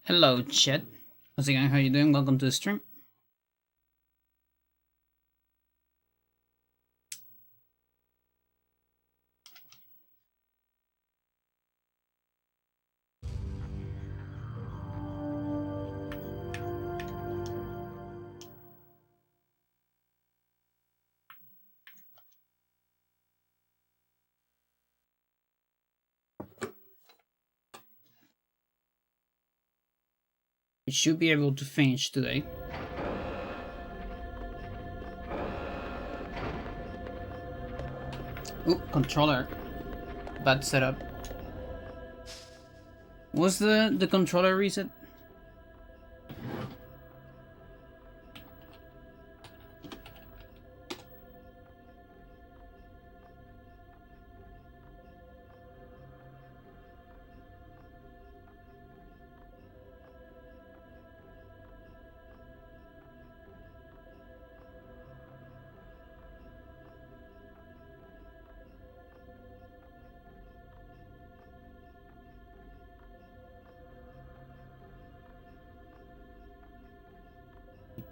Hello, chat. How's it going? How you doing? Welcome to the stream. We should be able to finish today. Ooh, controller. Bad setup. Was the controller reset?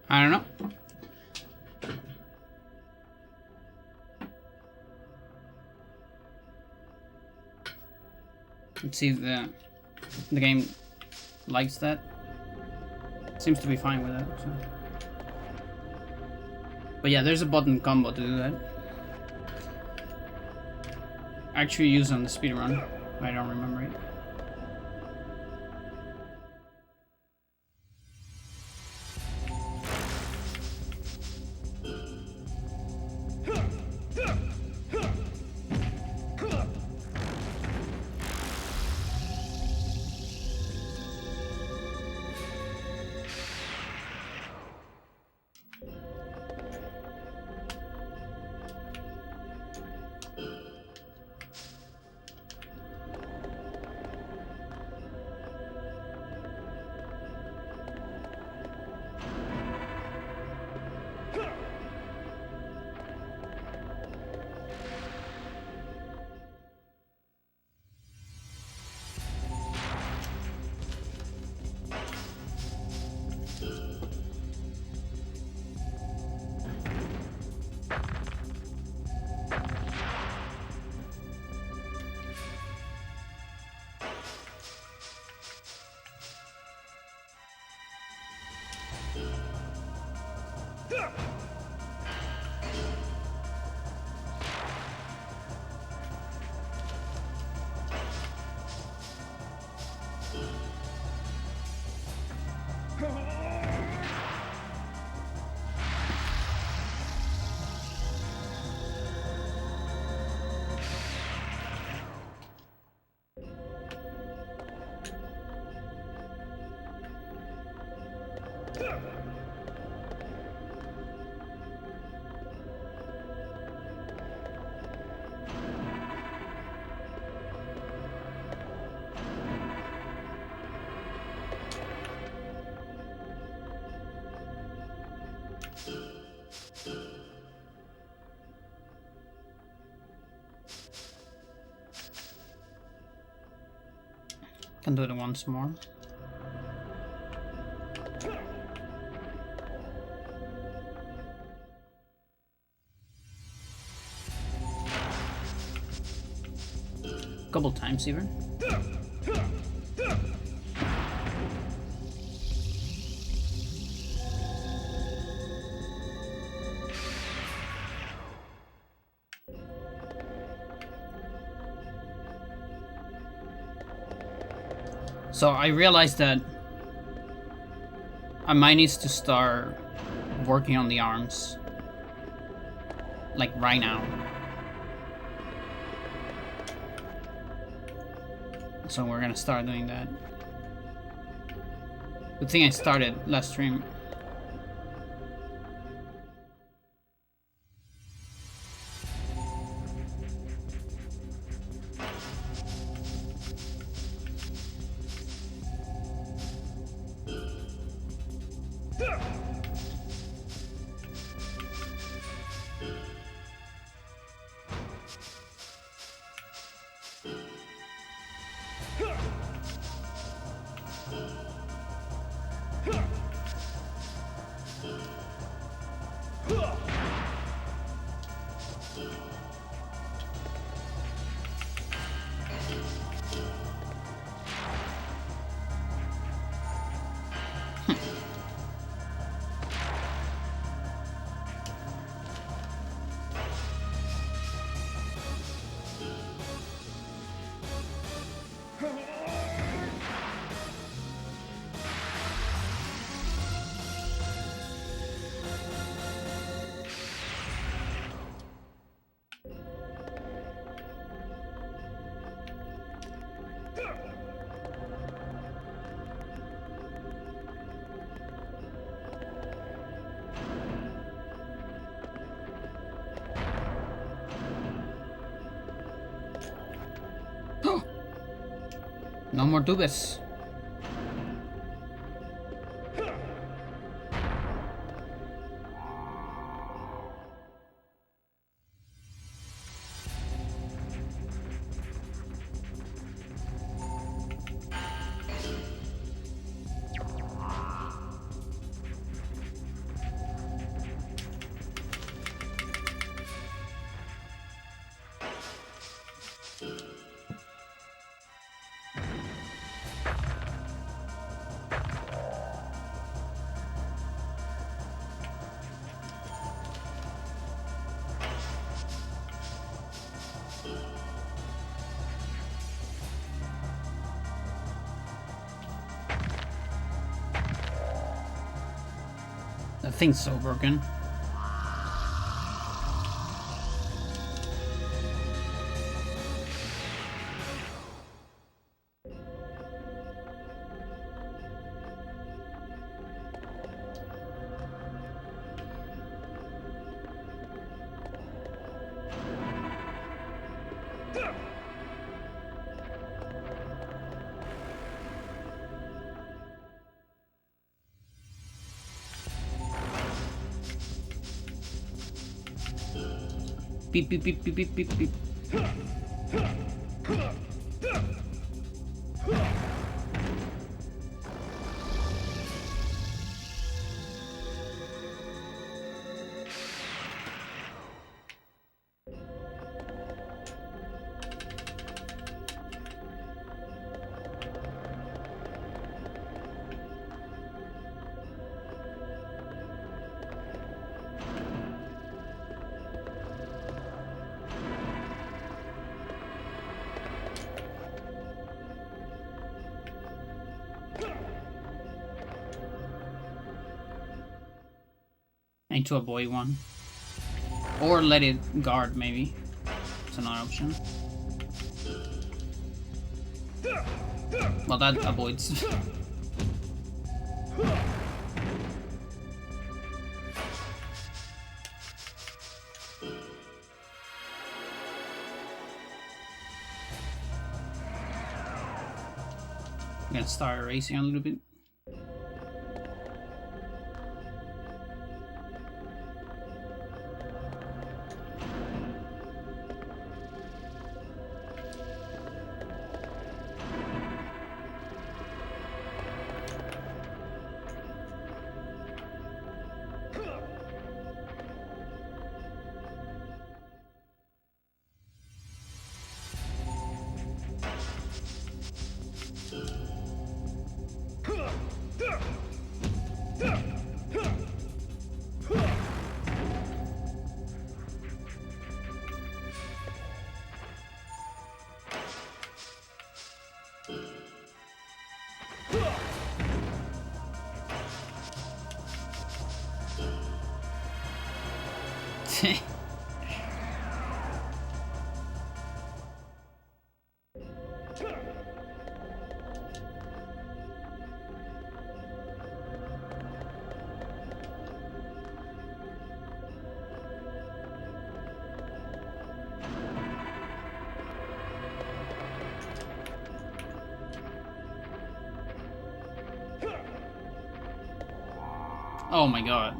I don't know. Let's see if the game likes that. Seems to be fine with that. So. But yeah, there's a button combo to do that. Actually used on the speedrun. I don't remember it. Can do it once more. Couple times even. So I realized that I might need to start working on the arms. Like right now. So we're gonna start doing that. Good thing I started last stream. No more dubis. That thing's so broken. Beep, beep, beep, beep, beep, beep, beep. I need to avoid one. Or let it guard, maybe. It's another option. Well, that avoids. I'm gonna start erasing a little bit. Oh my god.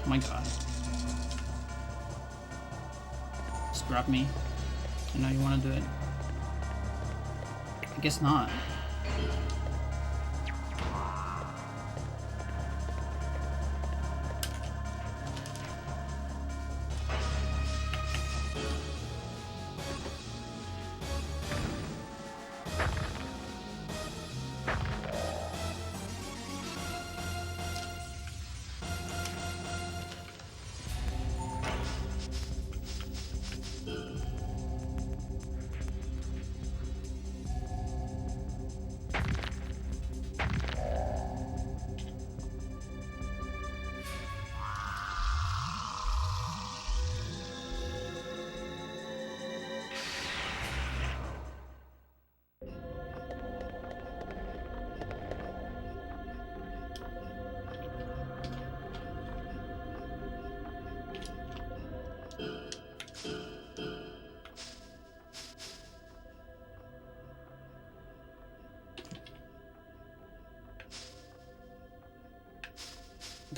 Oh my god. Just grab me. I know you want to do it. I guess not.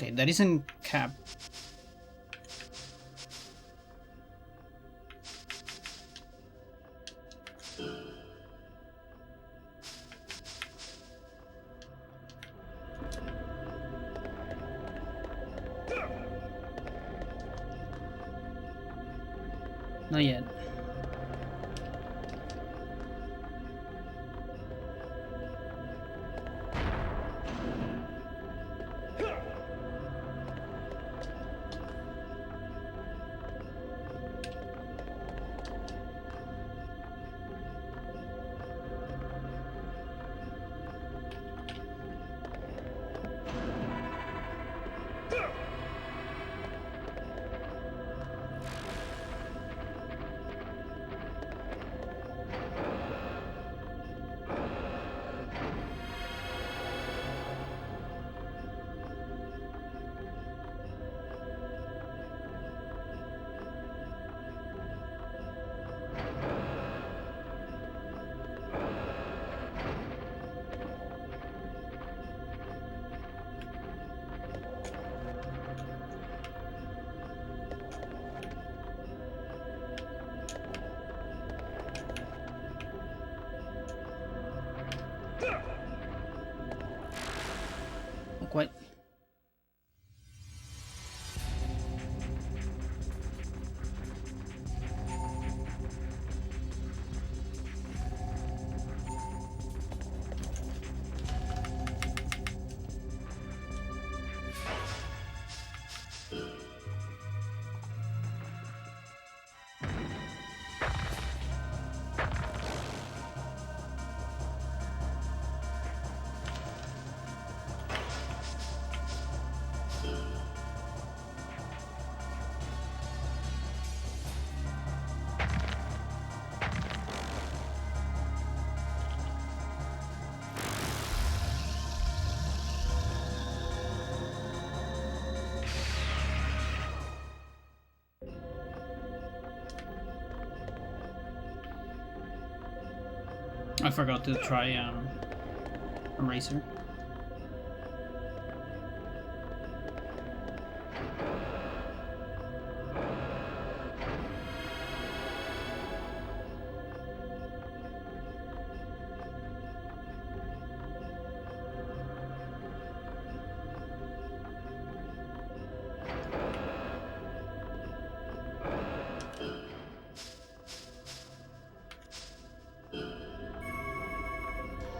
Okay, that isn't cap. Not yet. Not quite. I forgot to try eraser.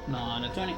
Not a 20.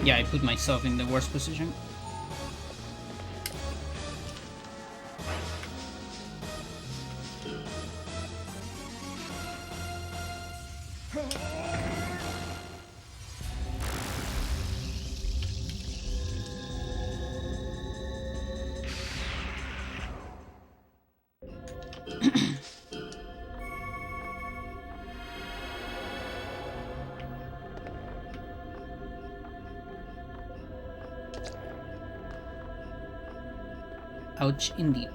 Yeah, I put myself in the worst position. Ouch, indeed.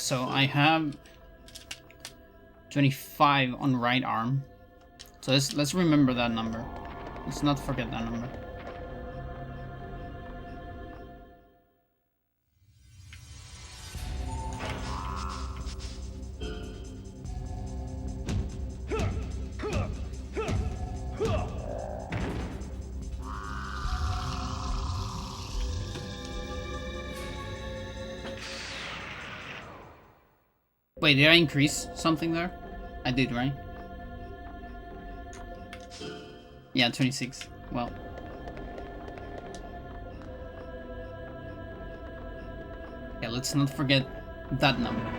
So I have 25 on right arm. So let's remember that number. Let's not forget that number. Wait, did I increase something there? I did, right? Yeah, 26. Well. Yeah, let's not forget that number.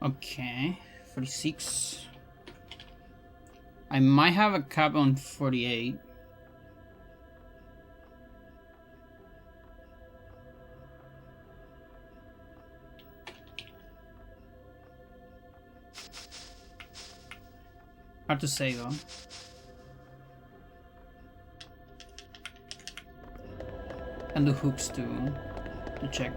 Okay, 46. I might have a cap on 48. Hard to say though. And the hooks to check.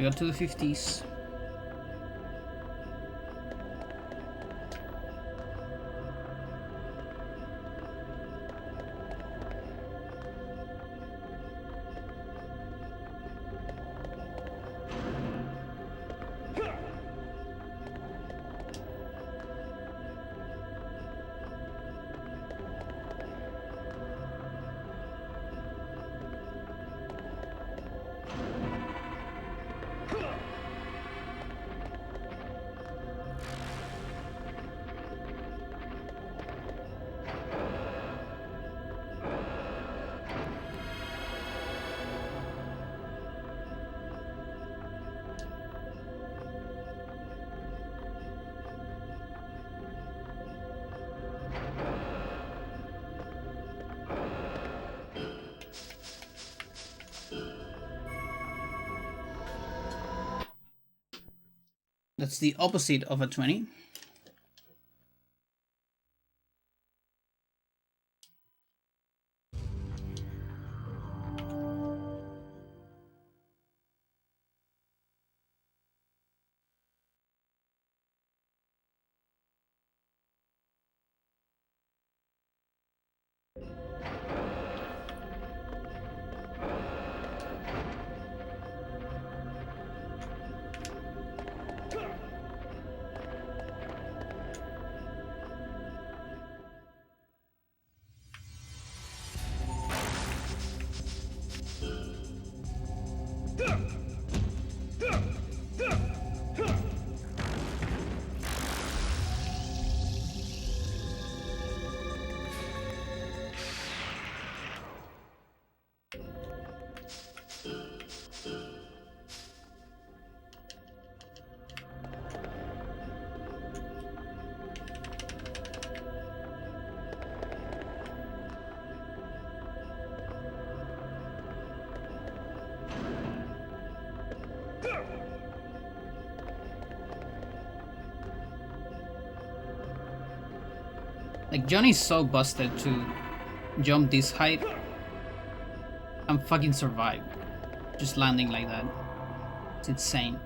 We got to the 50s. That's the opposite of a 20. Like, Johnny's so busted to jump this height and fucking survive. Just landing like that. It's insane.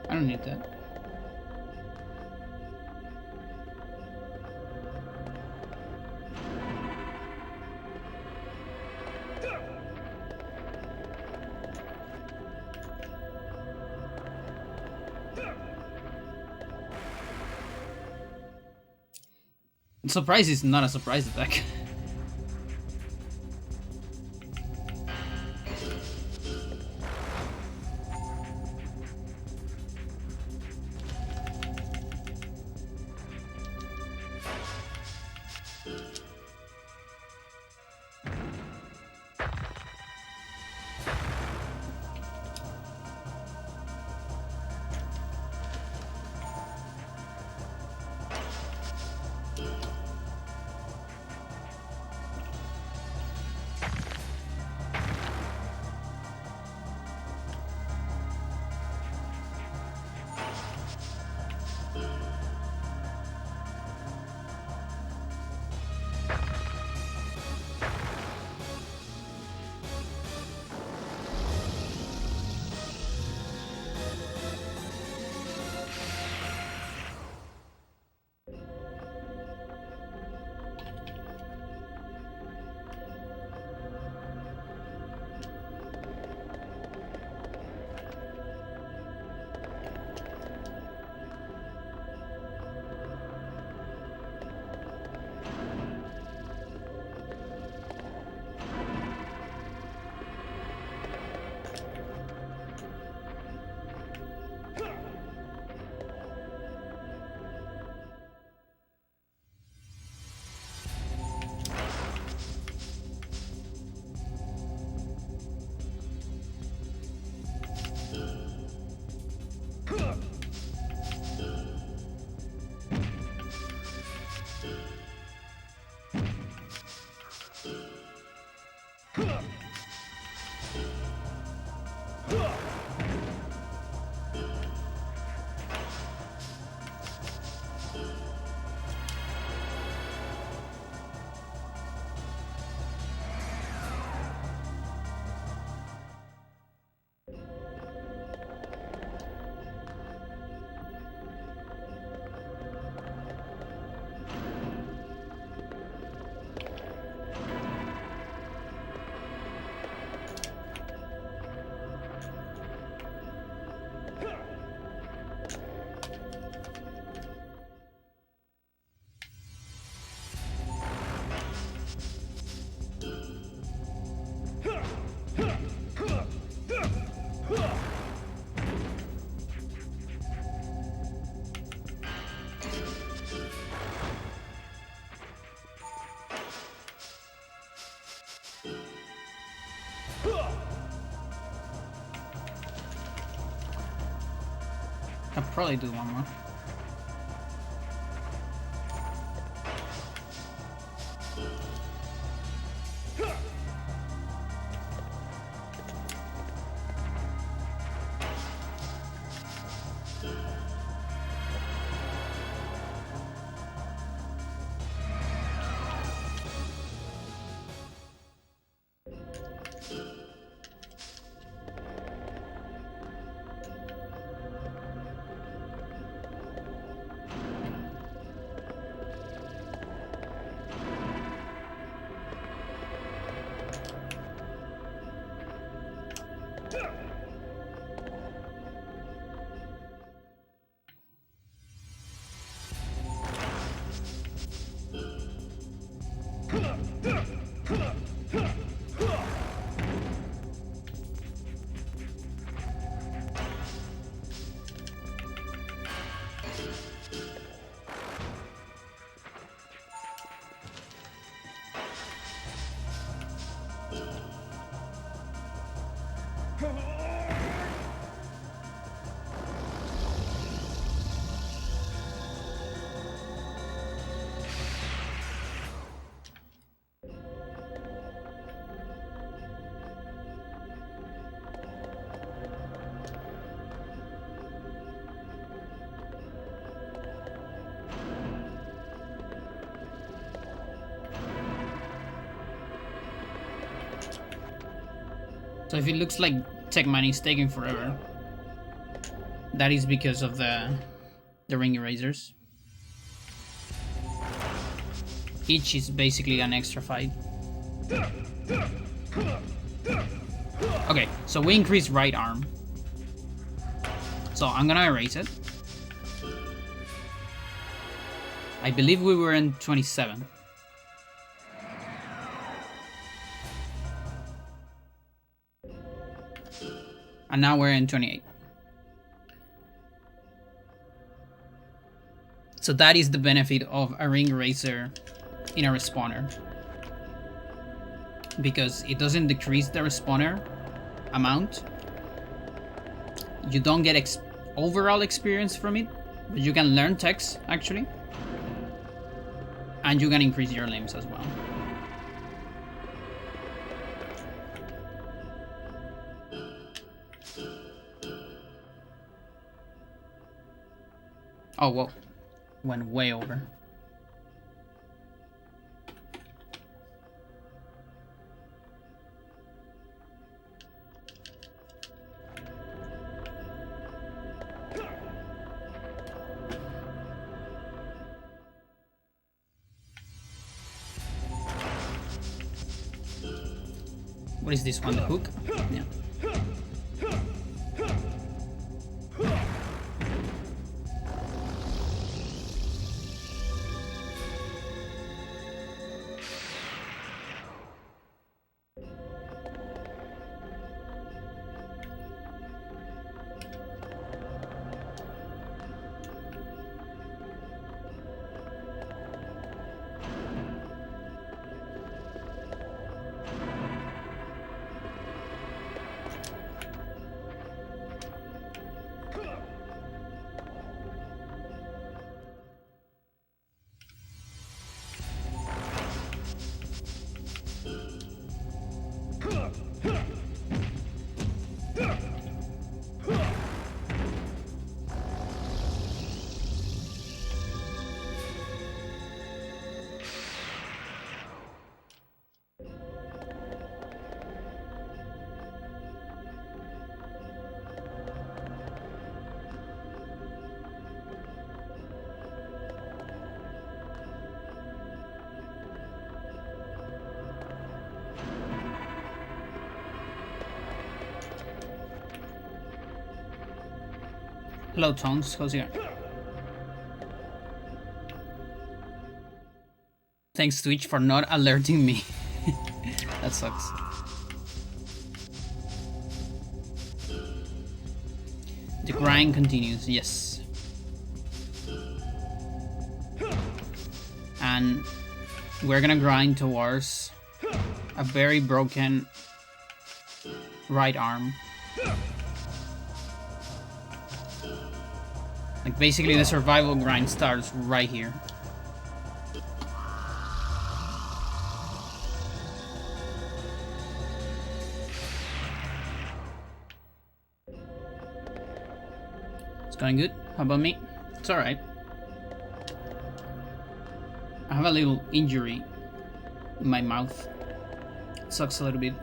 I don't need that. Surprise is not a surprise attack. I'll probably do one more. So if it looks like tech mining is taking forever, that is because of the ring erasers. Each is basically an extra fight. Okay, so we increase right arm. So I'm gonna erase it. I believe we were in 27. And now we're in 28. So that is the benefit of a ring eraser in a respawner. Because it doesn't decrease the respawner amount. You don't get overall experience from it, but you can learn text actually. And you can increase your limbs as well. Oh, whoa. Went way over. What is this one? The hook? Yeah. Hello, Tones. How's it going? Thanks, Twitch, for not alerting me. That sucks. The grind continues, yes. And we're gonna grind towards a very broken right arm. Like, basically the survival grind starts right here. It's going good. How about me? It's alright. I have a little injury in my mouth. It sucks a little bit.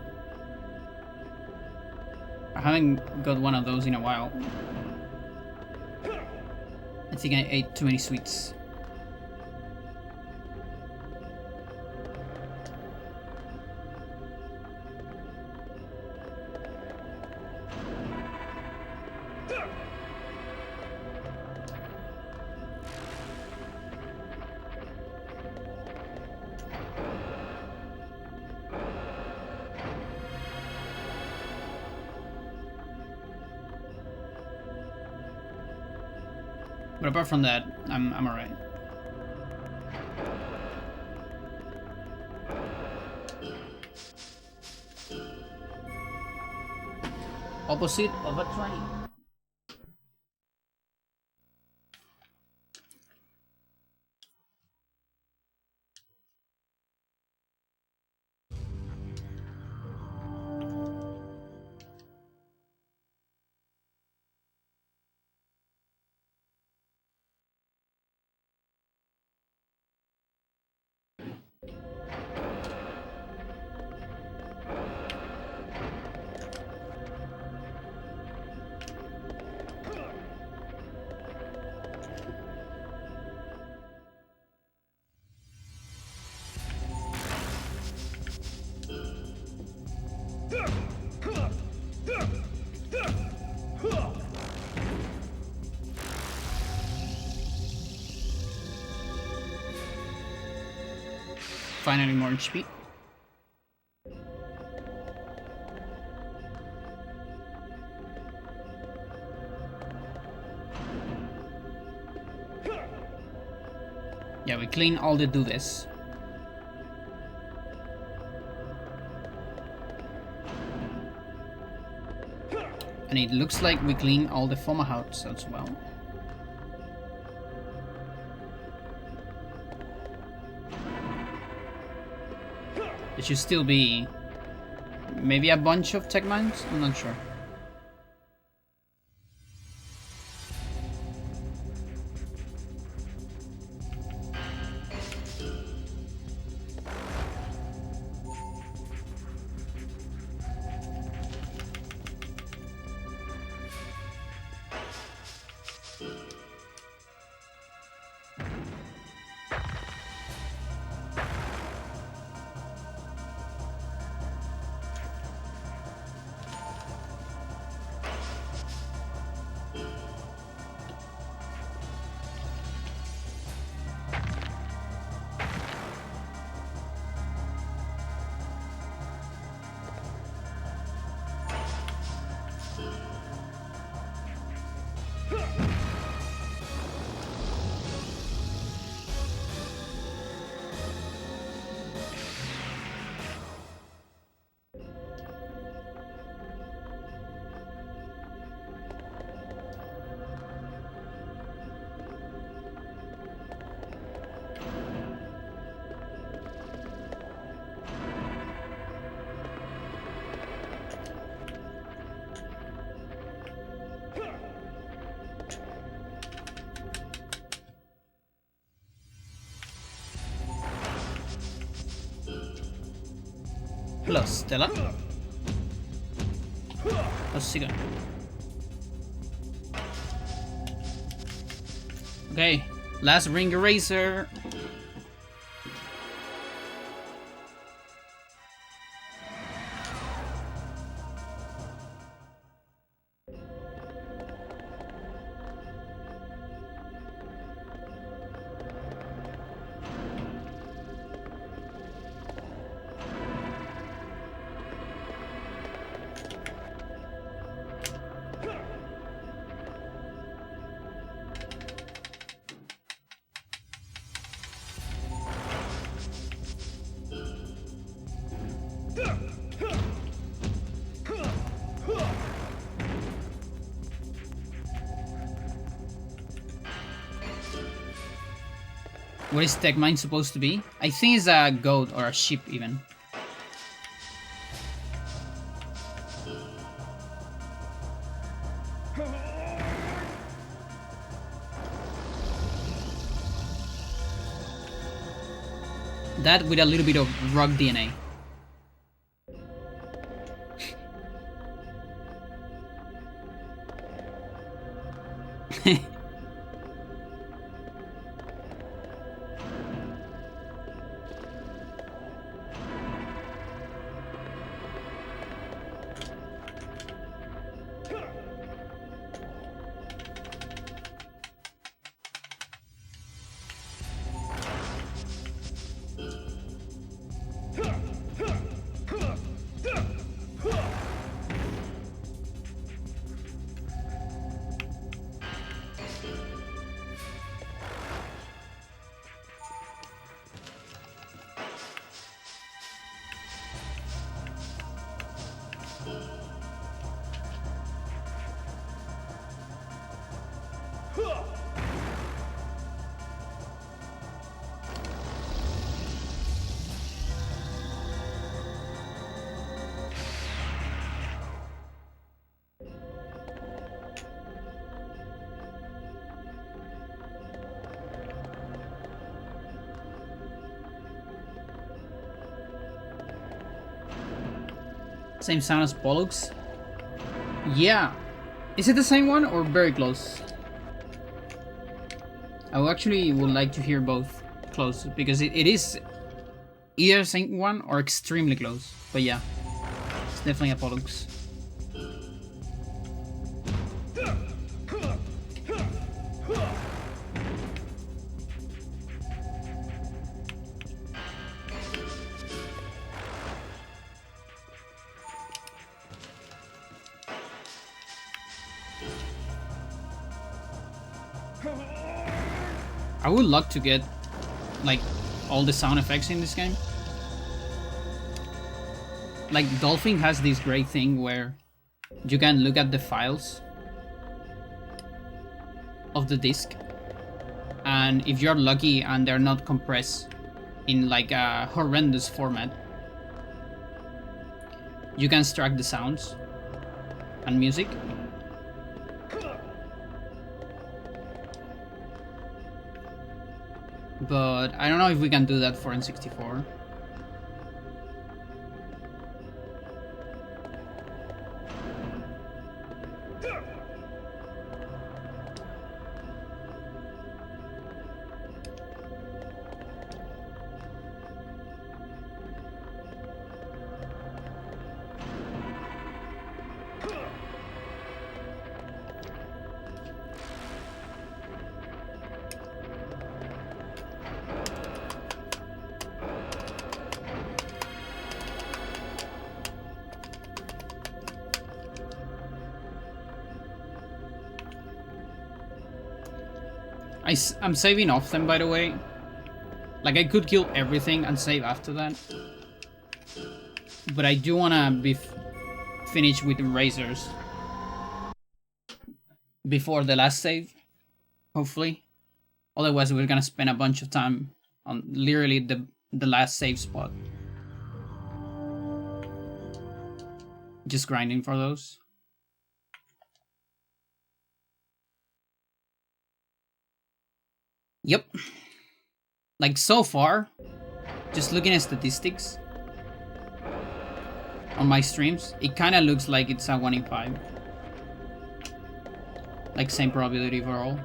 I haven't got one of those in a while. I think I ate too many sweets. But apart from that, I'm alright. Opposite of a train. Finally more HP. Yeah, we clean all the dudes. And it looks like we clean all the Fomahouts as well. There should still be maybe a bunch of tech mines? I'm not sure. Hello, Stella. How's she going? Okay, last ring eraser. What is tech mine supposed to be? I think it's a goat or a sheep even. That with a little bit of rock DNA. Same sound as Pollux? Yeah. Is it the same one or very close? I actually would like to hear both close because it is either the same one or extremely close. But yeah, it's definitely a Pollux. I would love to get like all the sound effects in this game. Like Dolphin has this great thing where you can look at the files of the disc, and if you're lucky and they're not compressed in like a horrendous format, you can extract the sounds and music. But I don't know if we can do that for N64. I'm saving off them, by the way. Like, I could kill everything and save after that. But I do wanna be finished with the razors before the last save, hopefully. Otherwise, we're gonna spend a bunch of time on literally the last save spot. Just grinding for those. Yep. Like, so far, just looking at statistics on my streams, it kind of looks like it's a 1 in 5. Like, same probability overall.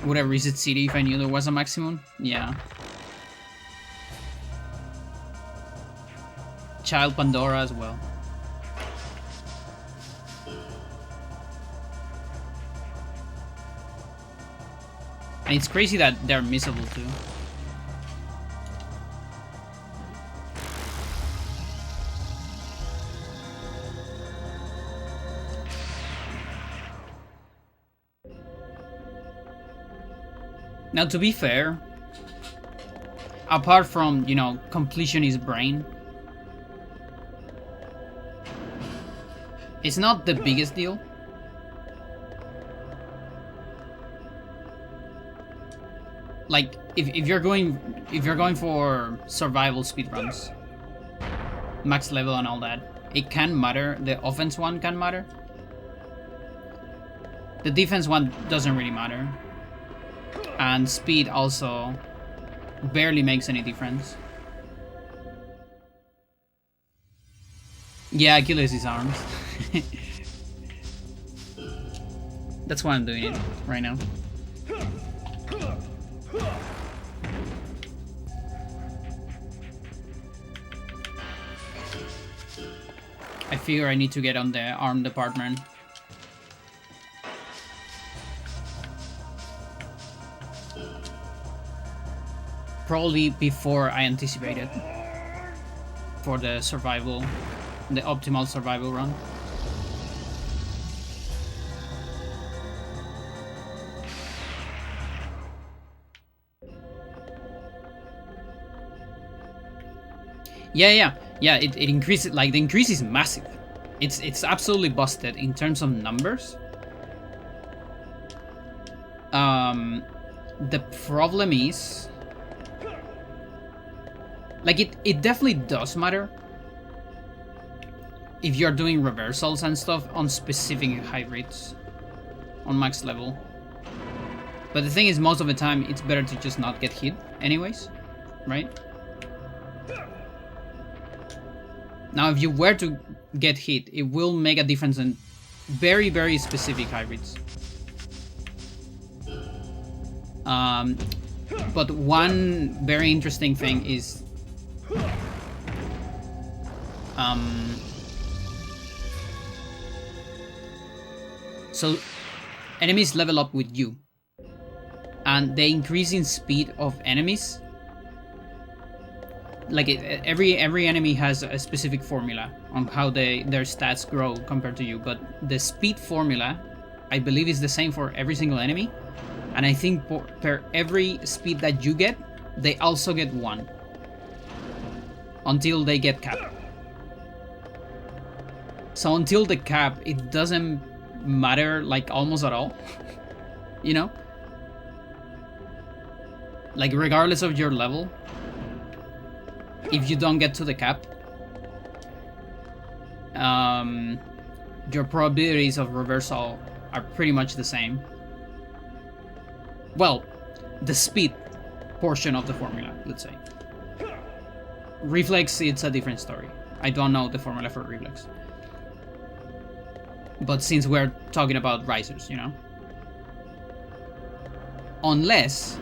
Would I reset city if I knew there was a maximum? Yeah. Child Pandora as well. And it's crazy that they're missable too. Now, to be fair, apart from, you know, completionist brain, it's not the biggest deal. Like, if you're going for survival speedruns, max level and all that, it can matter. The offense one can matter. The defense one doesn't really matter. And speed also barely makes any difference. Yeah, Achilles is arms. That's why I'm doing it right now. I figure I need to get on the arm department. Probably before I anticipated for the survival, the optimal survival run. Yeah, it increases, like the increase is massive. It's absolutely busted in terms of numbers. The problem is, like, it definitely does matter if you're doing reversals and stuff on specific hybrids on max level. But the thing is, most of the time it's better to just not get hit anyways, right? Now, if you were to get hit, it will make a difference in very, very specific hybrids. But one very interesting thing is so enemies level up with you, and the increase in speed of enemies, like every enemy has a specific formula on how their stats grow compared to you, but the speed formula, I believe, is the same for every single enemy, and I think per every speed that you get, they also get one until they get capped. So until the cap, it doesn't matter, like, almost at all. You know, like, regardless of your level, if you don't get to the cap, your probabilities of reversal are pretty much the same. Well, the speed portion of the formula, let's say. Reflex, it's a different story. I don't know the formula for reflex. But since we're talking about risers, you know? Unless,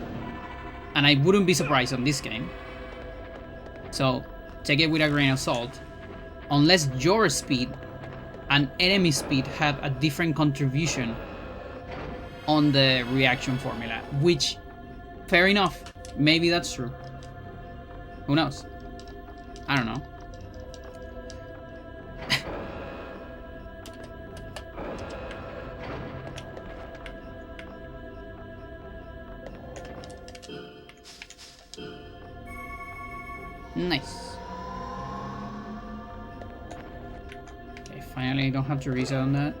and I wouldn't be surprised on this game, so take it with a grain of salt, unless your speed and enemy speed have a different contribution on the reaction formula, which, fair enough, maybe that's true. Who knows? I don't know. Nice. Okay, finally I don't have to reset on that.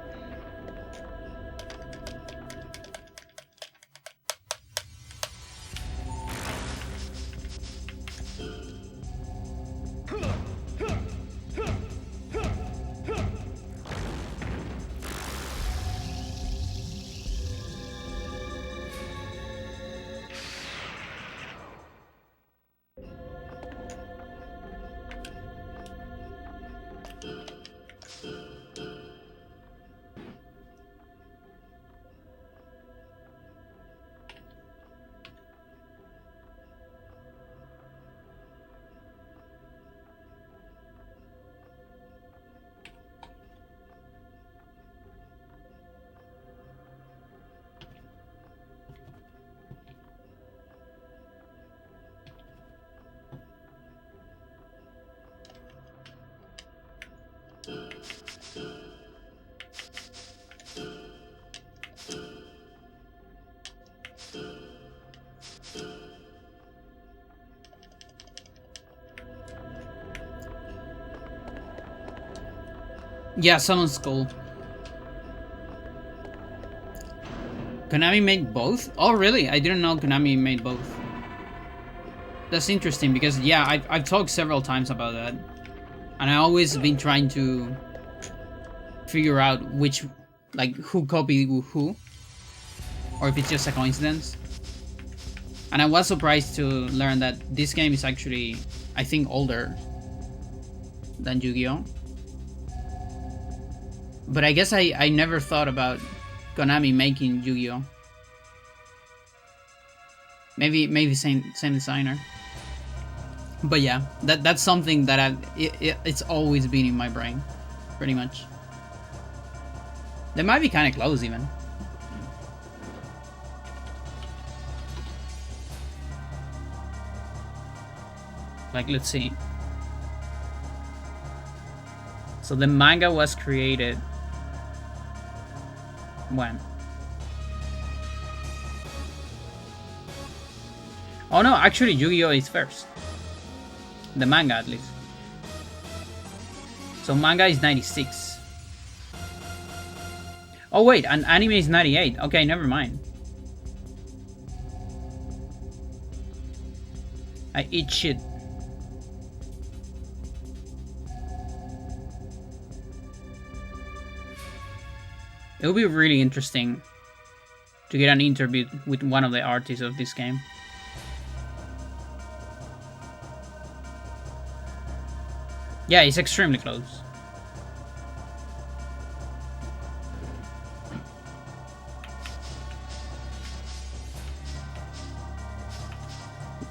Yeah, someone's cool. Konami made both? Oh, really? I didn't know Konami made both. That's interesting because, yeah, I've talked several times about that. And I always been trying to figure out which, like, who copied who. Or if it's just a coincidence. And I was surprised to learn that this game is actually, I think, older than Yu-Gi-Oh! But I guess I never thought about Konami making Yu-Gi-Oh! Maybe same designer. But yeah, that's something that it's always been in my brain, pretty much. They might be kind of close even. Like, let's see. So the manga was created when? Oh no, actually Yu-Gi-Oh! Is first. The manga, at least. So manga is 96. Oh wait, and anime is 98. Okay, never mind. I eat shit. It would be really interesting to get an interview with one of the artists of this game. Yeah, it's extremely close.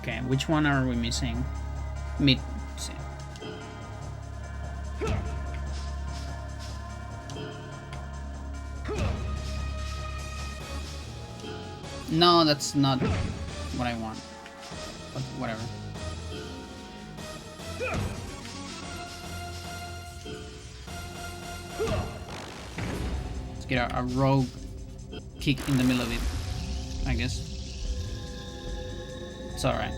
Okay, which one are we missing? Mid. No, that's not what I want. But whatever. Let's get a rogue kick in the middle of it, I guess. It's alright.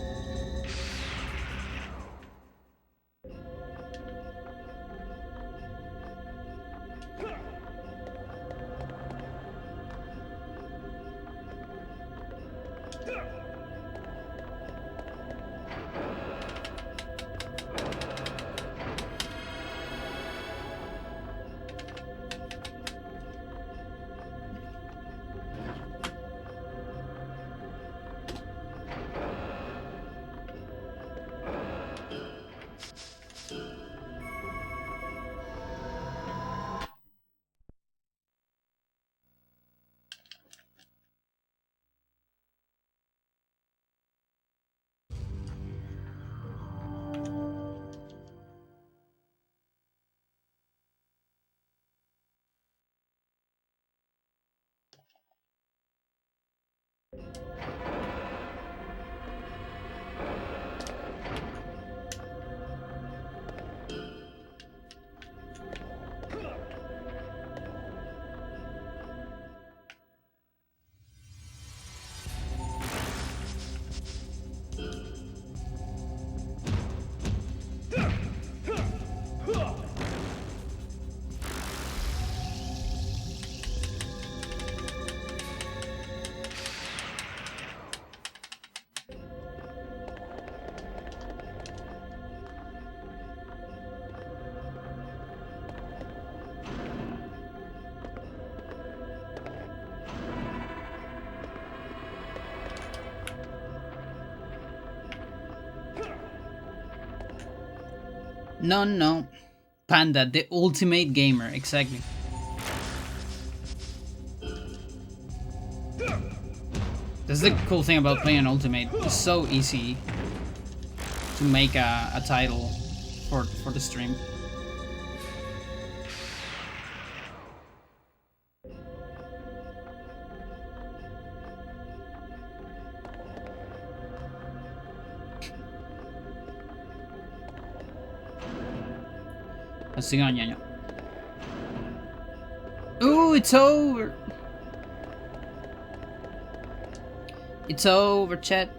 No. Panda, the ultimate gamer, exactly. That's the cool thing about playing Ultimate. It's so easy to make a title for the stream. Así nga, ñaño. Ooh, it's over. It's over, chat.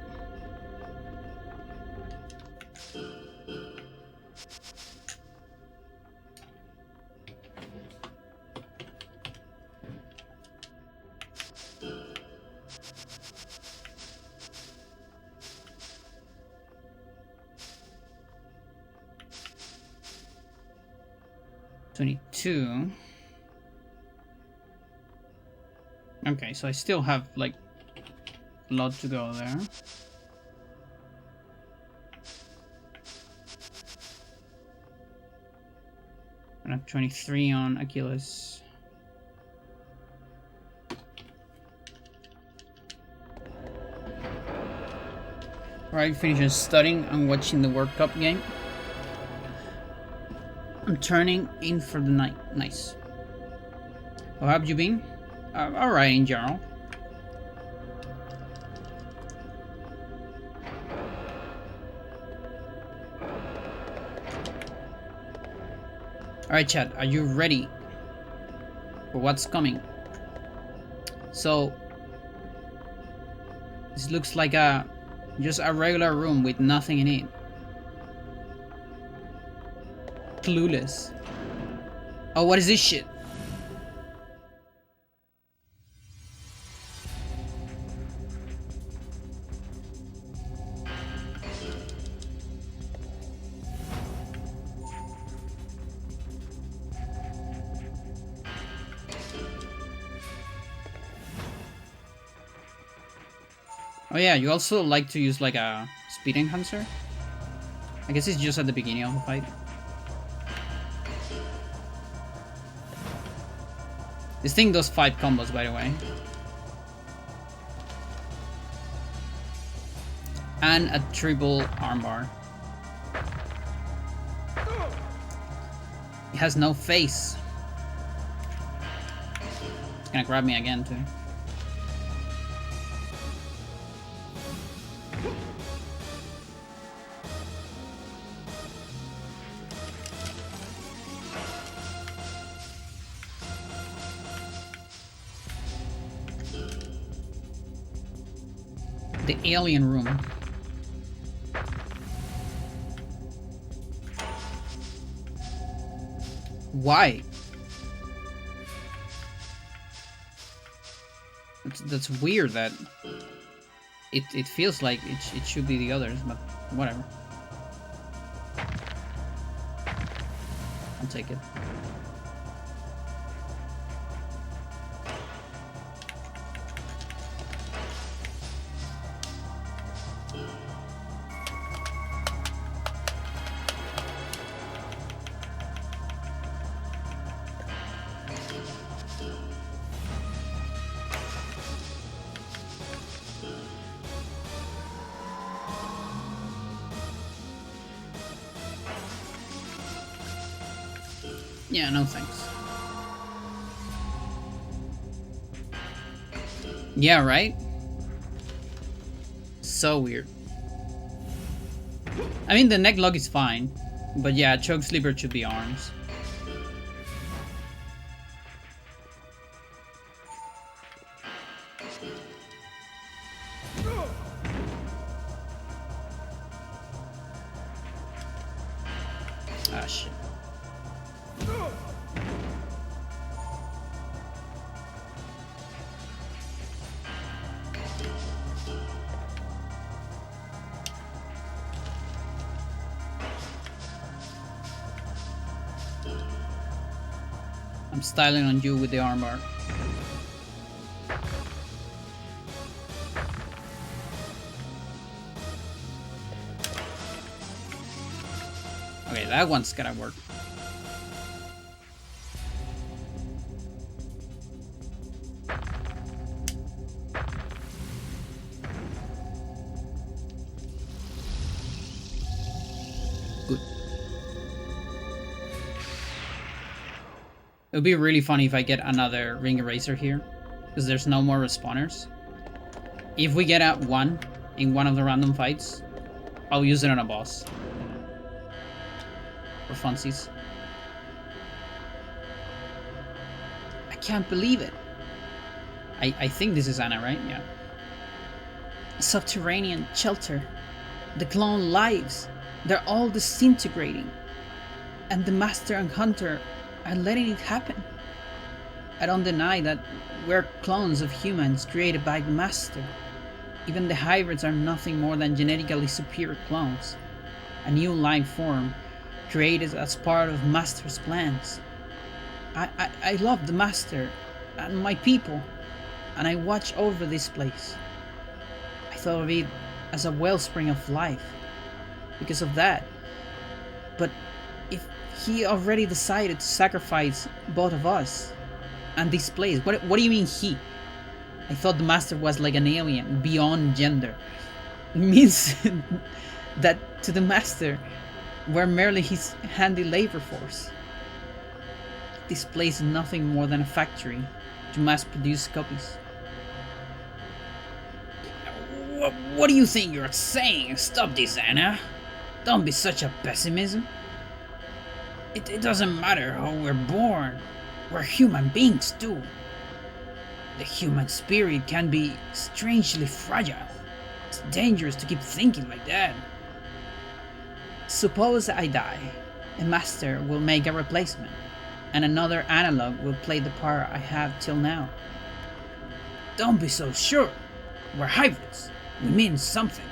22. Okay, so I still have like a lot to go there. I have 23 on Achilles. Right, finishing studying and watching the World Cup game. I'm turning in for the night. Nice. How have you been? Alright in general. Alright chat, are you ready for what's coming? So, this looks like just a regular room with nothing in it. Clueless. Oh, what is this shit? Oh yeah, you also like to use like a speed enhancer? I guess it's just at the beginning of the fight. This thing does 5 combos, by the way. And a triple armbar. It has no face. It's gonna grab me again too. The alien room. Why? That's weird that it feels like it should be the others, but whatever. I'll take it. Yeah, no thanks. Yeah, right? So weird. I mean, the neck lock is fine, but yeah, choke sleeper should be arms. Ah, shit. I'm styling on you with the armbar. Okay, that one's gonna work. Good. It would be really funny if I get another ring eraser here, because there's no more respawners. If we get at one in one of the random fights, I'll use it on a boss. For funsies. I can't believe it. I think this is Anna, right? Yeah. Subterranean shelter. The clone lives. They're all disintegrating. And the Master and Hunter are letting it happen. I don't deny that we're clones of humans created by the Master. Even the hybrids are nothing more than genetically superior clones. A new life form created as part of Master's plans. I love the master and my people, and I watch over this place. I thought of it as a wellspring of life because of that. But if he already decided to sacrifice both of us and this place, what do you mean he? I thought the master was like an alien beyond gender. It means that to the master, we're merely his handy labor force. This place is nothing more than a factory to mass produce copies. What do you think you're saying? Stop this, Anna. Don't be such a pessimism. It doesn't matter how we're born. We're human beings too. The human spirit can be strangely fragile. It's dangerous to keep thinking like that. Suppose I die. A master will make a replacement, and another analog will play the part I have till now. Don't be so sure. We're hybrids. We mean something.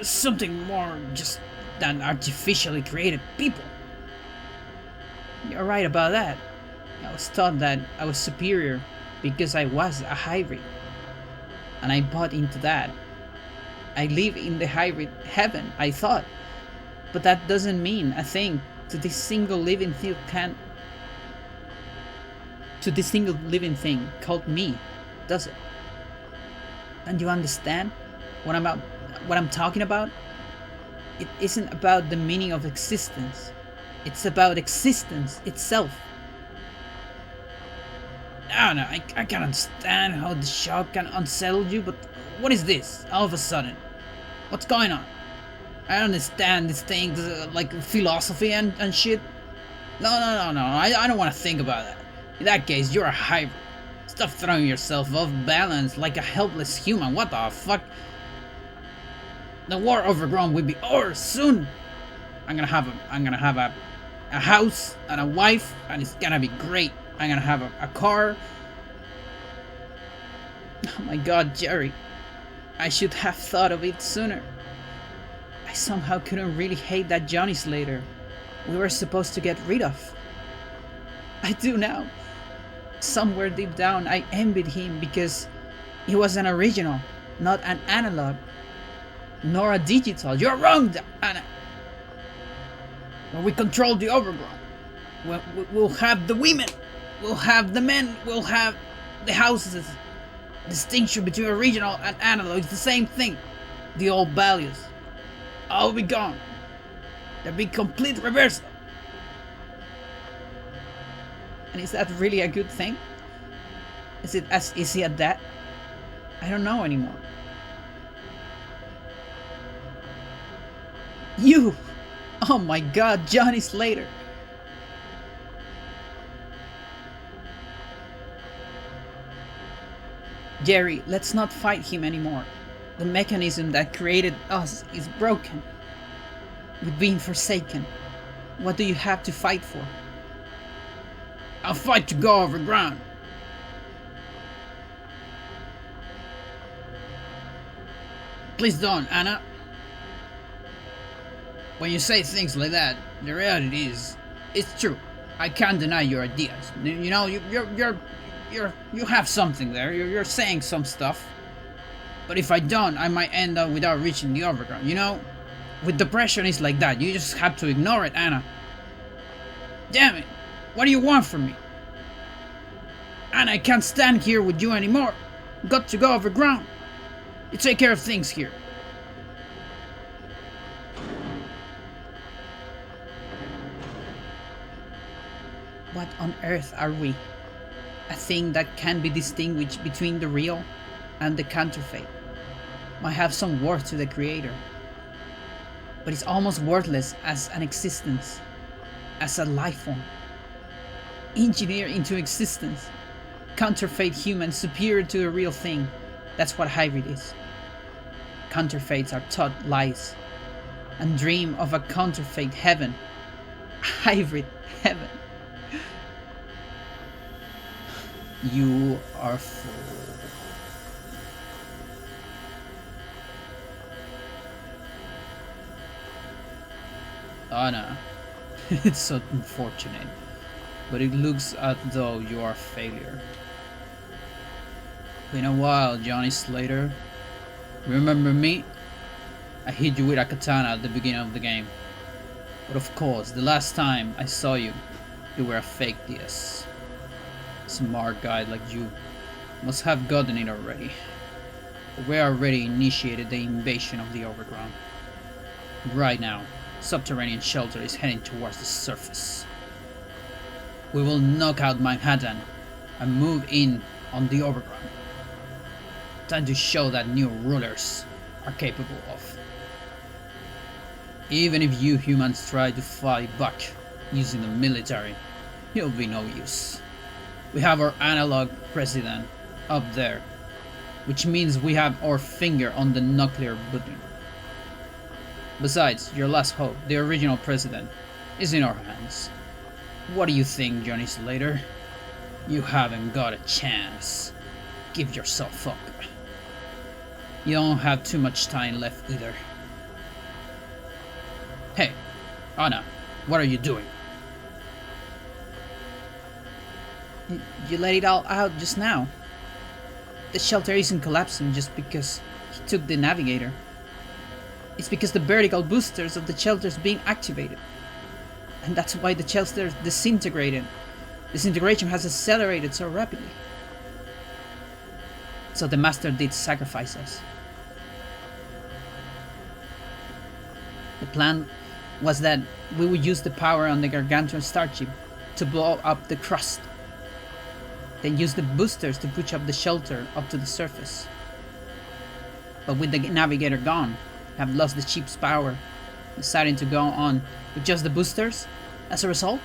Something more just than artificially created people. You're right about that. I was taught that I was superior because I was a hybrid. And I bought into that. I live in the hybrid heaven, I thought. But that doesn't mean a thing to this single living thing called me, does it? And you understand what I'm talking about? It isn't about the meaning of existence. It's about existence itself. I don't know, I can understand how the shock can unsettle you, but what is this, all of a sudden? What's going on? I understand these things, like philosophy and shit. No, I don't want to think about that. In that case, you're a hybrid. Stop throwing yourself off balance like a helpless human. What the fuck? The war overgrown will be over soon. I'm gonna have a house and a wife, and it's gonna be great. I'm gonna have a car. Oh my god, Jerry. I should have thought of it sooner. I somehow couldn't really hate that Johnny Slater we were supposed to get rid of. I do now. Somewhere deep down, I envied him because he was an original, not an analog, nor a digital. You're wrong, Anna. When we control the overgrown, we'll have the women, we'll have the men, we'll have the houses. Distinction between original and analog is the same thing. The old values all be gone. There'll be complete reversal. And is that really a good thing? Is it as easy as that? I don't know anymore. You! Oh my god, Johnny Slater! Jerry, let's not fight him anymore. The mechanism that created us is broken. We've been forsaken. What do you have to fight for? I'll fight to go overground. Please don't, Anna. When you say things like that, the reality is, it's true. I can't deny your ideas. You know, you have something there. You're saying some stuff. But if I don't, I might end up without reaching the overground. You know, with depression, it's like that. You just have to ignore it, Anna. Damn it! What do you want from me? Anna, I can't stand here with you anymore. Got to go overground. You take care of things here. What on earth are we? A thing that can be distinguished between the real and the counterfeit. Might have some worth to the creator, but it's almost worthless as an existence, as a life form. Engineered into existence, counterfeit human superior to the real thing. That's what hybrid is. Counterfeits are taught lies and dream of a counterfeit heaven. Hybrid heaven. You are fool. Oh no. It's so unfortunate. but it looks as though you are a failure. Been a while, Johnny Slater. Remember me? I hit you with a katana at the beginning of the game. But of course, the last time I saw you, you were a fake DS. A smart guy like you must have gotten it already. But we already initiated the invasion of the overground. Right now, subterranean shelter is heading towards the surface. We will knock out Manhattan and move in on the overground. Time to show that new rulers are capable of. Even if you humans try to fight back using the military, you'll be no use. We have our analog president up there, which means we have our finger on the nuclear button. Besides, your last hope, the original president, is in our hands. What do you think, Johnny Slater? You haven't got a chance. Give yourself up. You don't have too much time left either. Hey, Anna, what are you doing? You let it all out just now. The shelter isn't collapsing just because he took the navigator. It's because the vertical boosters of the shelter's being activated. And that's why the shelter's disintegrated. Disintegration has accelerated so rapidly. So the master did sacrifice us. The plan was that we would use the power on the gargantuan starship to blow up the crust. Then use the boosters to push up the shelter up to the surface. But with the navigator gone, we have lost the ship's power, deciding to go on with just the boosters. As a result,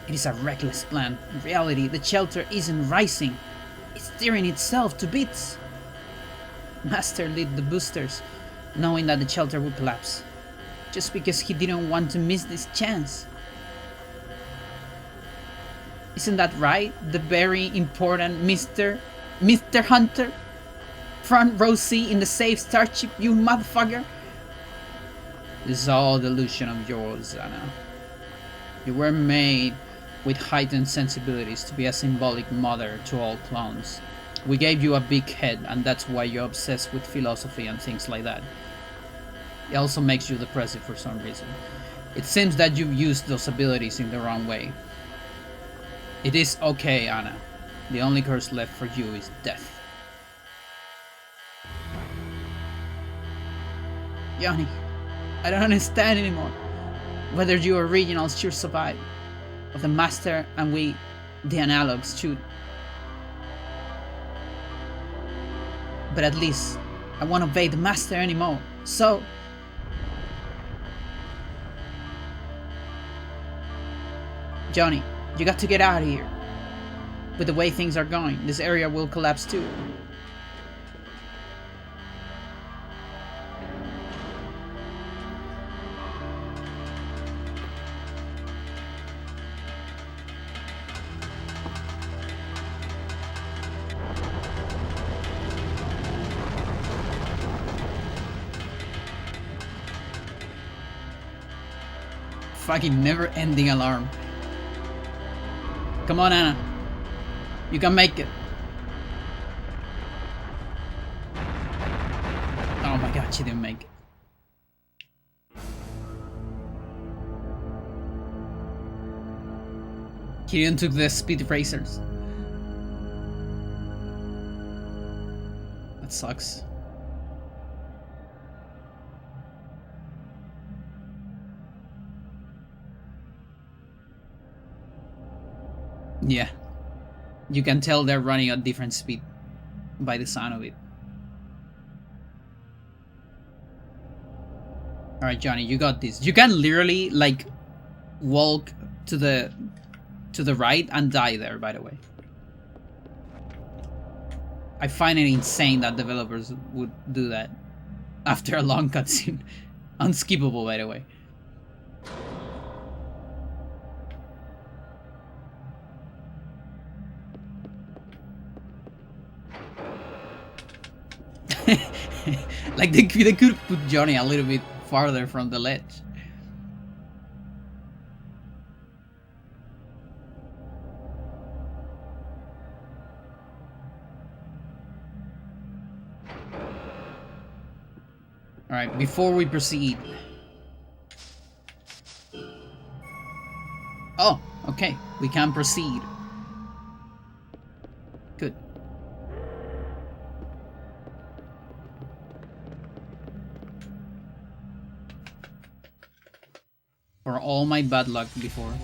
it is a reckless plan. In reality, the shelter isn't rising, it's tearing itself to bits. Master lit the boosters, knowing that the shelter would collapse, just because he didn't want to miss this chance. Isn't that right, the very important Mr. Hunter? Front row seat in the safe starship, you motherfucker! This is all delusion of yours, Anna. You were made with heightened sensibilities to be a symbolic mother to all clowns. We gave you a big head, and that's why you're obsessed with philosophy and things like that. It also makes you depressive for some reason. It seems that you've used those abilities in the wrong way. It is okay, Anna. The only curse left for you is death. Johnny, I don't understand anymore. Whether you originals should survive, or the master and we, the analogs, should. But at least, I won't obey the master anymore, so... Johnny, you got to get out of here. With the way things are going, this area will collapse too. Fucking never-ending alarm. Come on, Anna. You can make it. Oh my god, she didn't make it. Gideon took the speed racers. That sucks. Yeah. You can tell they're running at different speed by the sound of it. Alright, Johnny, you got this. You can literally, like, walk to the right and die there, by the way. I find it insane that developers would do that after a long cutscene. Unskippable, by the way. Like they could put Johnny a little bit farther from the ledge. Alright, before we proceed. Oh, okay. We can proceed. Good. For all my bad luck before.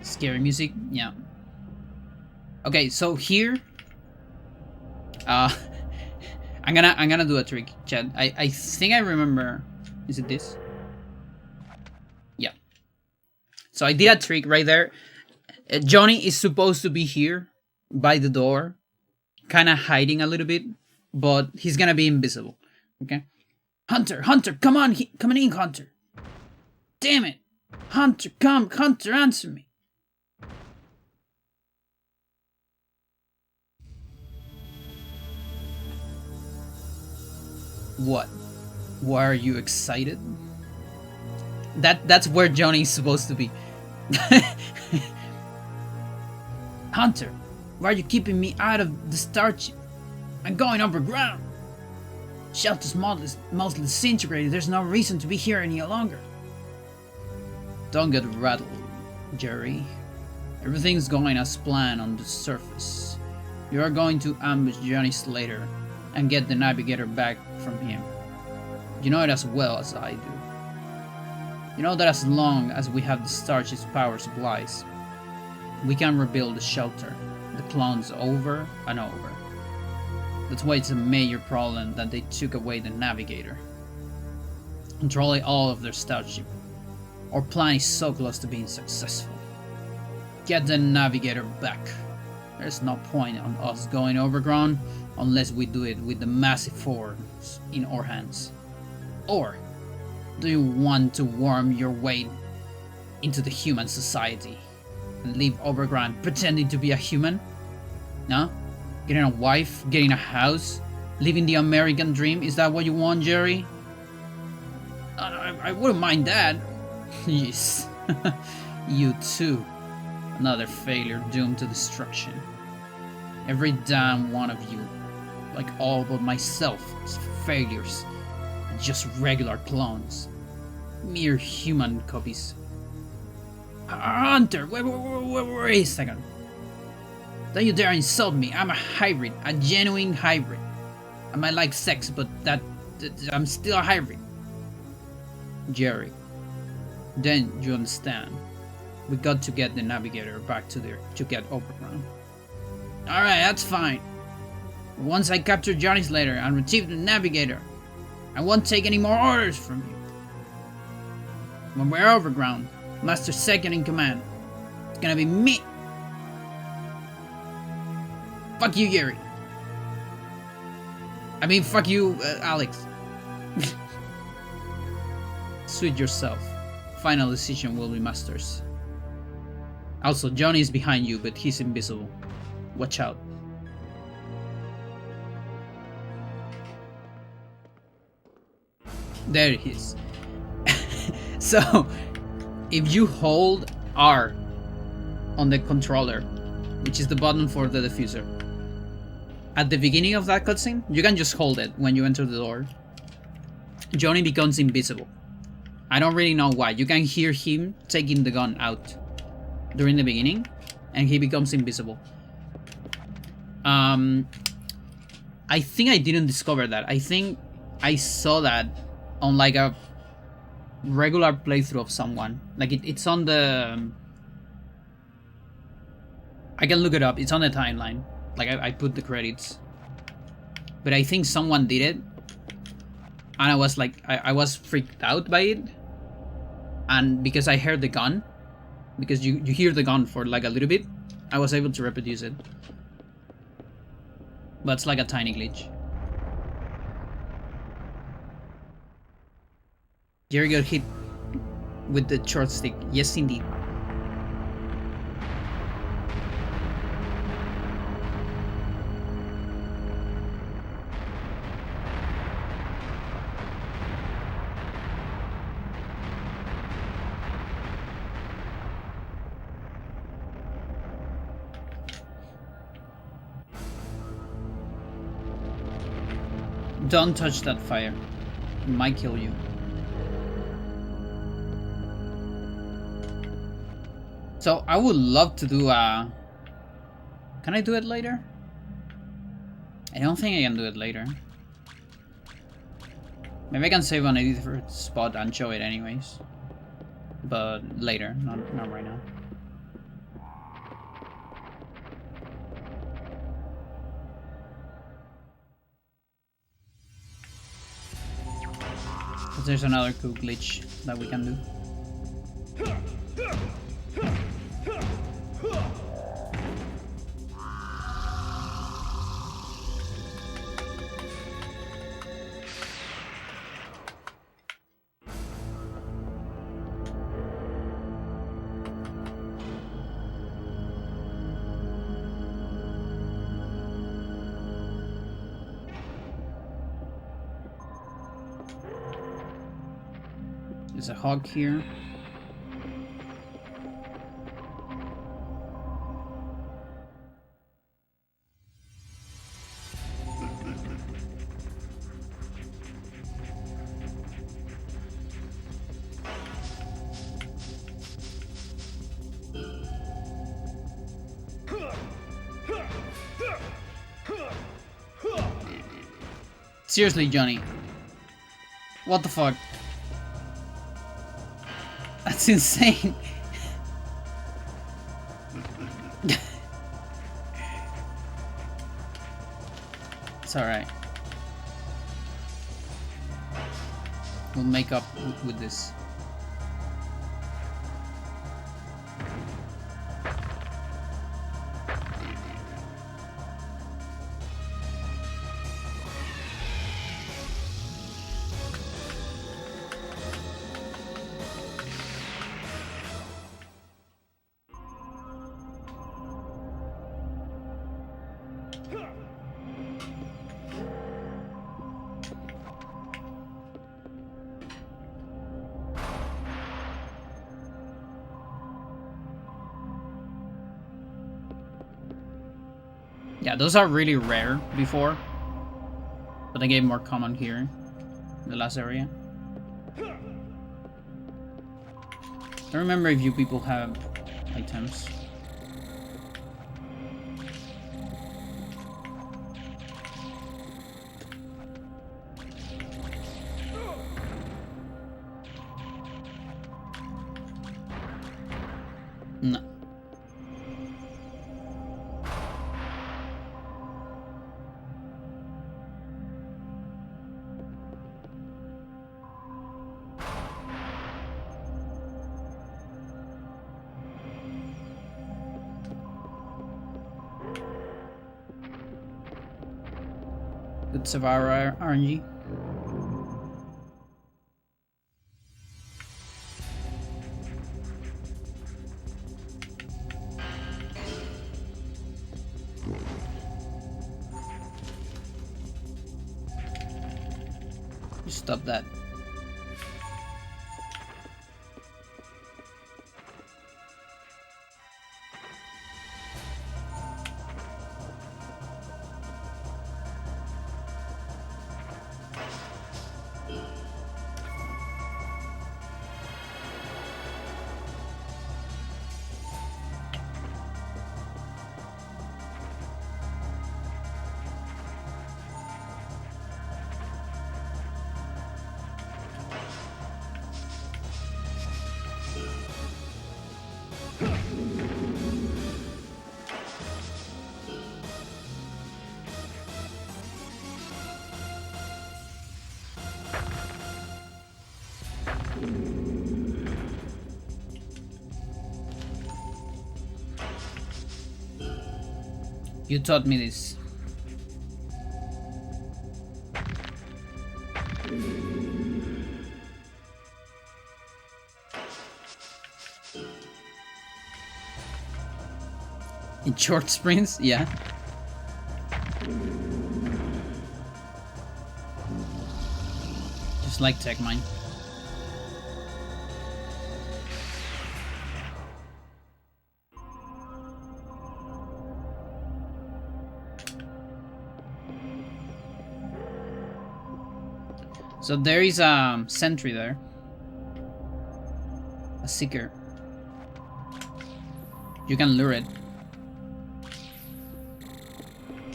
Scary music, yeah. Okay, so here, I'm gonna do a trick, Chad. I think I remember. Is it this? Yeah. So I did a trick right there. Johnny is supposed to be here by the door, kind of hiding a little bit, but he's gonna be invisible. Okay. Hunter, come on, come in, Hunter. Damn it, Hunter, come, Hunter, answer me. What? Why are you excited? That's where Johnny's supposed to be. Hunter, why are you keeping me out of the starship? I'm going underground. Shelter's mostly disintegrated. There's no reason to be here any longer. Don't get rattled, Jerry. Everything's going as planned on the surface. You are going to ambush Johnny Slater and get the navigator back from him. You know it as well as I do. You know that as long as we have the starship's power supplies, we can rebuild the shelter, the clones over and over. That's why it's a major problem that they took away the navigator. Controlling all of their starship. Our plan is so close to being successful. Get the navigator back. There's no point on us going overground unless we do it with the massive force in our hands. Or do you want to worm your way into the human society and live overground pretending to be a human? No? Getting a wife, getting a house, living the American dream, is that what you want, Jerry? I wouldn't mind that. Yes. You too. Another failure doomed to destruction. Every damn one of you, like all but myself, is failures. Just regular clones. Mere human copies. Hunter, wait a second. Don't you dare insult me. I'm a hybrid, a genuine hybrid. I might like sex, but I'm still a hybrid. Jerry, then you understand. We got to get the navigator back to get overground. Alright, that's fine. Once I capture Johnny Slater and retrieve the navigator, I won't take any more orders from you. When we're overground, Master's second in command. It's gonna be me. Fuck you, Gary. I mean, fuck you, Alex. Suit yourself. Final decision will be Master's. Also, Johnny is behind you, but he's invisible. Watch out. There it is. So, if you hold R on the controller, which is the button for the diffuser, at the beginning of that cutscene, you can just hold it when you enter the door. Johnny becomes invisible. I don't really know why. You can hear him taking the gun out during the beginning, and he becomes invisible. I think I didn't discover that. I think I saw that on like a regular playthrough of someone. Like it's on the... I can look it up. It's on the timeline. Like I put the credits. but I think someone did it, and I was like, I was freaked out by it, and because I heard the gun, because you hear the gun for like a little bit, I was able to reproduce it. But it's like a tiny glitch. Jerry got hit with the short stick. Yes, indeed. Don't touch that fire. It might kill you. So I would love to do a... Can I do it later? I don't think I can do it later. Maybe I can save on a different spot and show it anyways. But later, not right now. But there's another cool glitch that we can do. There's a hog here. Seriously, Johnny. What the fuck? That's insane. It's alright. We'll make up with this. Yeah, those are really rare before, but they get more common here in the last area. Don't remember if you people have items. No. Good Savara RNG. Stop that. You taught me this. In short sprints, yeah. Just like Tech Mine. So there is a sentry there. A seeker. You can lure it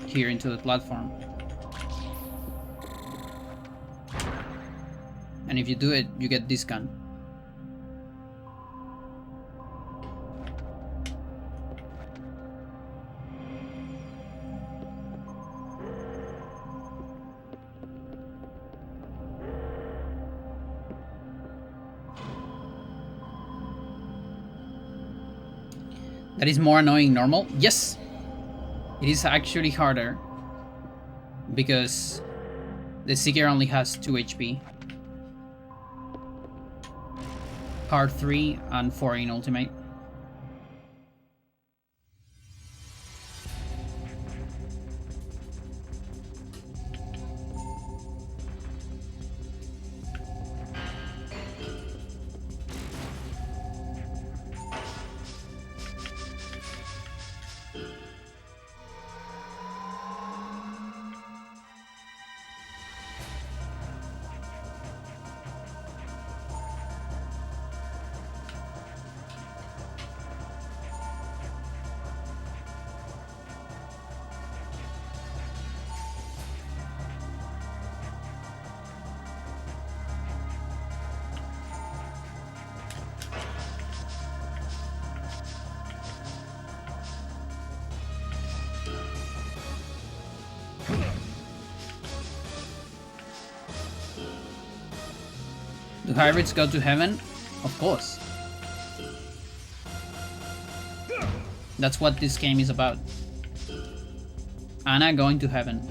here into the platform. And if you do it, you get this gun. That is more annoying normal? Yes! It is actually harder because the Seeker only has 2 HP. Hard 3 and 4 in Ultimate. Do hybrids go to heaven? Of course. That's what this game is about. Anna going to heaven.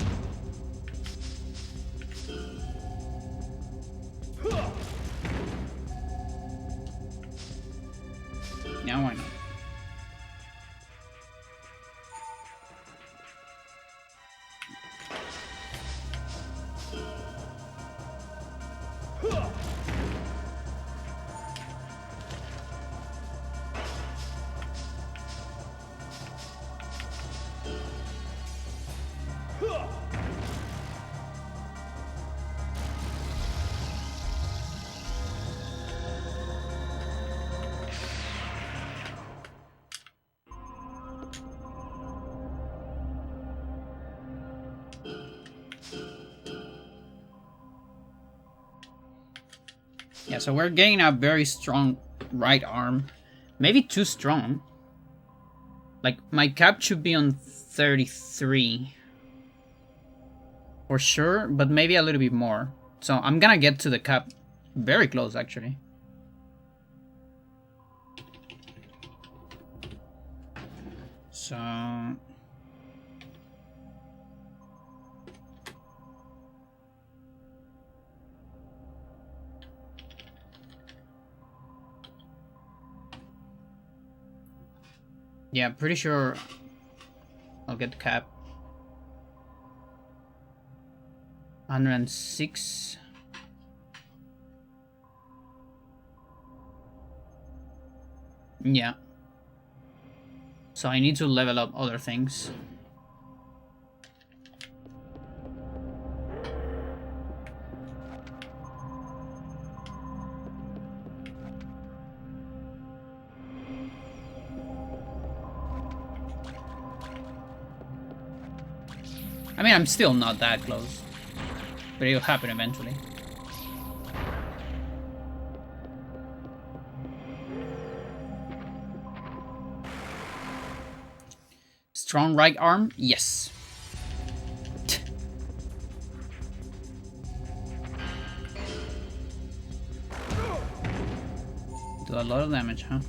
Yeah, why not? Yeah, so we're getting a very strong right arm. Maybe too strong. Like, my cap should be on 33. For sure, but maybe a little bit more. So I'm gonna get to the cap very close, actually. So... yeah, pretty sure I'll get the cap. 106. Yeah. So I need to level up other things. I mean, I'm still not that close, but it'll happen eventually. Strong right arm? Yes. Do a lot of damage, huh?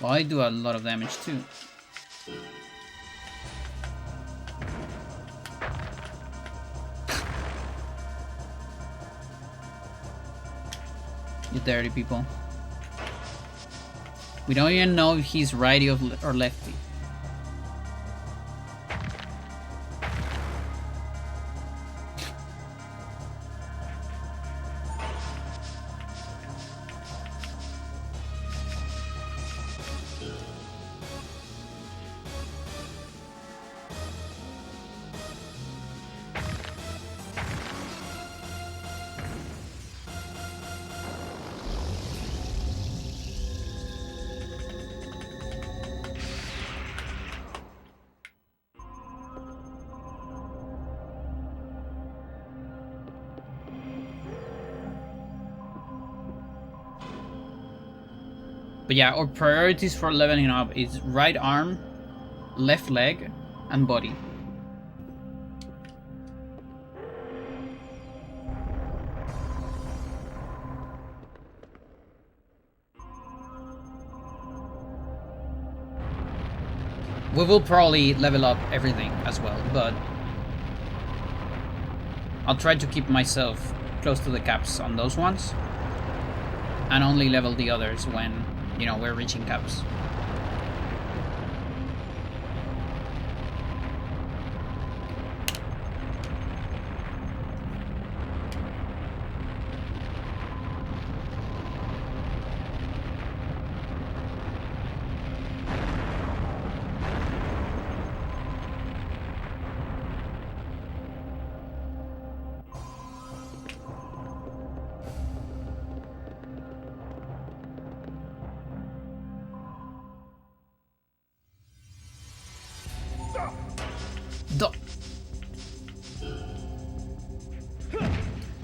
Well, I do a lot of damage too. You dirty people. We don't even know if he's righty or lefty. But yeah, our priorities for leveling up is right arm, left leg, and body. We will probably level up everything as well, but I'll try to keep myself close to the caps on those ones and only level the others when, you know, we're reaching caps.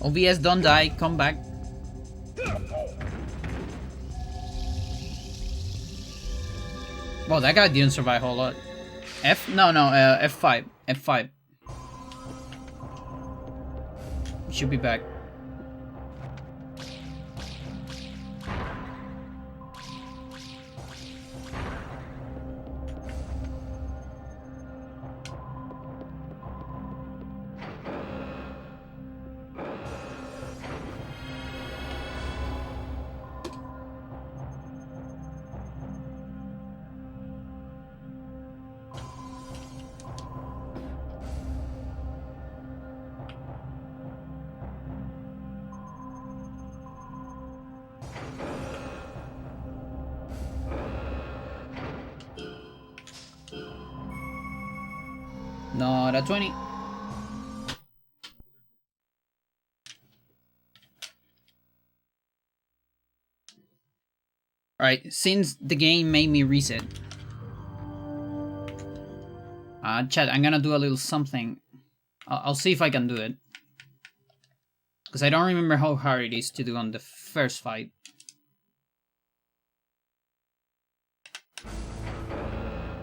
OBS, don't die, come back. Well, that guy didn't survive a whole lot. F5. F5. Should be back. Not a 20. Alright, since the game made me reset. Chat, I'm gonna do a little something. I'll see if I can do it. Because I don't remember how hard it is to do on the first fight.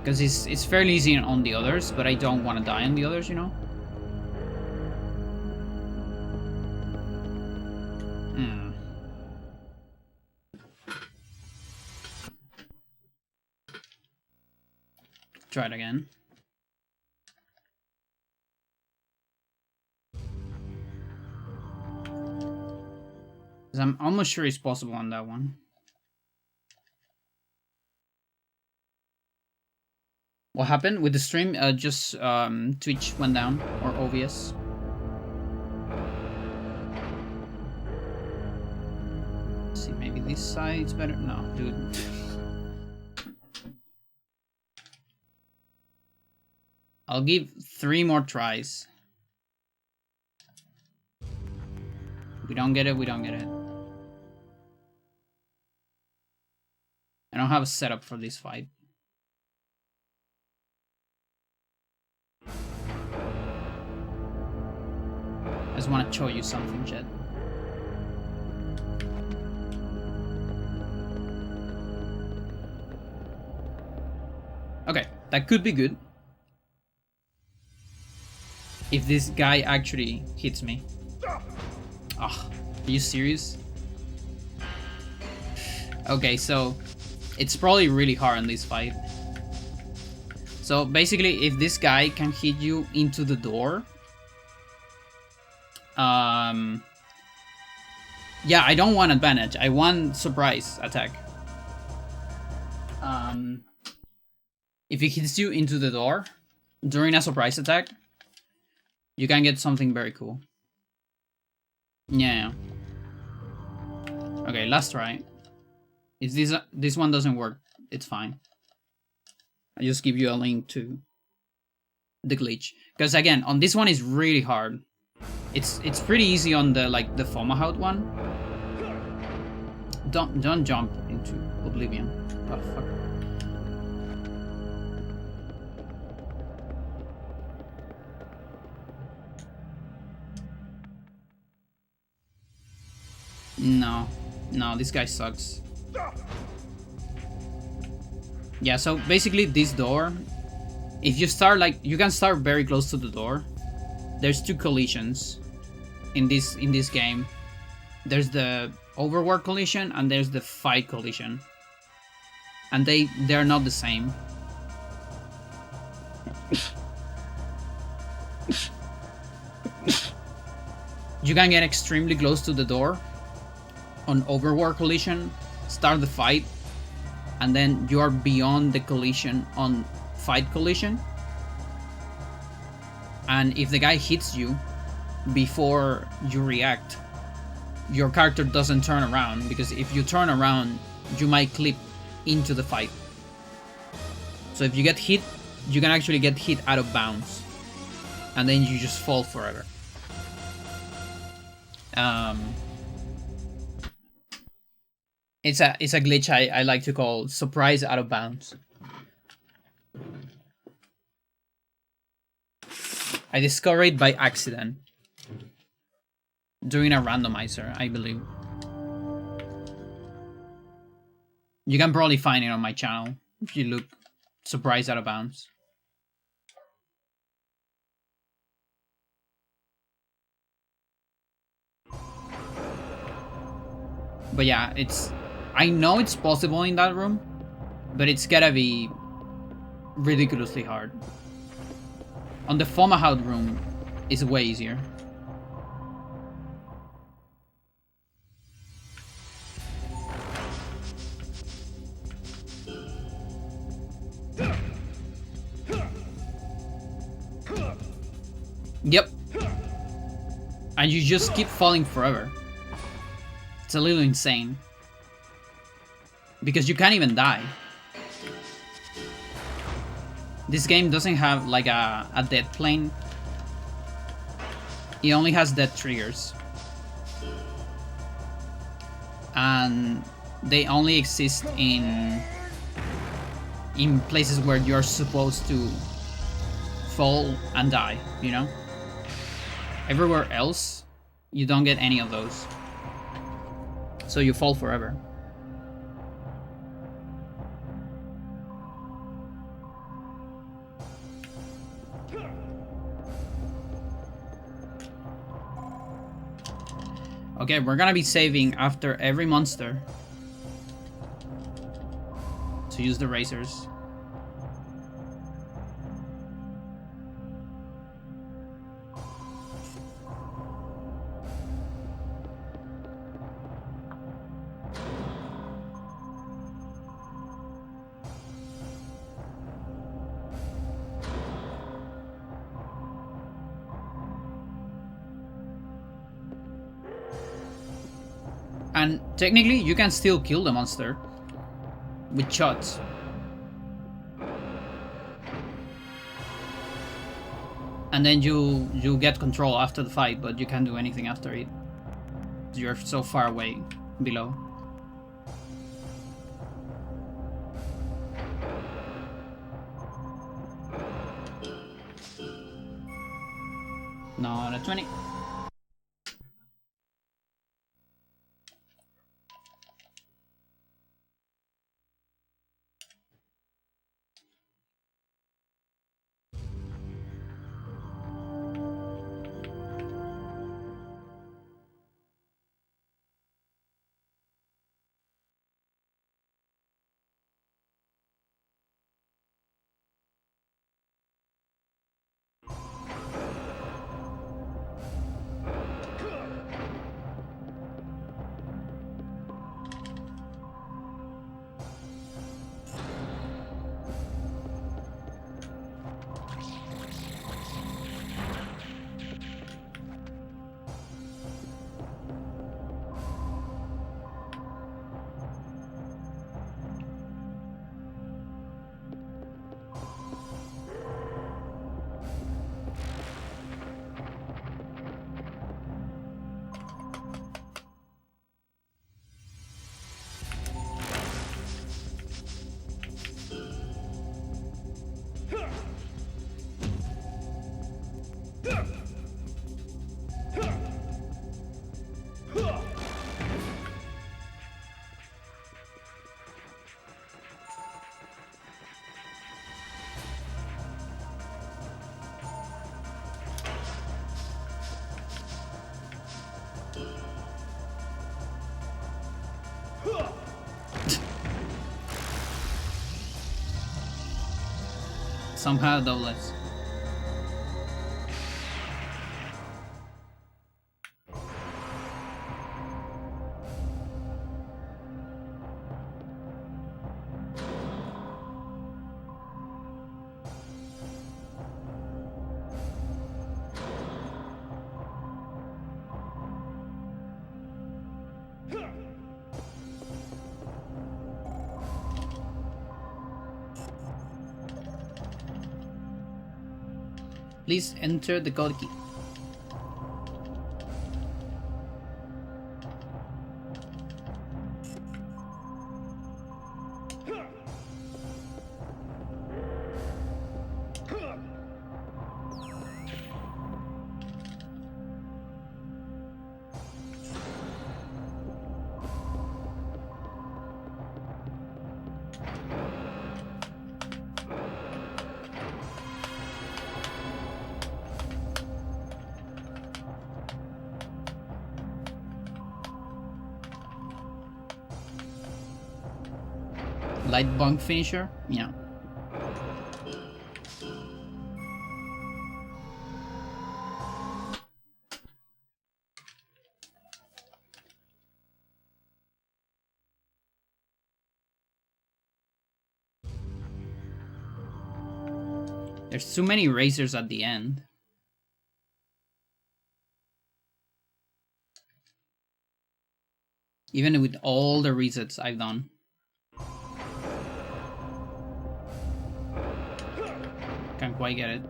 Because it's fairly easy on the others, but I don't want to die on the others, you know? Try it again. Because I'm almost sure it's possible on that one. What happened with the stream? Just Twitch went down, or OBS. Let's see, maybe this side's better. No, dude. I'll give 3 more tries. We don't get it, we don't get it. I don't have a setup for this fight. I just want to show you something, chat. Okay, that could be good. If this guy actually hits me. Ah, are you serious? Okay, so It's probably really hard in this fight. So basically, if this guy can hit you into the door, yeah, I don't want advantage. I want surprise attack. If he hits you into the door during a surprise attack, you can get something very cool. Yeah. Okay, last try. If this one doesn't work, it's fine. I just give you a link to the glitch, because again, on this one is really hard. It's pretty easy on the the Fomahout one. Don't jump into oblivion. Oh fuck. No, this guy sucks. Yeah, so basically this door, if you start you can start very close to the door. There's two collisions in this game. There's the overworld collision and there's the fight collision. And they're not the same. You can get extremely close to the door on overworld collision, start the fight, and then you are beyond the collision on fight collision. And if the guy hits you before you react, your character doesn't turn around, because if you turn around, you might clip into the fight. So if you get hit, you can actually get hit out of bounds, and then you just fall forever. It's a glitch I like to call surprise out of bounds. I discovered it by accident during a randomizer, I believe. You can probably find it on my channel if you look surprise out of bounds. But yeah, I know it's possible in that room, but it's gotta be ridiculously hard. On the Fomahout room, it's way easier. Yep. And you just keep falling forever. It's a little insane. Because you can't even die. This game doesn't have like a death plane. It only has death triggers. And they only exist in places where you're supposed to fall and die, you know? Everywhere else, you don't get any of those. So you fall forever. Okay, we're gonna be saving after every monster to use the razors. And technically, you can still kill the monster with shots. And then you get control after the fight, but you can't do anything after it. You're so far away below. No, the 20. somehow doublets. Please enter the code key. Light bunk finisher? Yeah. There's too many razors at the end. Even with all the resets I've done. Can't quite get it.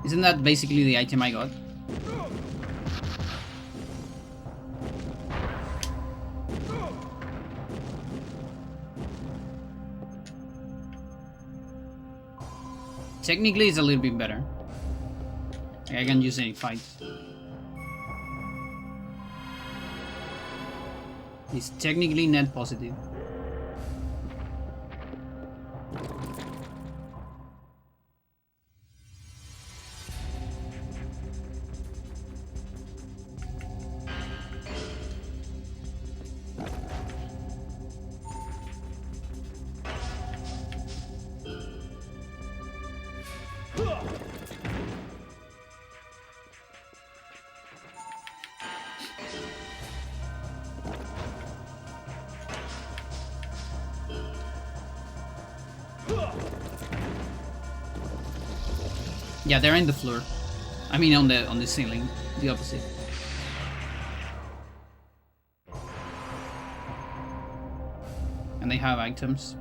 Isn't that basically the item I got? Technically, it's a little bit better. I can use any fights. It's technically net positive. Yeah, they're in the floor. I mean, on the ceiling, the opposite. And they have items.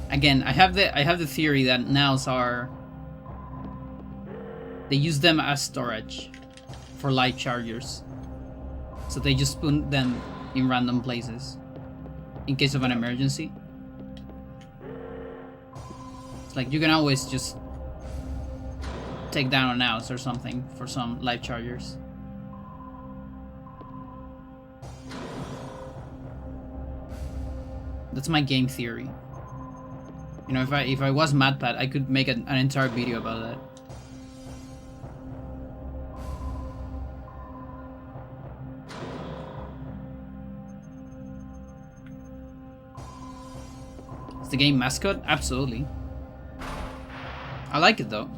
Again, I have the theory that nows are, they use them as storage for light chargers, so they just put them in random places in case of an emergency. It's like you can always just take down an house or something for some light chargers. That's my game theory. You know, if I was MadPat, I could make an entire video about that. Is the game mascot? Absolutely. I like it though.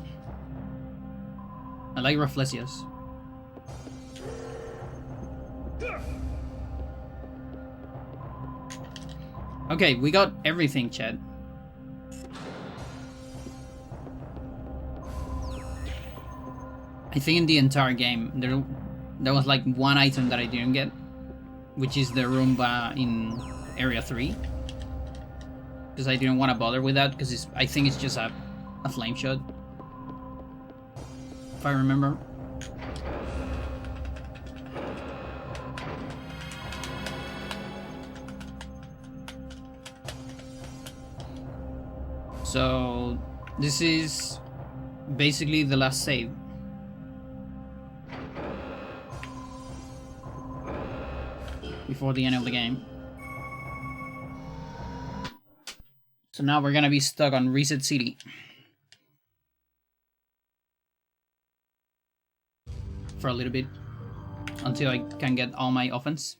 I like Rafflesias. Okay, we got everything, Chad. I think in the entire game, there was like one item that I didn't get, which is the Roomba in Area 3. Because I didn't want to bother with that, because I think it's just a flame shot. If I remember. So, this is basically the last save. Before the end of the game. So now we're gonna be stuck on Reset City. For a little bit. Until I can get all my offense.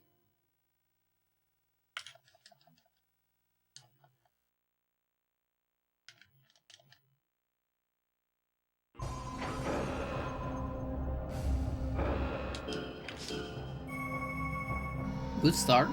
Good start.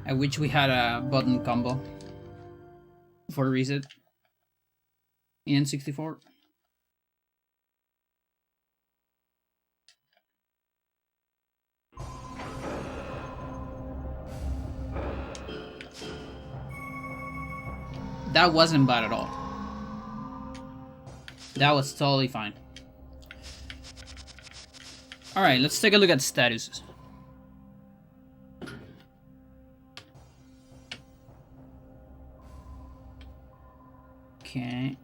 I wish we had a button combo for reset in N64. That wasn't bad at all. That was totally fine. Alright, let's take a look at statuses. Okay.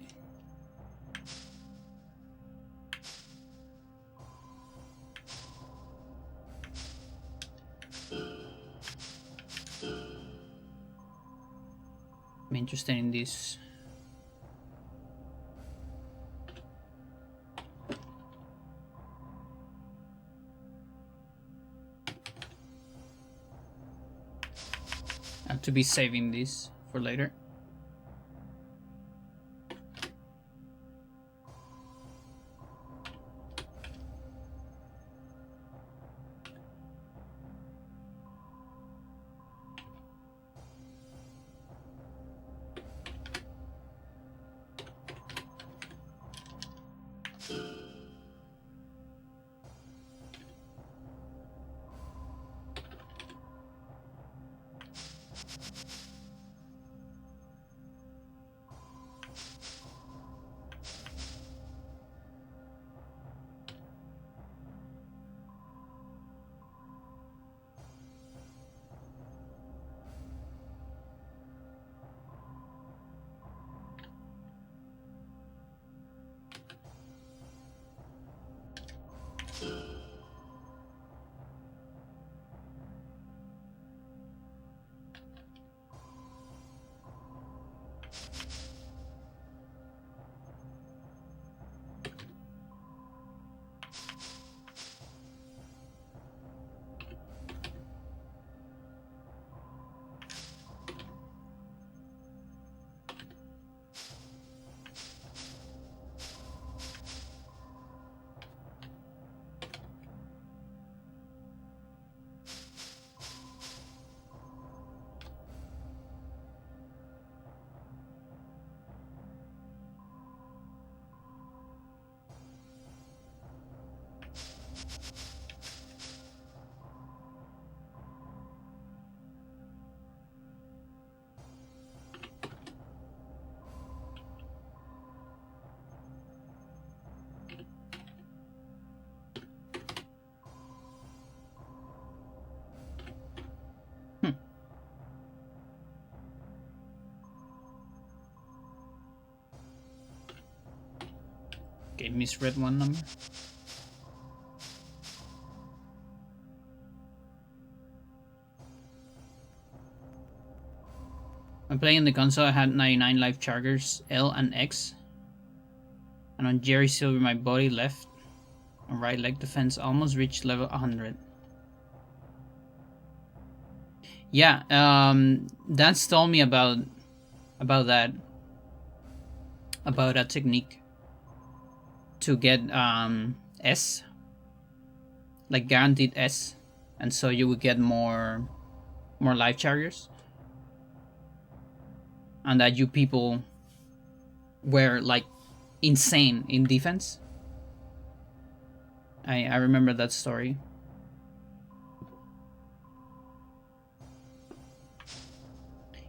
I'm interested in this. I have to be saving this for later. Okay, misread one number. When playing the console, I had 99 life chargers, L and X. And on Jerry Silver, my body left and right leg defense almost reached level 100. Yeah, Dan's told me about that, about a technique to get S, like guaranteed S, and so you would get more life chargers, and that you people were like insane in defense. I remember that story.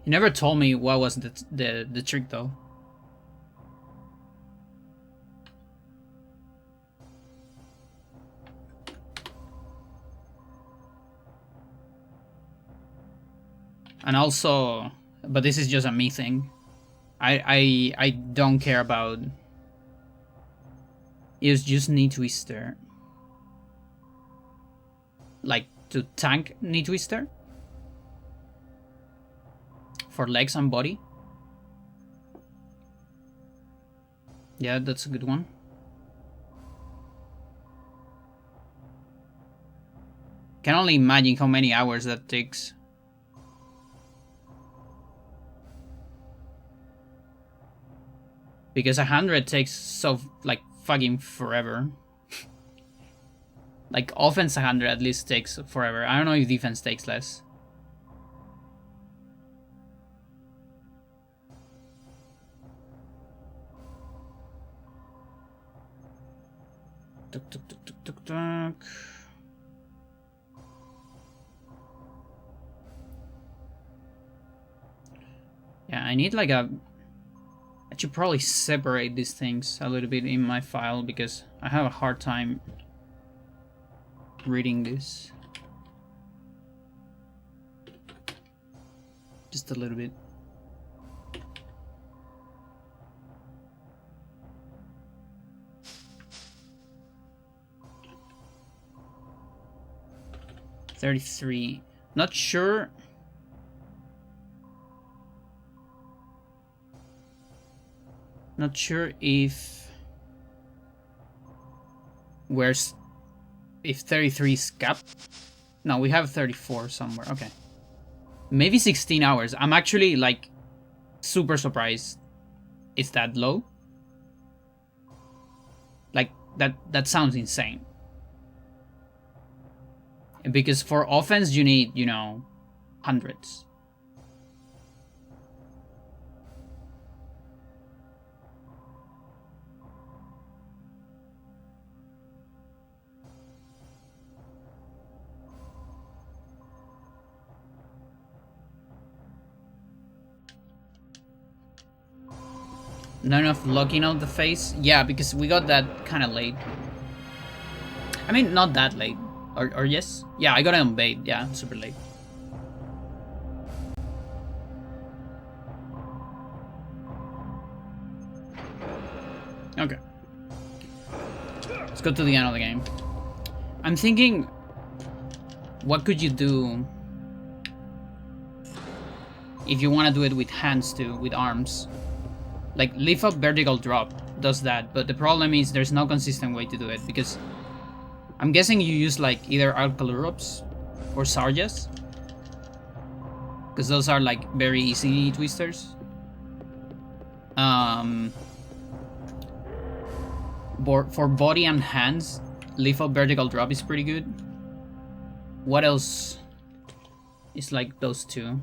You never told me what was the trick though. And also, but this is just a me thing. I don't care about. You just knee twister. Like to tank knee twister for legs and body. Yeah, that's a good one. Can only imagine how many hours that takes. Because 100 takes so like fucking forever. Like offense 100 at least takes forever. I don't know if defense takes less. Tuk, tuk, tuk, tuk, tuk, tuk. Yeah, I need like a... I should probably separate these things a little bit in my file because I have a hard time reading this. Just a little bit. $33. Not sure. Not sure if if 33 is capped. No, we have 34 somewhere. Okay. Maybe 16 hours. I'm actually like super surprised it's that low. Like that sounds insane. Because for offense you need, you know, hundreds. Not enough locking out the face? Yeah, because we got that kind of late. I mean, not that late. Or yes? Yeah, I got it on bait. Yeah, super late. Okay. Let's go to the end of the game. I'm thinking, what could you do if you want to do it with hands too, with arms? Like, lift up vertical drop does that, but the problem is there's no consistent way to do it, because I'm guessing you use like either Alcalurops or Sarjas, because those are like very easy twisters. For body and hands, lift up vertical drop is pretty good. What else is like those two?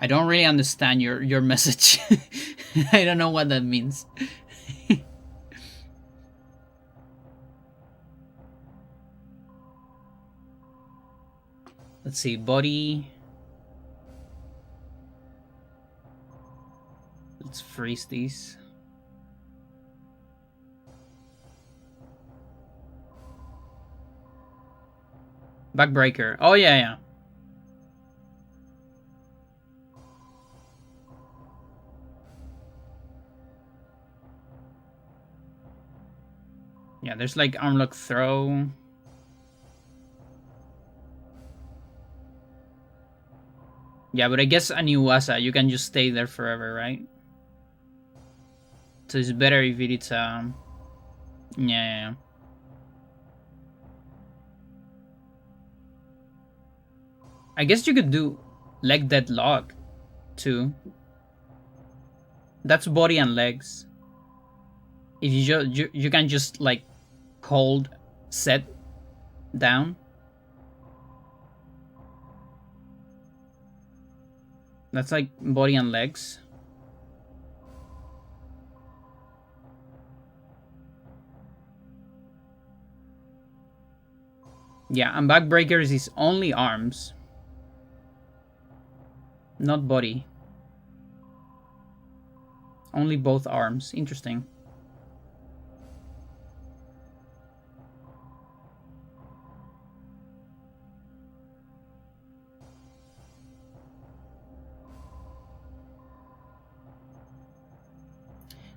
I don't really understand your message. I don't know what that means. Let's see, body. Let's freeze these. Backbreaker. Oh, yeah, yeah. Yeah, there's like Armlock Throw. Yeah, but I guess Aniwasa, you can just stay there forever, right? So it's better if it's yeah. I guess you could do leg deadlock too. That's body and legs. If you can just like hold set down. That's like body and legs. Yeah, and backbreakers is only arms. Not body. Only both arms. Interesting.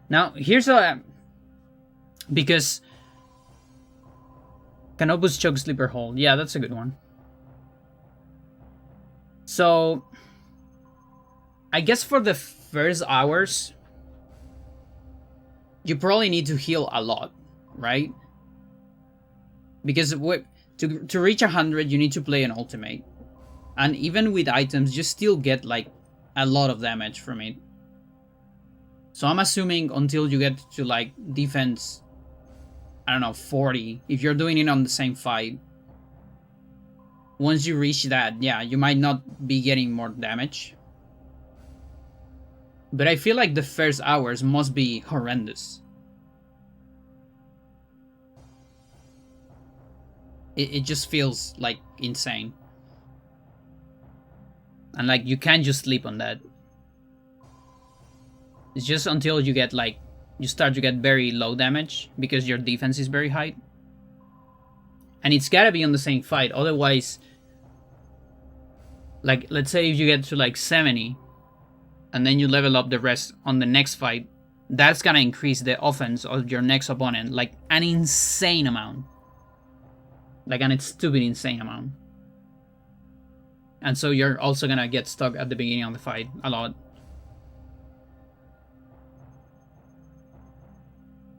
Now, here's a... Because... Canopus Choke Sleeper Hold. Yeah, that's a good one. So... I guess for the first hours... You probably need to heal a lot, right? Because to reach 100, you need to play an ultimate. And even with items, you still get like a lot of damage from it. So I'm assuming until you get to like defense, I don't know, 40, if you're doing it on the same fight, once you reach that, yeah, you might not be getting more damage. But I feel like the first hours must be horrendous. It just feels like insane. And like you can't just sleep on that. It's just until you get like, you start to get very low damage because your defense is very high. And it's gotta be on the same fight, otherwise, like let's say if you get to like 70 and then you level up the rest on the next fight, that's gonna increase the offense of your next opponent like an insane amount. Like an stupid insane amount. And so you're also gonna get stuck at the beginning of the fight a lot.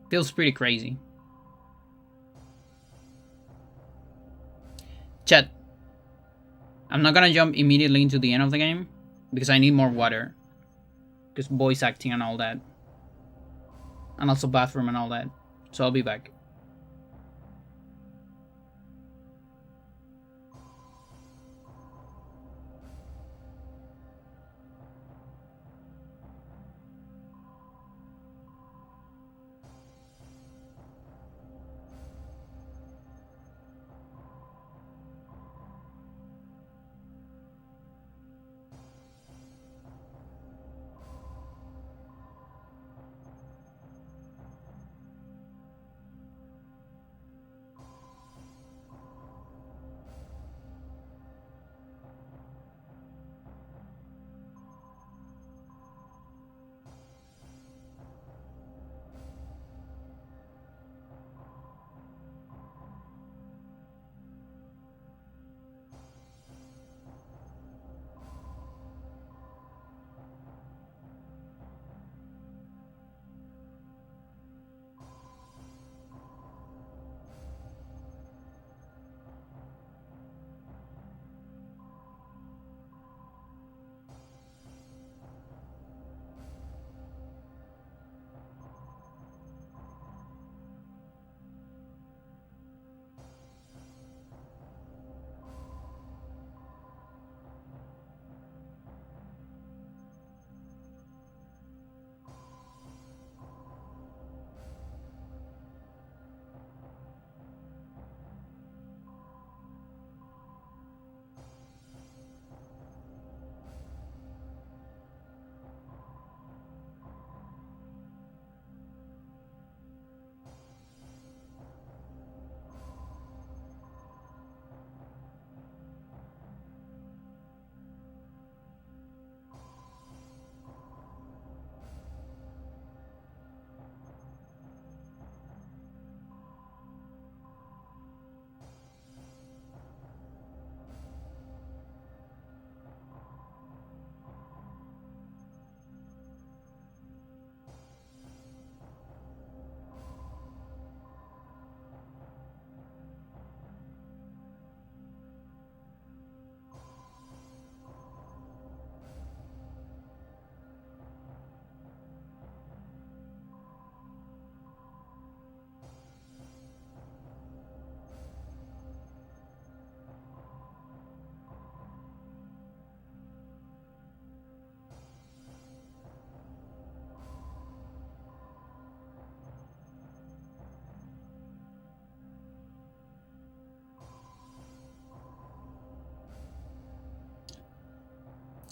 Feels pretty crazy. Chat. I'm not gonna jump immediately into the end of the game because I need more water. Because voice acting and all that. And also bathroom and all that. So I'll be back.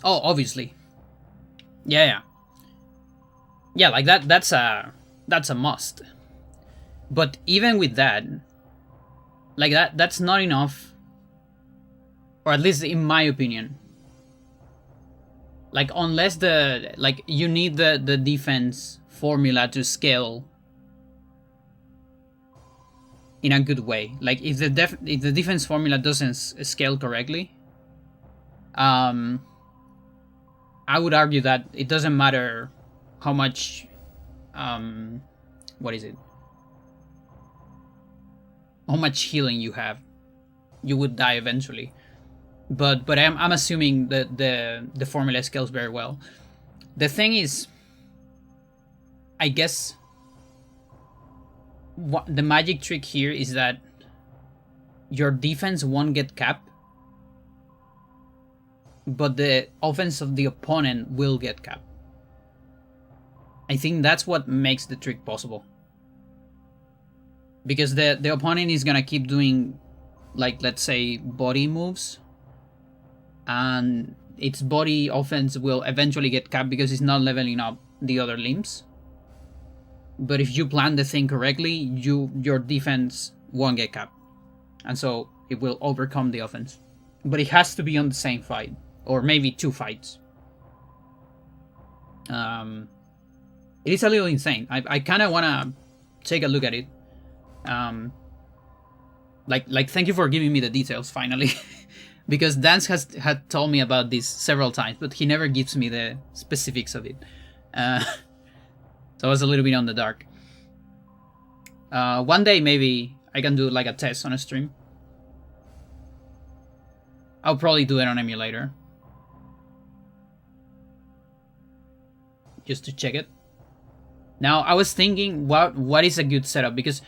Oh, obviously. Yeah. Yeah, like that's a must. But even with that, like that's not enough, or at least in my opinion. Like unless you need the defense formula to scale in a good way. Like if the defense formula doesn't scale correctly, I would argue that it doesn't matter how much what is it? How much healing you have, you would die eventually. But I'm assuming that the formula scales very well. The thing is, I guess what the magic trick here is that your defense won't get capped, but the offense of the opponent will get capped. I think that's what makes the trick possible. Because the opponent is gonna keep doing, like, let's say, body moves, and its body offense will eventually get capped because it's not leveling up the other limbs. But if you plan the thing correctly, your defense won't get capped, and so it will overcome the offense. But it has to be on the same fight, or maybe 2 fights. It is a little insane. I kind of want to take a look at it. Like thank you for giving me the details finally. Because Dance had told me about this several times, but he never gives me the specifics of it. So I was a little bit on the dark. One day maybe I can do like a test on a stream. I'll probably do it on emulator, just to check it. Now I was thinking, what is a good setup? Because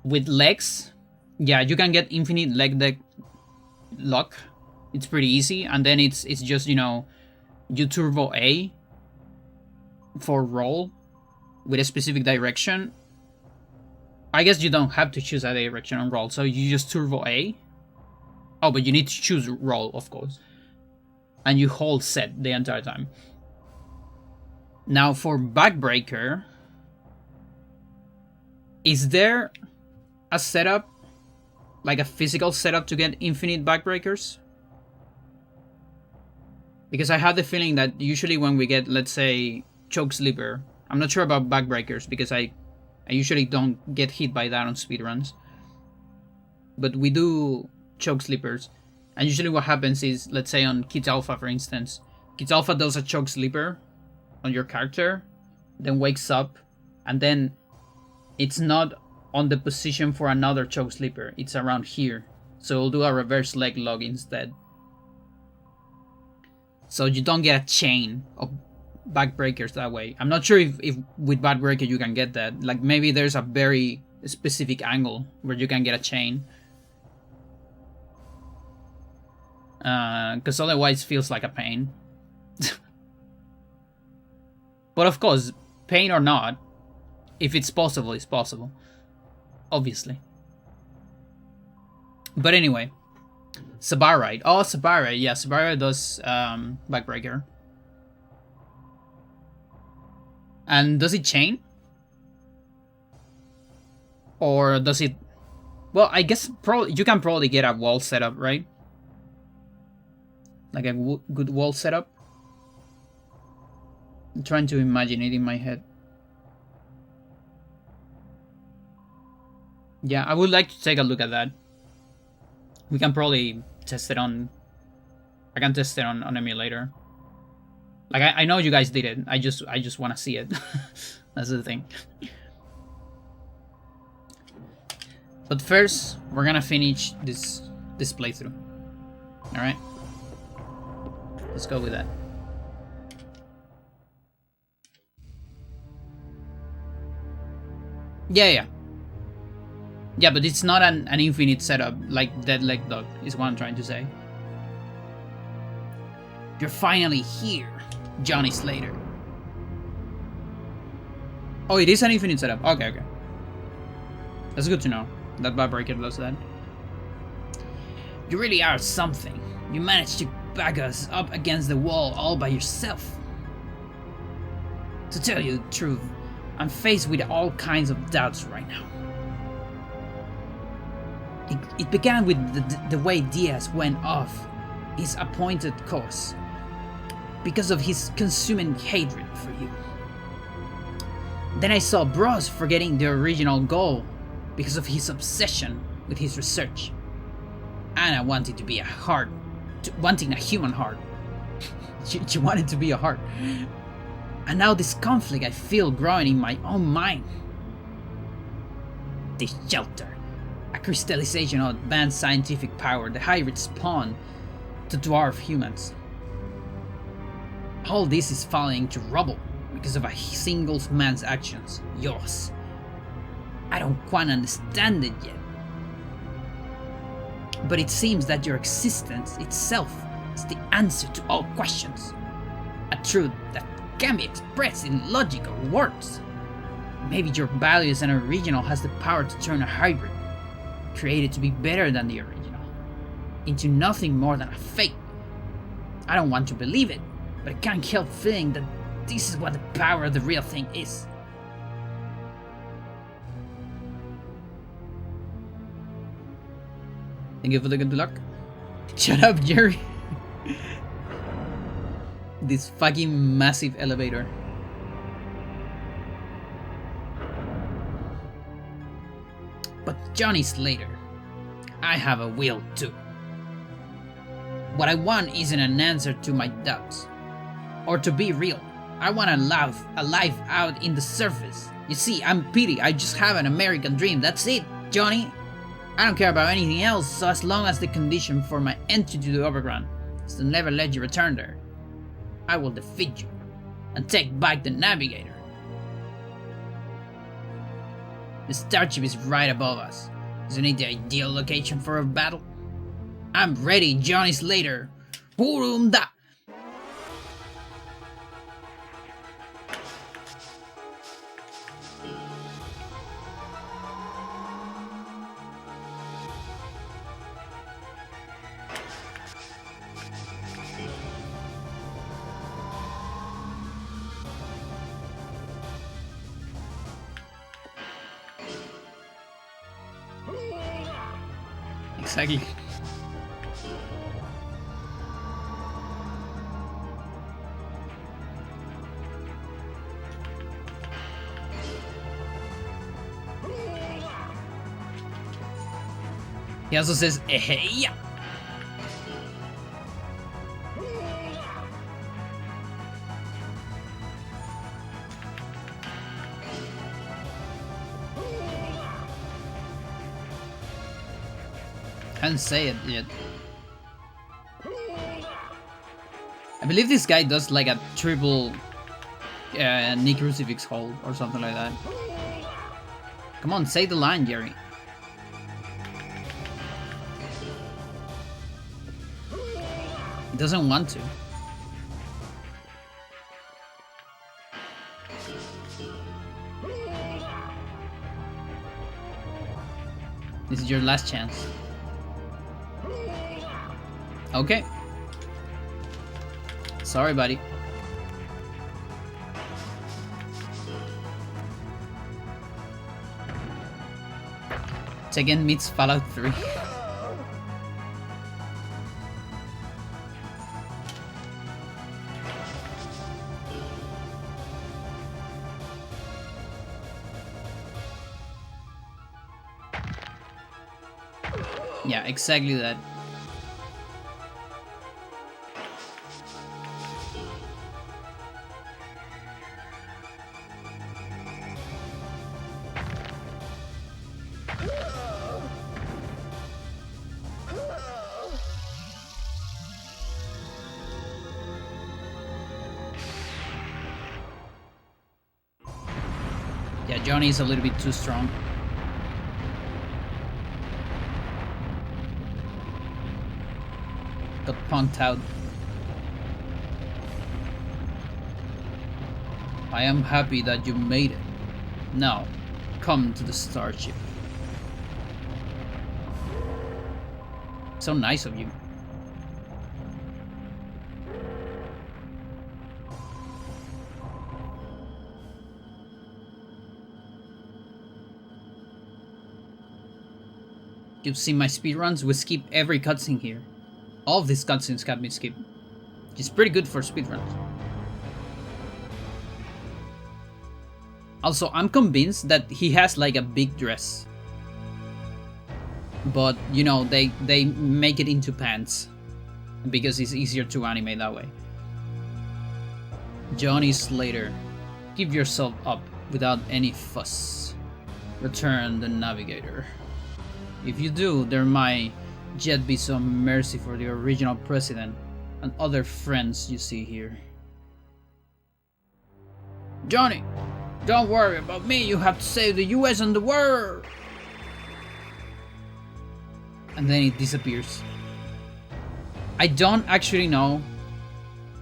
with legs, yeah, you can get infinite leg deck lock. It's pretty easy, and then it's just, you know, you turbo A for roll with a specific direction. I guess you don't have to choose a direction on roll, so you just turbo A. Oh, but you need to choose roll, of course, and you hold set the entire time. Now for backbreaker, is there a setup, like a physical setup, to get infinite backbreakers? Because I have the feeling that usually when we get, let's say, choke slipper, I'm not sure about backbreakers because I usually don't get hit by that on speedruns, but we do choke slippers, and usually what happens is, let's say on Kids Alpha, for instance, Kids Alpha does a choke slipper on your character, then wakes up, and then it's not on the position for another choke slipper, it's around here, so we'll do a reverse leg lock instead, so you don't get a chain of backbreakers that way. I'm not sure if with backbreaker you can get that. Like maybe there's a very specific angle where you can get a chain, because otherwise it feels like a pain. But of course, pain or not, if it's possible, it's possible, obviously. But anyway, Sabarite. Oh, Sabarite. Yeah, Sabarite does backbreaker. And does it chain? Or does it... Well, I guess you can probably get a wall setup, right? Like a good wall setup. I'm trying to imagine it in my head. Yeah, I would like to take a look at that. We can probably test it on... I can test it on emulator. Like, I know you guys did it. I just want to see it. That's the thing. But first, we're gonna finish this playthrough. Alright? Let's go with that. Yeah. Yeah, but it's not an infinite setup like Dead Leg Dog, is what I'm trying to say. You're finally here, Johnny Slater. Oh, it is an infinite setup. Okay. That's good to know. That backbreaker does that. You really are something. You managed to back us up against the wall all by yourself. To tell you the truth, I'm faced with all kinds of doubts right now. It began with the way Diaz went off his appointed course because of his consuming hatred for you. Then I saw Bros forgetting the original goal because of his obsession with his research. And I wanted to be wanting a human heart. She wanted to be a heart. And now this conflict I feel growing in my own mind. The shelter, a crystallization of advanced scientific power, the hybrid spawn to dwarf humans. All this is falling to rubble because of a single man's actions, yours. I don't quite understand it yet. But it seems that your existence itself is the answer to all questions. A truth that can be expressed in logical words. Maybe your value as an original has the power to turn a hybrid, created to be better than the original, into nothing more than a fake. I don't want to believe it, but I can't help feeling that this is what the power of the real thing is. Thank you for the good luck. Shut up, Jerry. This fucking massive elevator. But Johnny Slater, I have a will too. What I want isn't an answer to my doubts, or to be real. I want a life out in the surface. You see, I'm Petey. I just have an American dream. That's it, Johnny. I don't care about anything else, so as long as the condition for my entry to the overground is to never let you return there, I will defeat you and take back the Navigator. The starship is right above us. Isn't it the ideal location for a battle? I'm ready, Johnny Slater. Hurunda! Exactly. He also says, hey. Can't say it yet. I believe this guy does like a triple knee crucifix hold or something like that. Come on, say the line, Jerry. He doesn't want to. This is your last chance. Okay. Sorry, buddy. Tekken meets Fallout 3. Yeah, exactly that. Yeah, Johnny is a little bit too strong. Got punked out. I am happy that you made it. Now, come to the starship. So nice of you. You've seen my speedruns, we skip every cutscene here. All of these cutscenes have been skipped. Which is pretty good for speedruns. Also, I'm convinced that he has like a big dress. But, you know, they make it into pants. Because it's easier to animate that way. Johnny Slater. Give yourself up without any fuss. Return the navigator. If you do, there might yet be some mercy for the original president and other friends you see here. Johnny, don't worry about me, you have to save the US and the world! And then it disappears. I don't actually know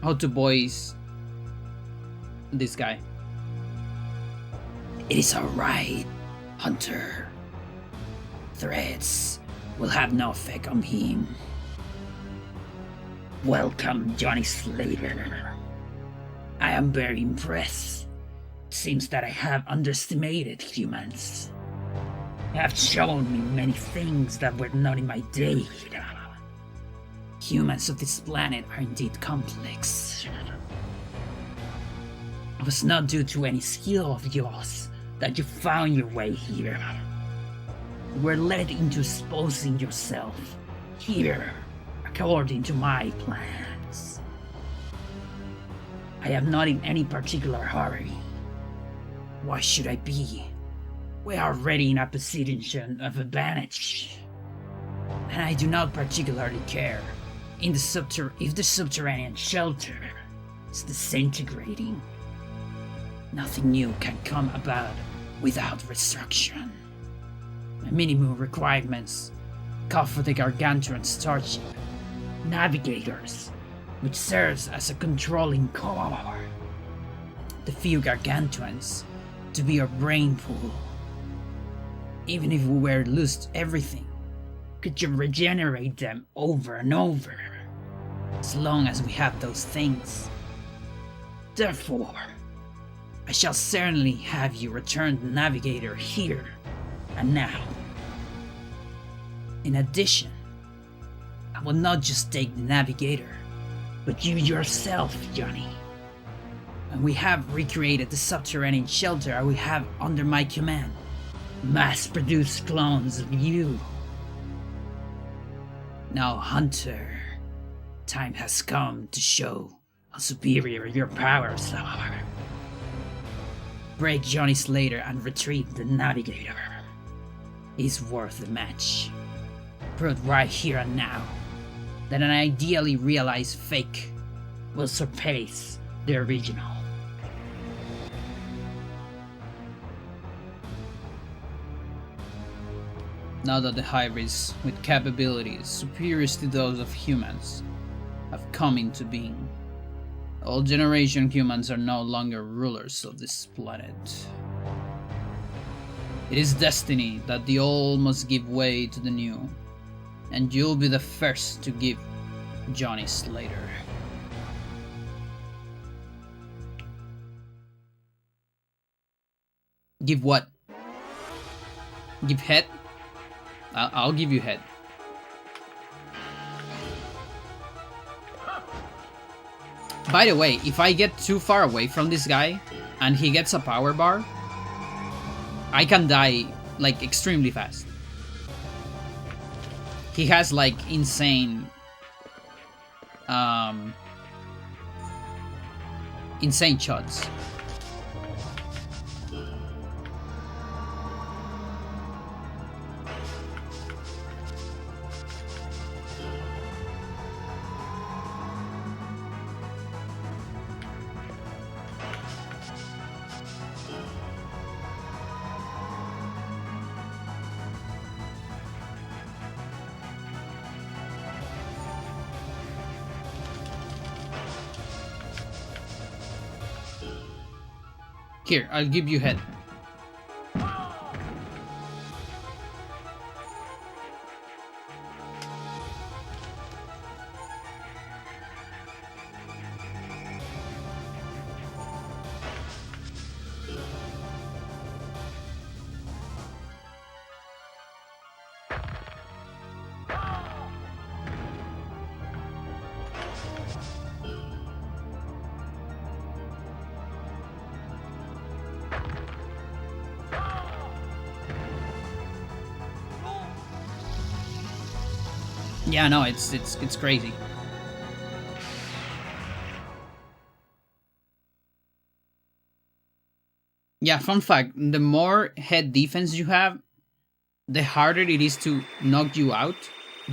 how to voice this guy. It is alright, Hunter. Threats will have no effect on him. Welcome, Johnny Slater. I am very impressed. It seems that I have underestimated humans. You have shown me many things that were not in my data. Humans of this planet are indeed complex. It was not due to any skill of yours that you found your way here. You were led into exposing yourself here according to my plans. I am not in any particular hurry. Why should I be? We are already in a position of advantage. And I do not particularly care if the subterranean shelter is disintegrating. Nothing new can come about without restriction. My minimum requirements call for the Gargantuan starship, navigators, which serves as a controlling core. The few Gargantuans to be our brain pool. Even if we were to lose everything, could you regenerate them over and over? As long as we have those things. Therefore, I shall certainly have you return the navigator here and now. In addition, I will not just take the navigator, but you yourself, Johnny. When we have recreated the subterranean shelter, I will have under my command mass-produced clones of you. Now, Hunter, time has come to show how superior your powers are. Break Johnny Slater and retrieve the navigator. He's worth the match. Prove right here and now that an ideally realized fake will surpass the original. Now that the hybrids with capabilities superior to those of humans have come into being, all generation humans are no longer rulers of this planet. It is destiny that the old must give way to the new, and you'll be the first to give, Johnny Slater. Give what? Give head? I'll give you head. By the way, if I get too far away from this guy and he gets a power bar, I can die like extremely fast. He has like insane shots. Here, I'll give you head. Yeah, no, it's crazy. Yeah, fun fact, the more head defense you have, the harder it is to knock you out.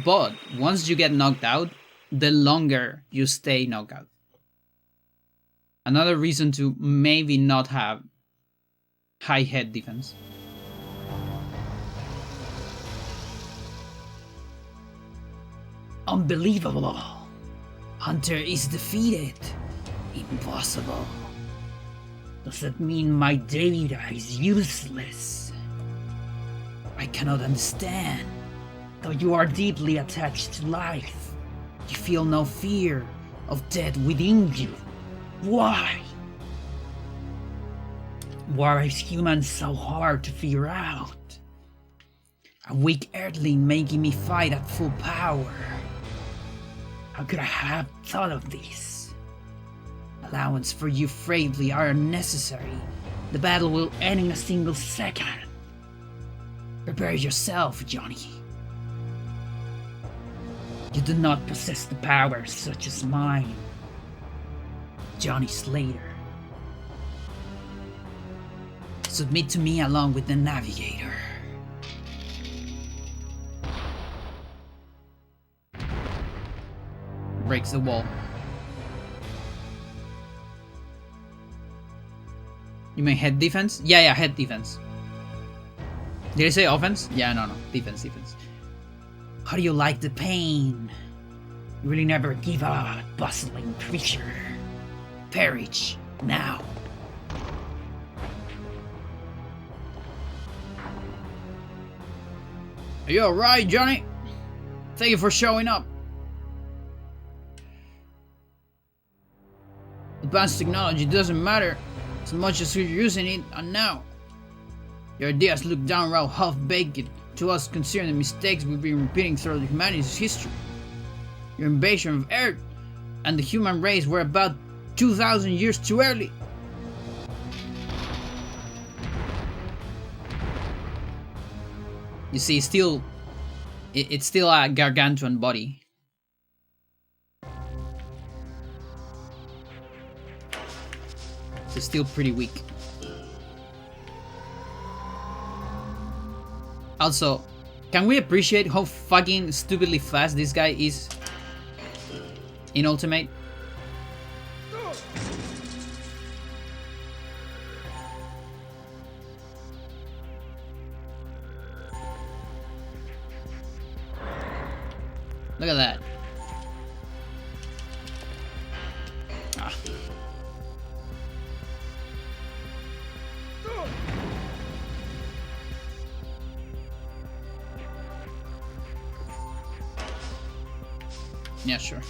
But once you get knocked out, the longer you stay knocked out. Another reason to maybe not have high head defense. Unbelievable. Hunter is defeated. Impossible. Does that mean my data is useless? I cannot understand. Though you are deeply attached to life, you feel no fear of death within you. Why? Why is humans so hard to figure out? A weak earthling making me fight at full power. How could I have thought of this? Allowance for you bravely are unnecessary. The battle will end in a single second. Prepare yourself, Johnny. You do not possess the power such as mine. Johnny Slater. Submit to me along with the Navigator. Breaks the wall. You mean head defense? Yeah, head defense. Did I say offense? Yeah, no, defense. How do you like the pain? You really never give up, bustling creature. Perish now. Are you alright, Johnny? Thank you for showing up. Advanced technology doesn't matter as much as you're using it, and now your ideas look downright half-baked to us considering the mistakes we've been repeating throughout humanity's history. Your invasion of Earth and the human race were about 2,000 years too early. You see, it's still a gargantuan body. It's still pretty weak. Also, can we appreciate how fucking stupidly fast this guy is in Ultimate? Look at that. Ah. Yeah, sure.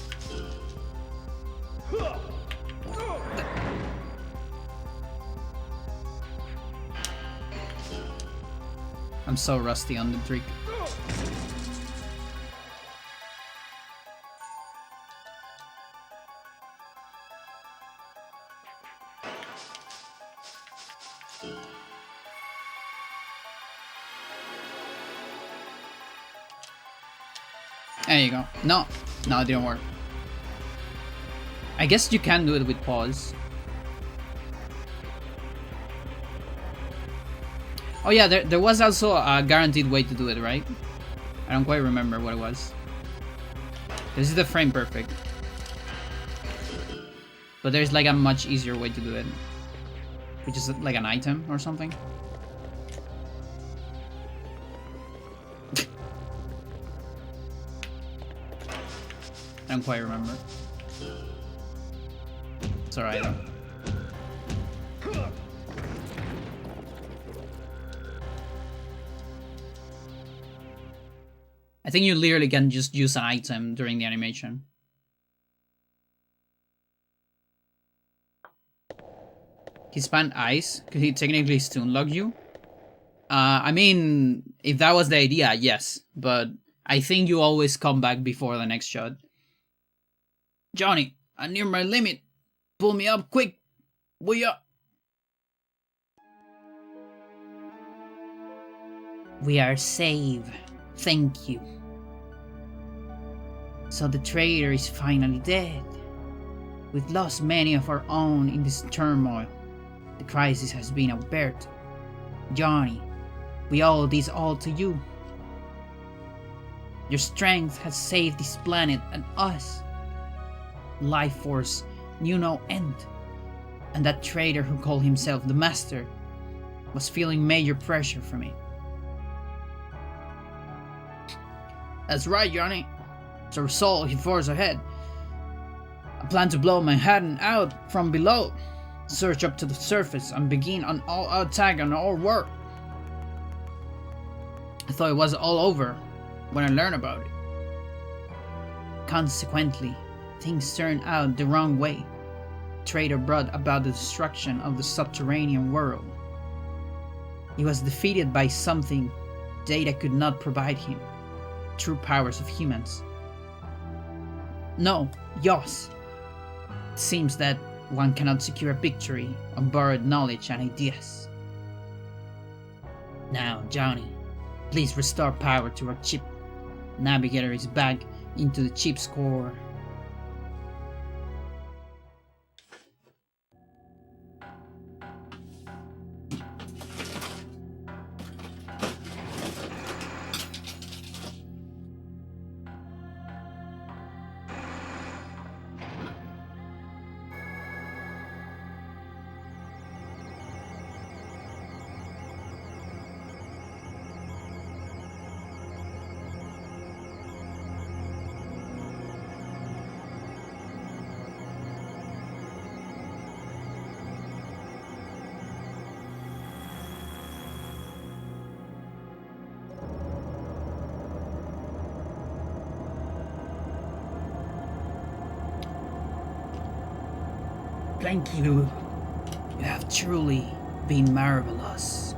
I'm so rusty on the trick. There you go. No, it didn't work. I guess you can do it with pause. Oh yeah, there was also a guaranteed way to do it, right? I don't quite remember what it was. This is the frame perfect. But there's like a much easier way to do it. Which is like an item or something. I don't quite remember. It's alright though. I think you literally can just use an item during the animation. He spanned ice. Could he technically stun lock you? I mean, if that was the idea, yes. But I think you always come back before the next shot. Johnny, I'm near my limit. Pull me up quick. We are. We are safe. Thank you. So the traitor is finally dead. We've lost many of our own in this turmoil. The crisis has been averted. Johnny, we owe this all to you. Your strength has saved this planet and us. Life force knew no end, and that traitor who called himself the Master was feeling major pressure from it. That's right, Johnny. As a result, he forged ahead. I plan to blow Manhattan out from below, surge up to the surface, and begin an all-out attack on our world. I thought it was all over when I learned about it. Consequently, things turned out the wrong way. Traitor brought about the destruction of the subterranean world. He was defeated by something Data could not provide him. True powers of humans. No, Yos. It seems that one cannot secure a victory on borrowed knowledge and ideas. Now, Johnny, please restore power to our chip. Navigator is back into the chip's core. Thank you. You have truly been marvelous.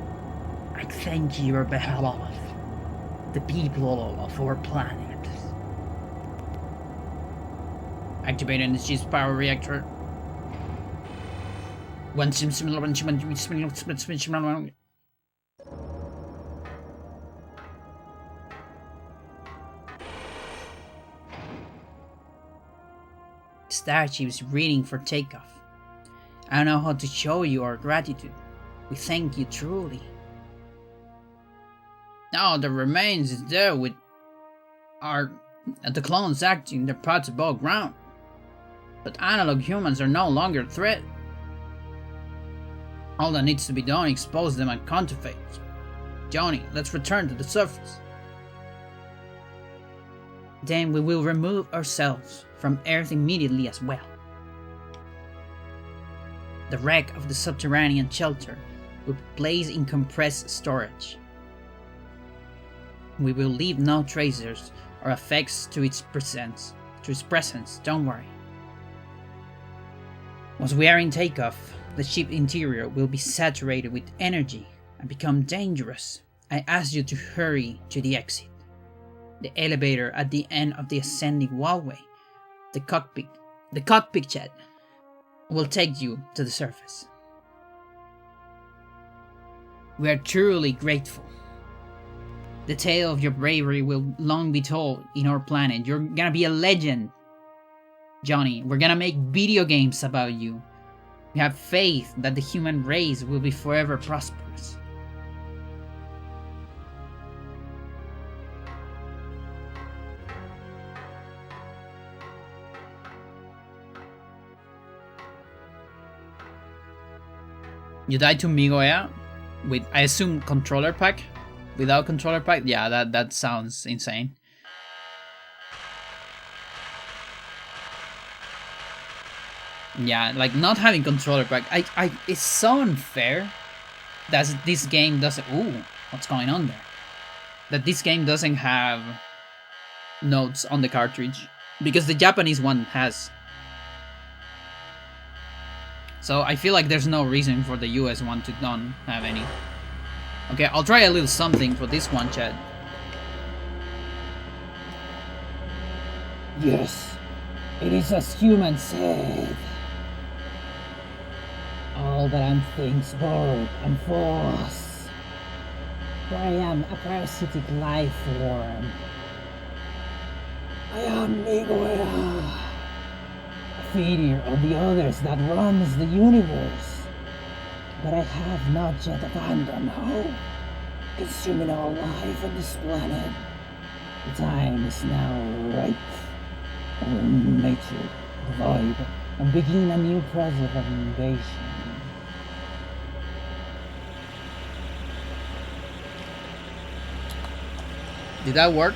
I thank you on behalf of the people of our planet. Activating the ship's power reactor. Starship is ready for takeoff. I don't know how to show you our gratitude. We thank you truly. Now the remains is there with the clones acting their parts above ground. But analog humans are no longer a threat. All that needs to be done is expose them as counterfeits. Johnny, let's return to the surface. Then we will remove ourselves from Earth immediately as well. The wreck of the subterranean shelter will be placed in compressed storage. We will leave no traces or effects to its presence. Don't worry. Once we are in takeoff, the ship interior will be saturated with energy and become dangerous. I ask you to hurry to the exit. The elevator at the end of the ascending walkway. The cockpit jet will take you to the surface. We are truly grateful. The tale of your bravery will long be told in our planet. You're gonna be a legend. Johnny, we're gonna make video games about you. We have faith that the human race will be forever prosperous. You died to Migoya with, I assume, controller pack? Without controller pack? Yeah, that sounds insane. Yeah, like not having controller pack, it's so unfair that this game doesn't. Ooh, what's going on there? That this game doesn't have notes on the cartridge because the Japanese one has. So I feel like there's no reason for the US one to not have any. Okay, I'll try a little something for this one, chat. Yes, It is as human said. All that I'm things borrowed and false. For I am a parasitic life form. I am Miguel, a failure of the others that runs the universe. But I have not yet abandoned hope, consuming all life on this planet. The time is now ripe for nature, the vibe, and begin a new process of invasion. Did that work?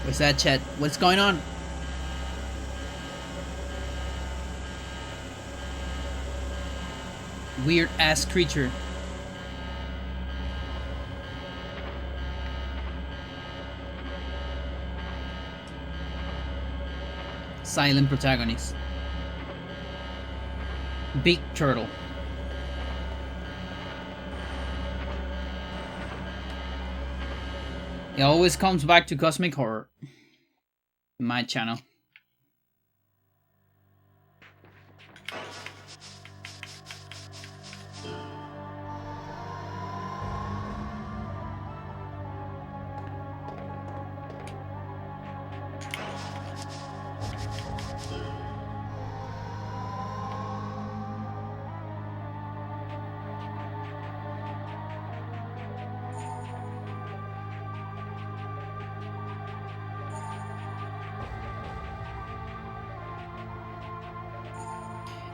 What's that, chat? What's going on? Weird ass creature. Silent protagonist. Big turtle. It always comes back to cosmic horror. My channel.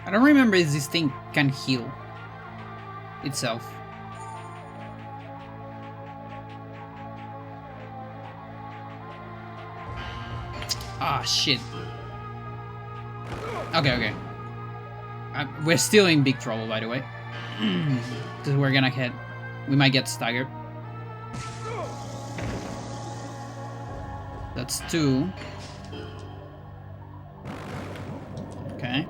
I don't remember if this thing can heal itself. Ah, shit. Okay. We're still in big trouble, by the way. Because we're gonna hit. We might get staggered. That's 2. Okay.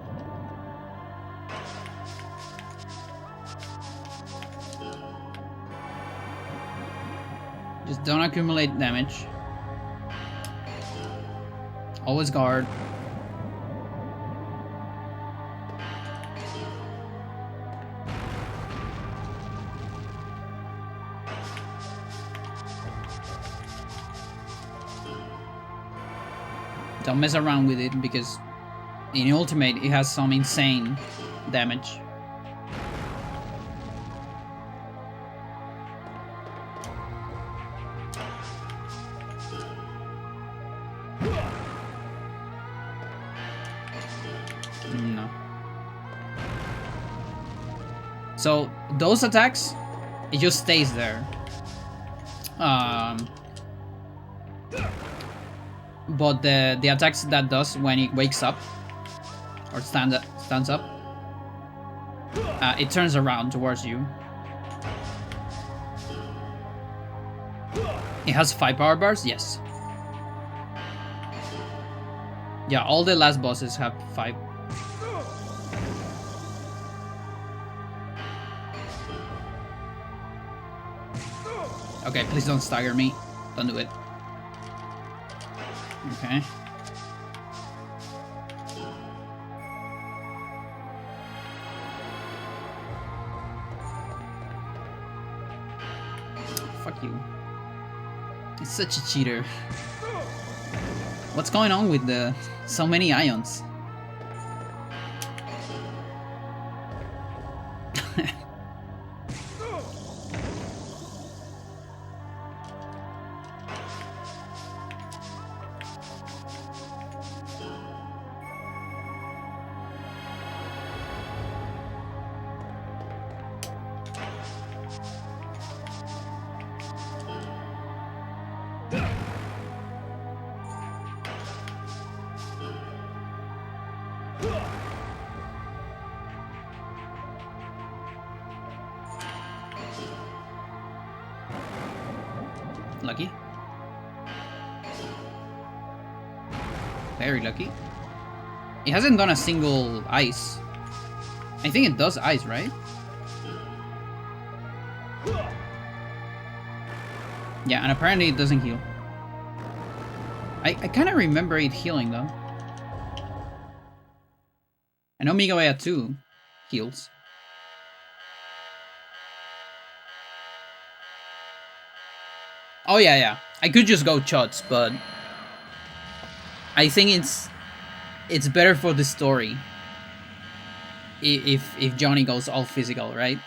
Just don't accumulate damage. Always guard. Don't mess around with it because in ultimate it has some insane damage. No. So those attacks, it just stays there. But the attacks that does when it wakes up or stands up, it turns around towards you. It has 5 power bars, yes. Yeah, all the last bosses have 5. Okay, please don't stagger me. Don't do it. Okay. Fuck you. It's such a cheater. What's going on with the so many ions? Lucky. Very lucky. It hasn't done a single ice. I think it does ice, right? Yeah, and apparently it doesn't heal. I kind of remember it healing, though. And Omega Waya 2 heals. Oh, yeah. I could just go shots, but I think it's better for the story if Johnny goes all physical, right?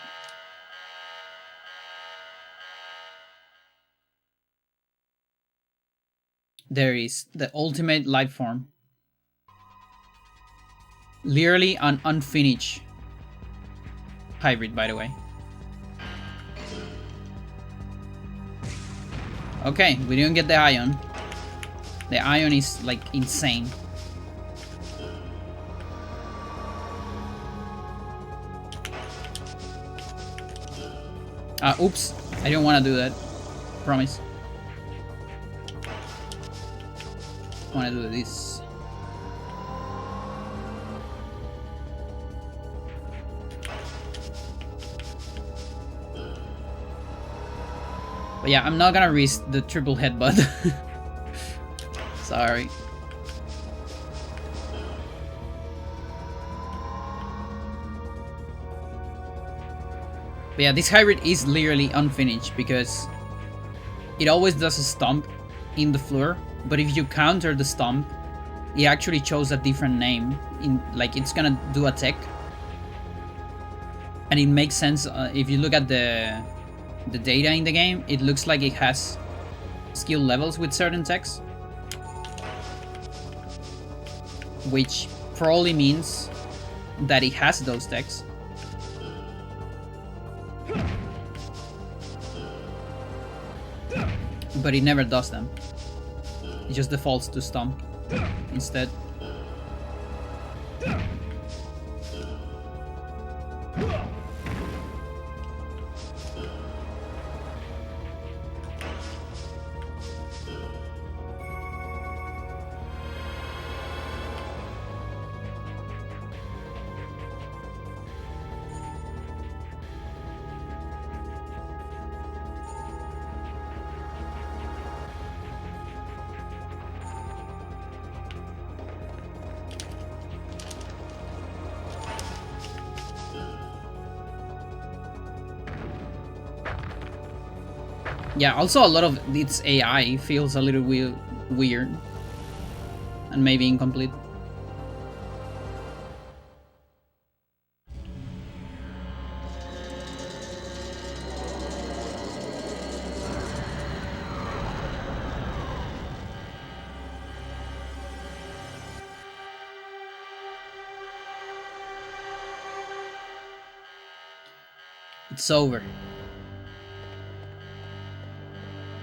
There is the ultimate life form. Literally an unfinished hybrid, by the way. Okay, we didn't get the ion. The ion is like insane. Oops. I didn't want to do that. Promise. I want to do this. But yeah, I'm not gonna risk the triple headbutt. Sorry. But yeah, this hybrid is literally unfinished because it always does a stomp in the floor, but if you counter the stomp, it actually chose a different name. Like it's gonna do a tech, and it makes sense if you look at the data in the game. It looks like it has skill levels with certain techs, which probably means that it has those techs. But it never does them. It just defaults to stomp instead. Yeah, also a lot of its AI feels a little weird and maybe incomplete. It's over.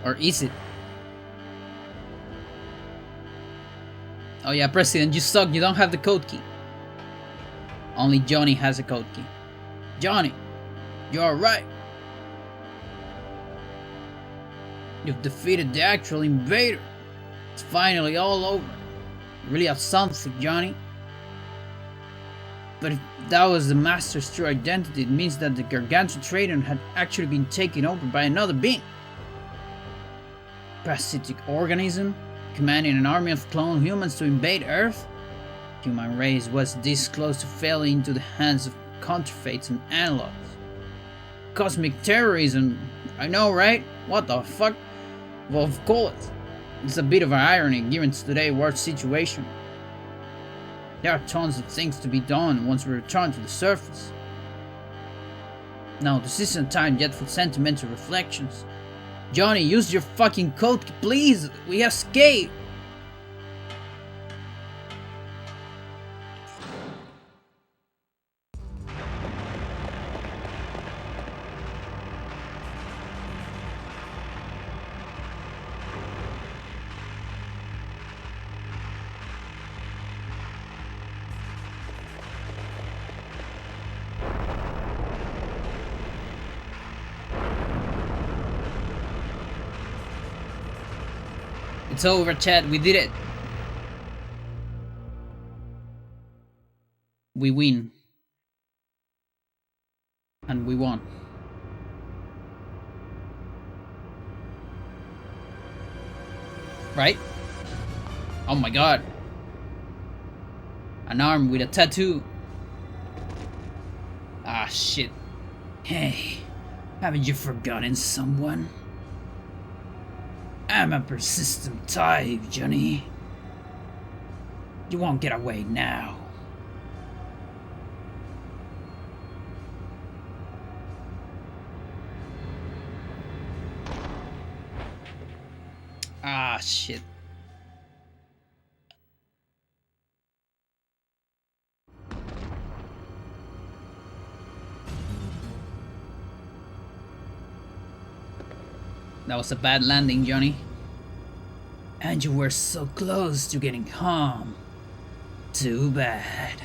Or is it? Oh yeah, President, you suck. You don't have the code key. Only Johnny has a code key. Johnny, you're alright. You've defeated the actual invader. It's finally all over. You really have something, Johnny. But if that was the Master's true identity, it means that the Gargantuan Tradon had actually been taken over by another being. Parasitic organism, commanding an army of clone humans to invade Earth? Human race was this close to falling into the hands of counterfeits and analogs. Cosmic terrorism, I know, right? What the fuck? Well, of course. It's a bit of an irony given today's world situation. There are tons of things to be done once we return to the surface. Now, this isn't time yet for sentimental reflections. Johnny, use your fucking code, please! We escape! It's over, chat. We did it. we win. And we won. Right? Oh my god. An arm with a tattoo. Ah, shit. Hey, haven't you forgotten someone? I'm a persistent type, Johnny. You won't get away now. Ah, shit. That was a bad landing, Johnny. And you were so close to getting home. Too bad.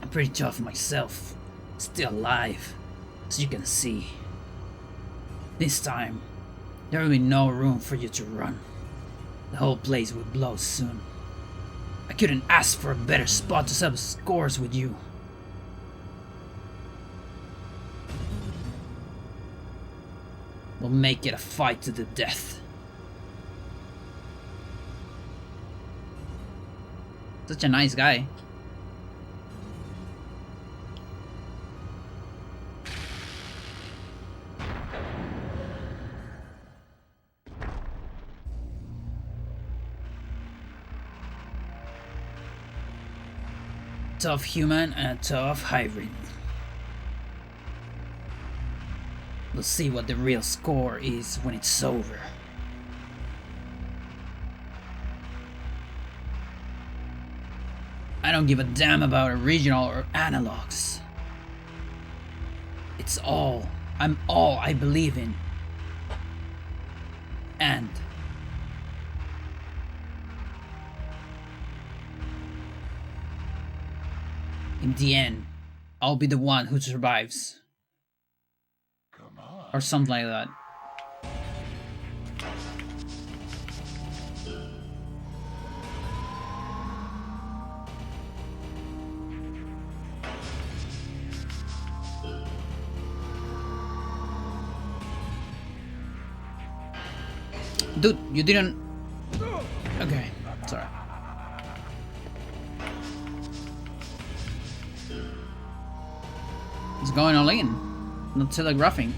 I'm pretty tough myself. Still alive, as you can see. This time, there will be no room for you to run. The whole place will blow soon. I couldn't ask for a better spot to settle scores with you. We'll make it a fight to the death. Such a nice guy. Tough human and a tough hybrid. We'll see what the real score is when it's over. I don't give a damn about original or analogs. I'm all I believe in. And in the end, I'll be the one who survives. Or something like that. Dude, you didn't... Okay, sorry. It's going all in, not telegraphing.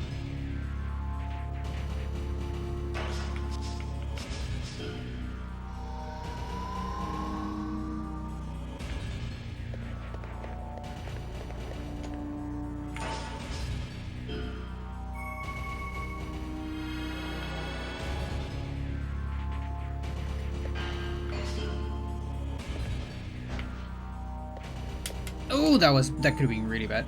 Oh, that could have been really bad.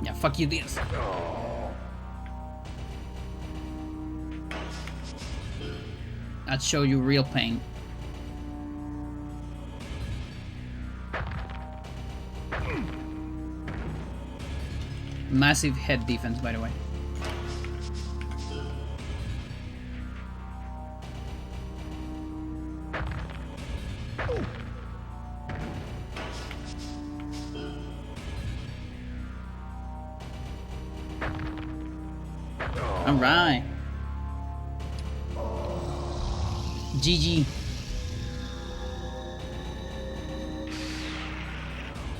Yeah, fuck you, this. That show you real pain. Massive head defense, by the way. Alright. GG.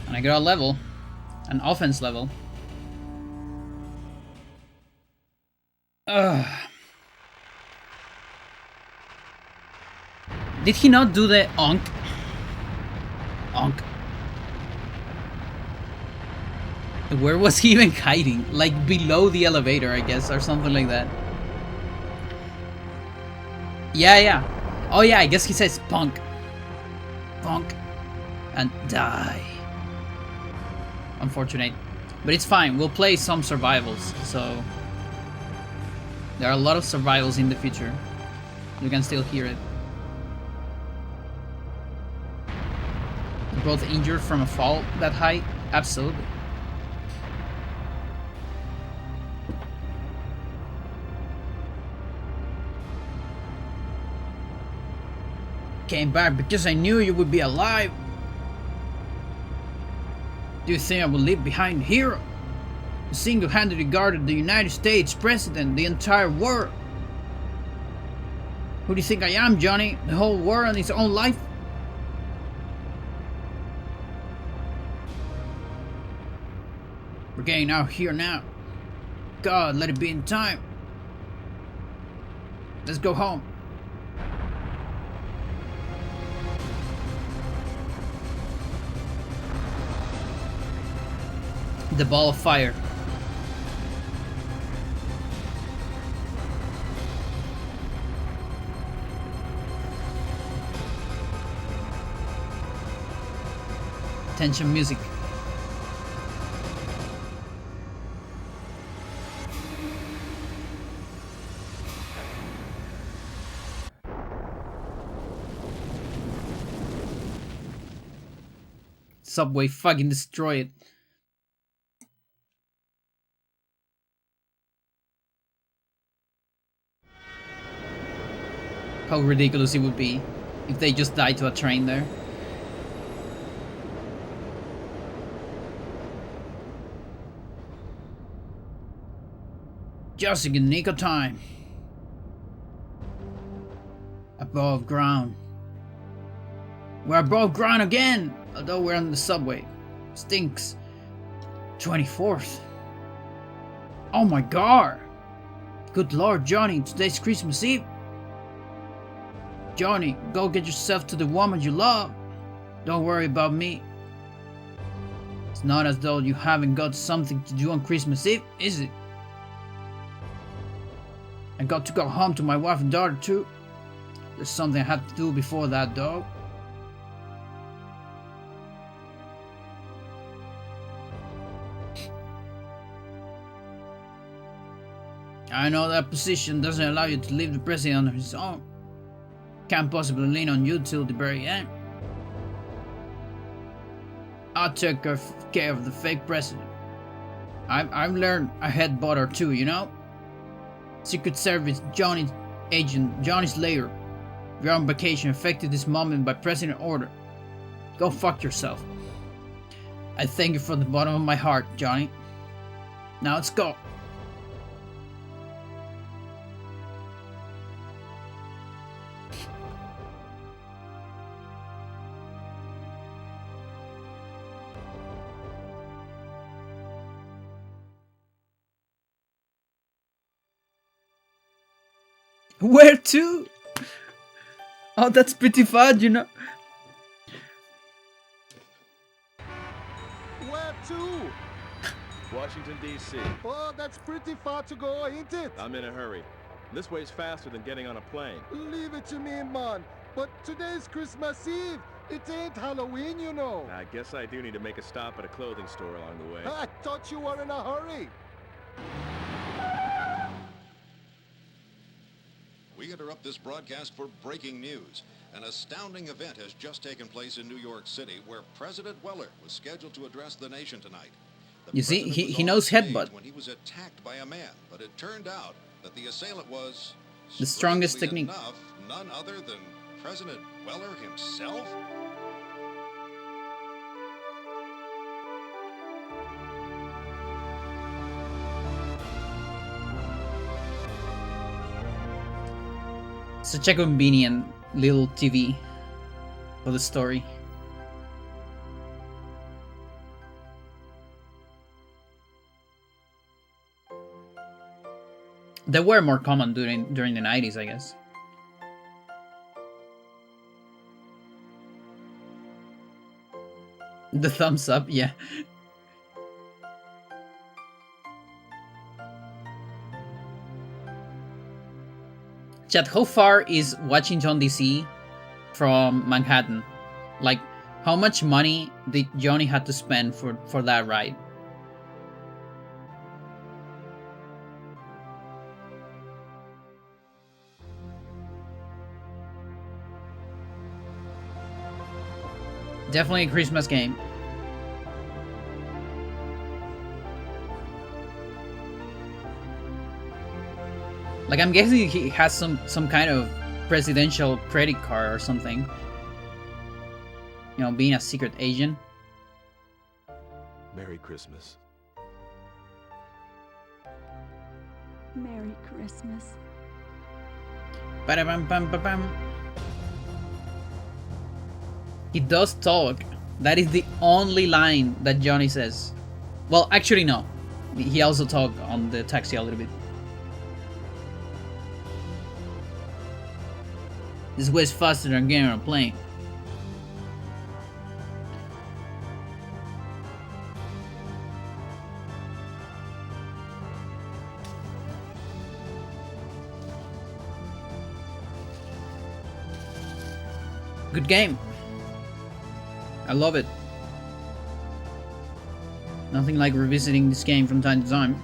And I got a level. An offense level. Ugh. Did he not do the onk? Onk. Where was he even hiding? Like below the elevator, I guess, or something like that. Yeah, yeah. Oh yeah, I guess he says punk. punk, and die. Unfortunate. But it's fine, we'll play some survivals, so... There are a lot of survivals in the future. You can still hear it. Both injured from a fall that high? Absolutely. Came back because I knew you would be alive. Do you think I will leave behind a hero? A single-handedly guarded the United States president, the entire world. Who do you think I am, Johnny? The whole world and its own life? We're getting out here now. God, let it be in time. Let's go home. The ball of fire. Tension music. Subway fucking destroy it. How ridiculous it would be if they just died to a train there. Just in the nick of time. Above ground. We're above ground again, although we're on the subway. Stinks. 24th. Oh my god. Good lord, Johnny, today's Christmas Eve. Johnny, go get yourself to the woman you love. Don't worry about me. It's not as though you haven't got something to do on Christmas Eve, is it? I got to go home to my wife and daughter too. There's something I have to do before that, though. I know that position doesn't allow you to leave the president on his own. Can't possibly lean on you till the very end. I'll take care of the fake president. I've learned a head butter too, you know? Secret Service, Johnny's agent, Johnny's lair. You're on vacation, affected this moment by president order. Go fuck yourself. I thank you from the bottom of my heart, Johnny. Now let's go. Where to? Oh, that's pretty fun, you know. Where to? Washington, D.C. Oh, that's pretty far to go, ain't it? I'm in a hurry. This way's faster than getting on a plane. Leave it to me, man. But today's Christmas Eve. It ain't Halloween, you know. I guess I do need to make a stop at a clothing store along the way. I thought you were in a hurry. We interrupt this broadcast for breaking news. An astounding event has just taken place in New York City where President Weller was scheduled to address the nation tonight. The You see, president was he on knows stage headbutt. when he was attacked by a man, but it turned out that the assailant was The strongest strangely technique. enough, none other than President Weller himself. Such a convenient little TV for the story. They were more common during the 90s, I guess. The thumbs up, yeah. Chat, how far is Washington, D.C. from Manhattan? Like, how much money did Johnny had to spend for that ride? Definitely a Christmas game. Like, I'm guessing he has some kind of presidential credit card or something. You know, being a secret agent. Merry Christmas. Merry Christmas. Ba-da-bam-bam-ba-bam. He does talk. That is the only line that Johnny says. Well, actually, no. He also talked on the taxi a little bit. This way is faster than getting on a plane. Good game. I love it. Nothing like revisiting this game from time to time.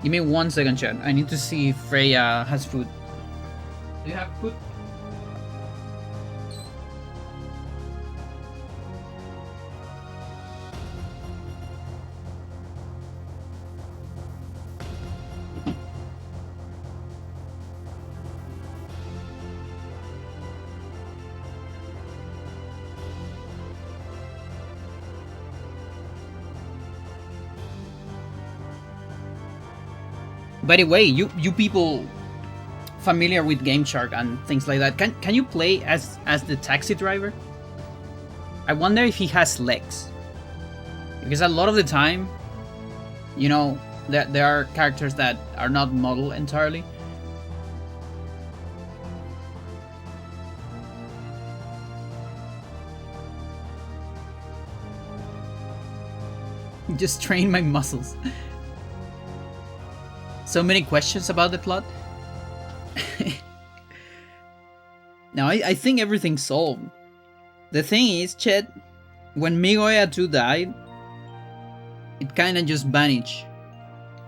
Give me 1 second, chat. I need to see if Freya has food. Do you have food? By the way, you people familiar with Game Shark and things like that, can you play as the taxi driver? I wonder if he has legs. Because a lot of the time, you know, there are characters that are not model entirely. Just train my muscles. So many questions about the plot. Now, I think everything's solved. The thing is, Chet, when Migoya 2 died, it kinda just vanished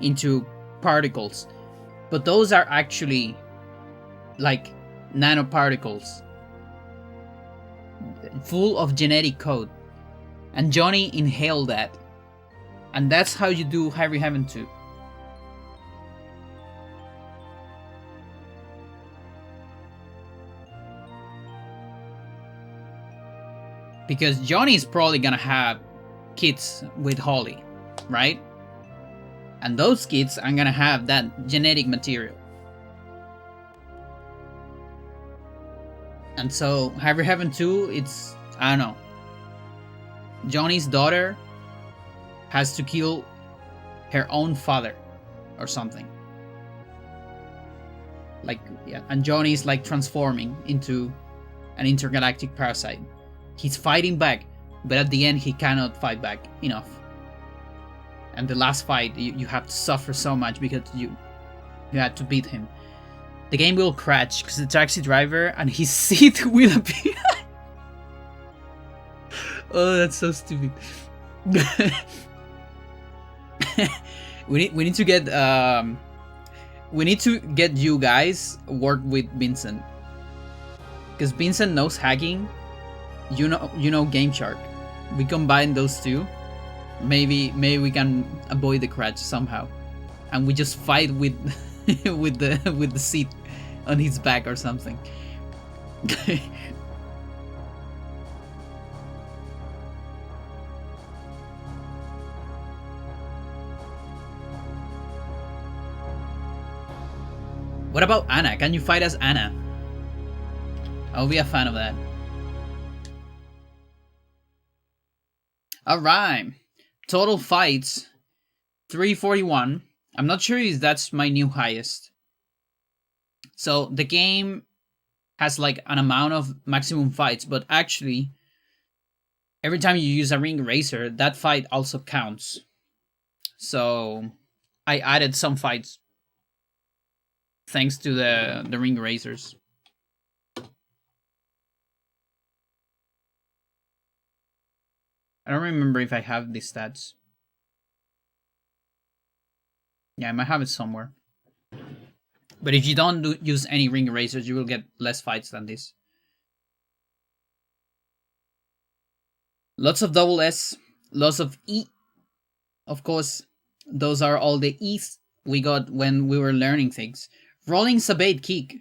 into particles. But those are actually like nanoparticles full of genetic code. And Johnny inhaled that. And that's how you do Harry Heaven 2. Because Johnny is probably gonna have kids with Holly, right? And those kids are gonna have that genetic material. And so, Harry Heaven 2, it's, I don't know. Johnny's daughter has to kill her own father or something. Like, yeah, and Johnny's like transforming into an intergalactic parasite. He's fighting back, but at the end he cannot fight back enough. And the last fight, you have to suffer so much because you had to beat him. The game will crash because the taxi driver and his seat will appear. Oh, that's so stupid. we need to get you guys work with Vincent, because Vincent knows hacking. You know Game Shark. We combine those two. Maybe we can avoid the crash somehow, and we just fight with with the seat on his back or something. What about Anna? Can you fight as Anna? I'll be a fan of that. Alright. Total fights 341. I'm not sure if that's my new highest. So the game has like an amount of maximum fights, but actually every time you use a ring racer, that fight also counts. So I added some fights thanks to the ring racers. I don't remember if I have these stats. Yeah, I might have it somewhere. But if you don't use any ring erasers, you will get less fights than this. Lots of double S, lots of E. Of course, those are all the E's we got when we were learning things. Rolling Sabate kick.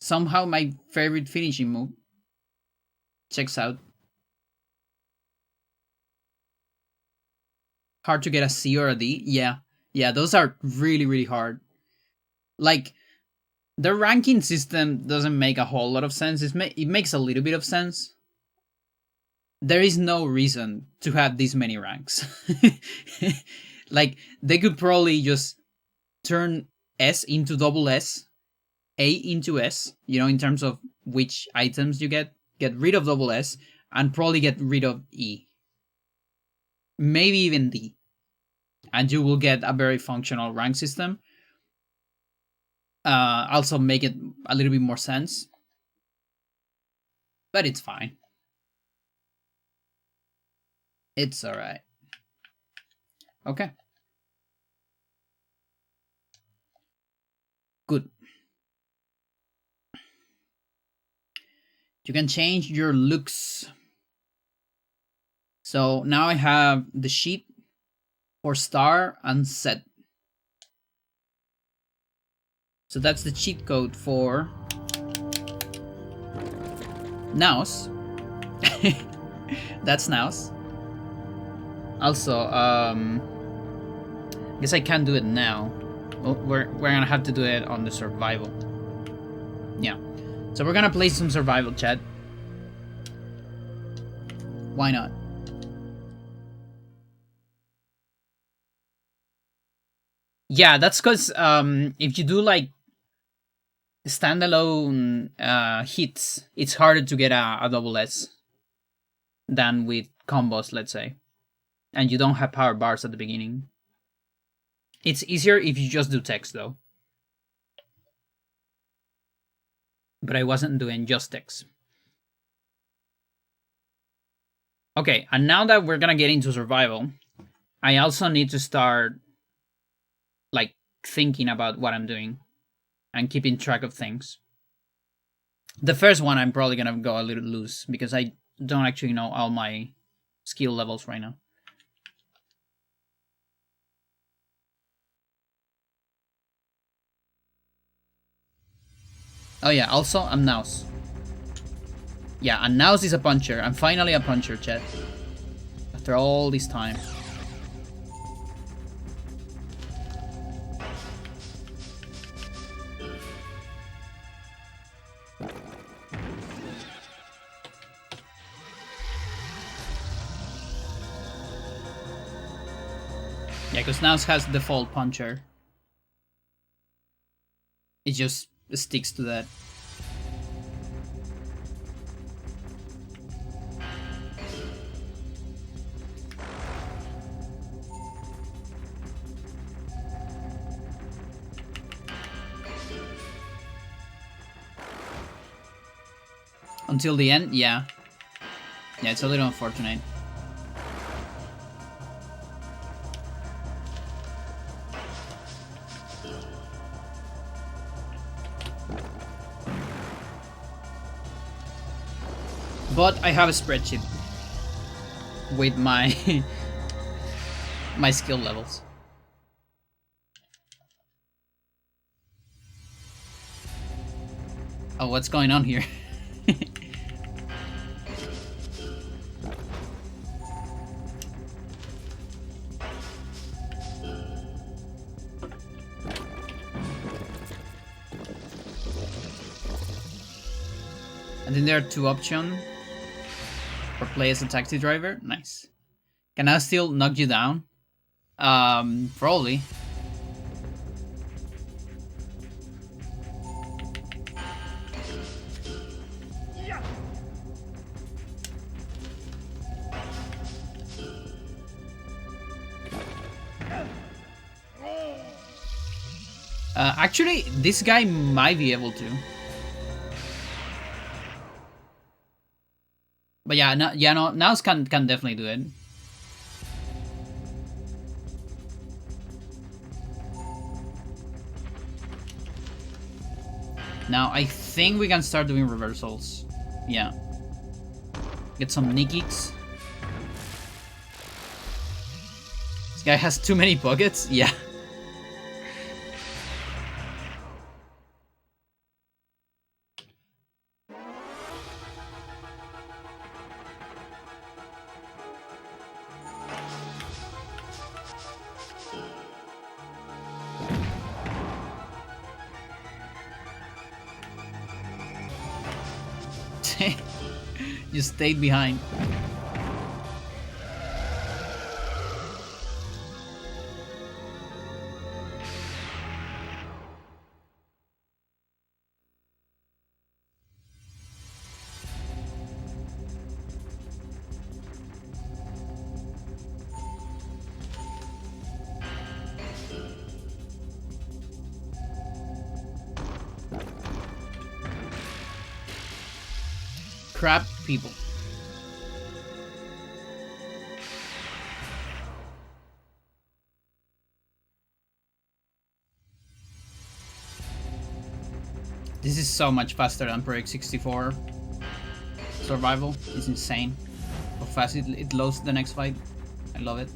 Somehow my favorite finishing move. Checks out. Hard to get a C or a D. Yeah. Yeah, those are really, really hard. Like, the ranking system doesn't make a whole lot of sense. It makes a little bit of sense. There is no reason to have this many ranks. Like, they could probably just turn S into double S, A into S, you know, in terms of which items you get rid of double S, and probably get rid of E. Maybe even D. And you will get a very functional rank system. Also make it a little bit more sense. But it's fine. It's alright. Okay. Good. You can change your looks. So now I have the sheet for star and set. So that's the cheat code for Naos. That's Naos. Also, I guess I can't do it now. Well, we're gonna have to do it on the survival. Yeah. So we're gonna play some survival, chat. Why not? Yeah, that's because if you do like standalone hits, it's harder to get a double S than with combos, let's say. And you don't have power bars at the beginning. It's easier if you just do text, though. But I wasn't doing just text. Okay, and now that we're gonna get into survival, I also need to start like thinking about what I'm doing and keeping track of things. The first one I'm probably gonna go a little loose because I don't actually know all my skill levels right now. Oh yeah, also I'm Naos. Yeah, and Naos is a puncher. I'm finally a puncher, chat. After all this time. Yeah, because Naos has default puncher. It just sticks to that. Until the end, yeah. Yeah, it's a little unfortunate. But I have a spreadsheet with my my skill levels. Oh, what's going on here? And then there are two options. Or play as a taxi driver. Nice. Can I still knock you down? Probably. Actually, this guy might be able to. But yeah, no, Naos can definitely do it. Now I think we can start doing reversals. Yeah. Get some Nikkiks. This guy has too many pockets? Yeah. You stayed behind. Crap people. This is so much faster than Project 64. Survival is insane. How fast it loads the next fight. I love it.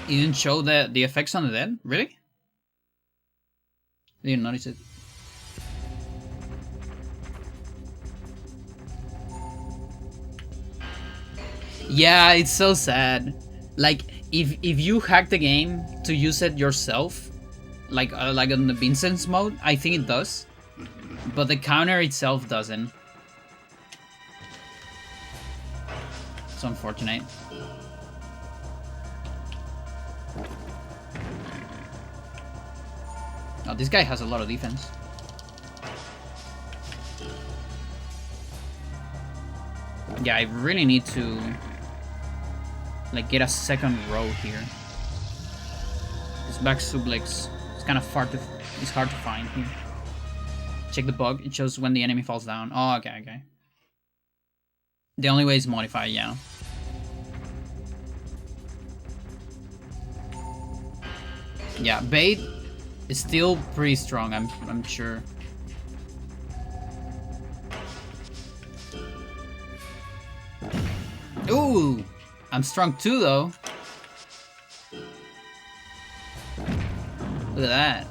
You didn't show the effects on the dead? Really? Didn't notice it. Yeah, it's so sad. Like, if you hack the game to use it yourself, like on the Vincent's mode, I think it does. But the counter itself doesn't. It's unfortunate. Oh, this guy has a lot of defense. Yeah, I really need to like get a second row here. This back suplex is kind of hard to find here. Check the bug. It shows when the enemy falls down. Oh, okay. The only way is modify, yeah. Yeah, bait is still pretty strong, I'm sure. Ooh, I'm strong too though. Look at that.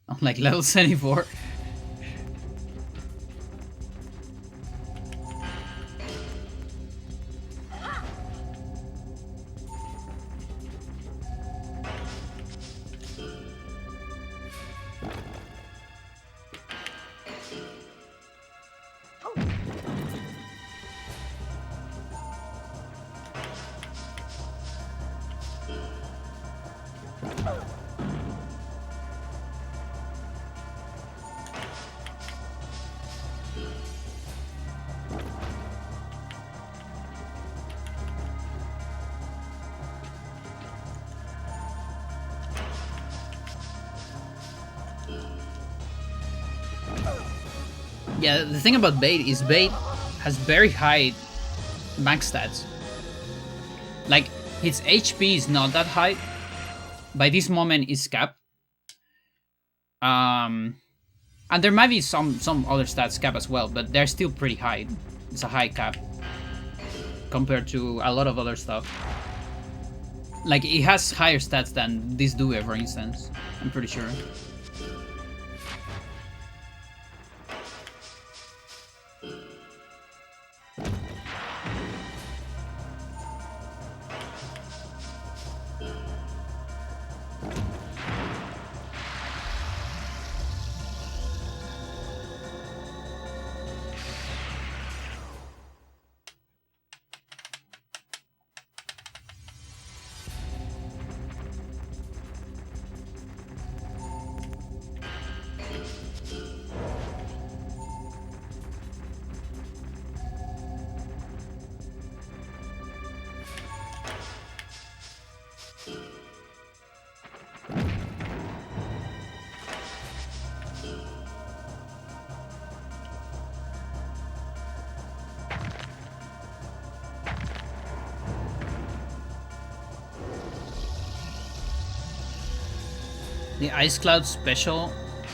I'm like level 74. Yeah, the thing about Bait is Bait has very high max stats. Like, his HP is not that high. By this moment, it's capped. And there might be some other stats cap as well, but they're still pretty high. It's a high cap compared to a lot of other stuff. Like, it has higher stats than this Due, for instance. I'm pretty sure. The Ice Cloud special,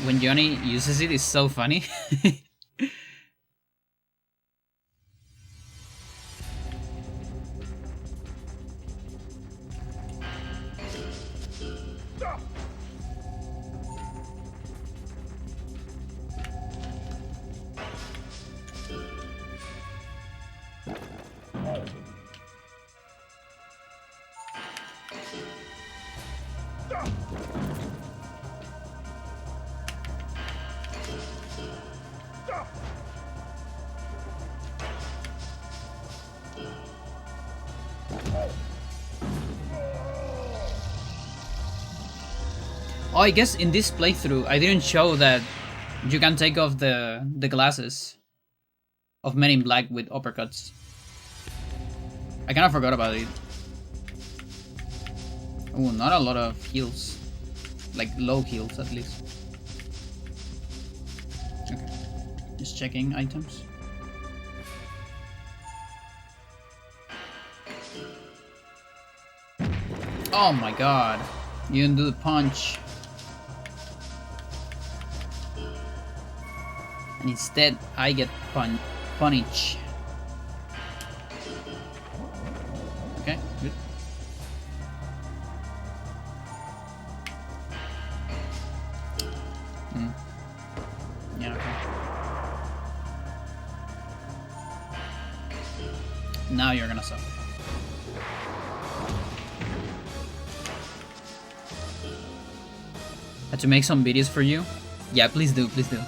when Johnny uses it, is so funny. Oh, I guess in this playthrough, I didn't show that you can take off the glasses of Men in Black with uppercuts. I kind of forgot about it. Oh, not a lot of heals. Like low heals, at least. Okay. Just checking items. Oh my god. You didn't do the punch. And instead, I get punished. Okay, good. Yeah, okay. Now you're gonna suffer. Had to make some videos for you? Yeah, please do, please do.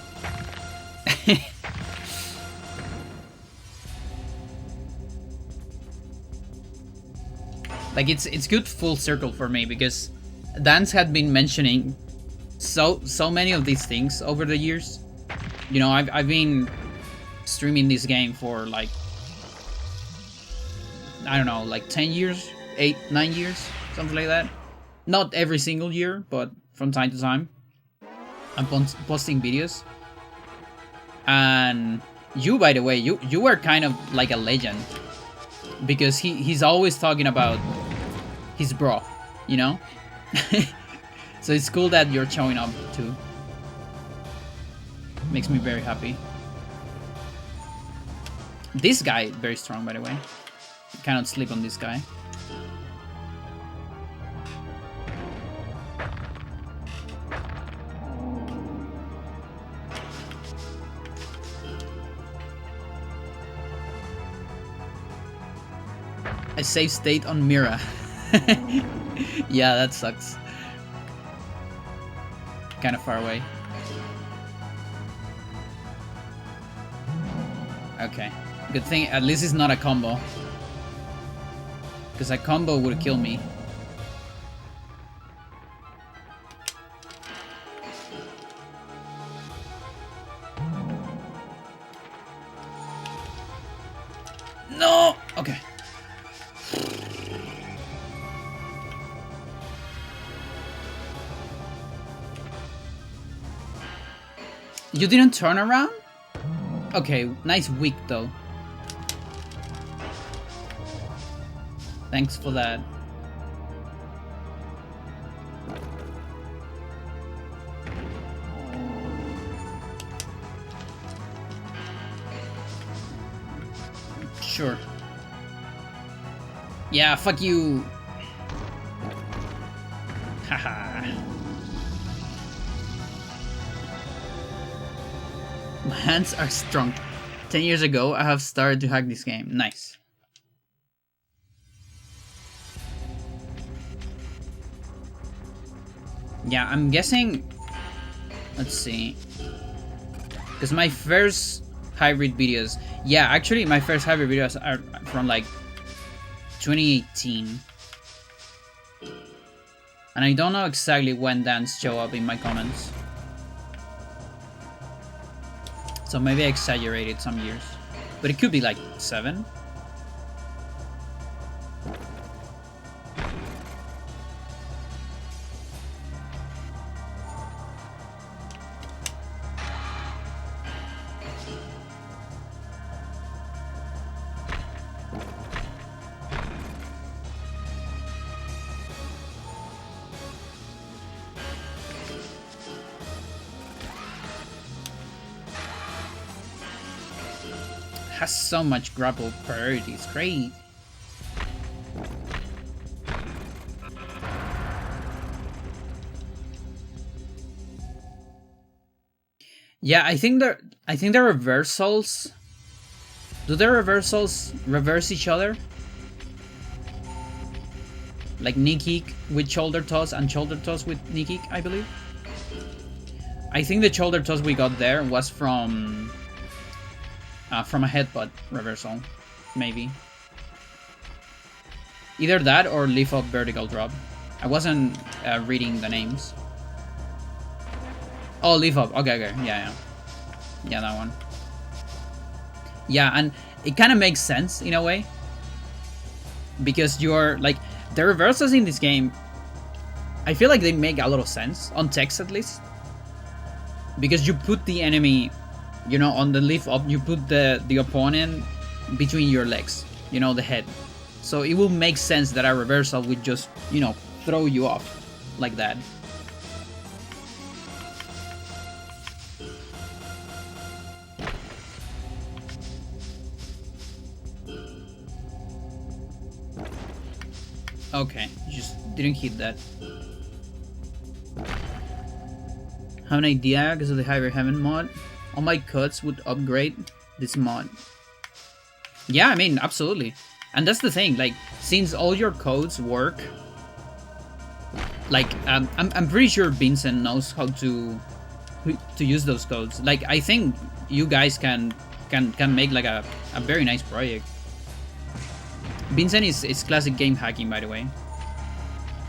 Like it's good full circle for me because Dance had been mentioning so many of these things over the years. You know, I've been streaming this game for like, I don't know, like 10 years, 8, 9 years, something like that. Not every single year, but from time to time I'm posting videos. And you, by the way, you were kind of like a legend because he's always talking about his bro, you know. So it's cool that you're showing up too. Makes me very happy. This guy very strong, by the way. You cannot sleep on this guy. I save state on Mira. Yeah, that sucks. Kind of far away. Okay. Good thing at least it's not a combo. Because a combo would kill me. No! Okay. You didn't turn around? Okay, nice weak though. Thanks for that. Sure. Yeah, fuck you. Haha. My hands are strong. 10 years ago, I have started to hack this game. Nice. Yeah, I'm guessing... Let's see. Because my first hybrid videos... Yeah, actually, my first hybrid videos are from like 2018. And I don't know exactly when Dance show up in my comments. So maybe I exaggerated some years. But it could be like 7. has so much grapple priority. It's great. Yeah, I think the reversals. Do the reversals reverse each other? Like knee kick with shoulder toss and shoulder toss with knee kick, I believe. I think the shoulder toss we got there was from a headbutt reversal, maybe. Either that or lift up vertical drop. I wasn't reading the names. Oh, lift up. Okay, yeah, that one. Yeah, and it kind of makes sense in a way because you're like the reversals in this game. I feel like they make a lot of sense on text at least because you put the enemy, you know, on the lift up. You put the opponent between your legs, you know, the head. So it will make sense that a reversal would just, you know, throw you off like that. Okay, just didn't hit that. Have an idea because of the Hybrid Heaven mod? All my cuts would upgrade this mod. Yeah, I mean, absolutely. And that's the thing, like, since all your codes work, like, I'm pretty sure Vincent knows how to use those codes. Like, I think you guys can make like a very nice project. Vincent is classic game hacking, by the way.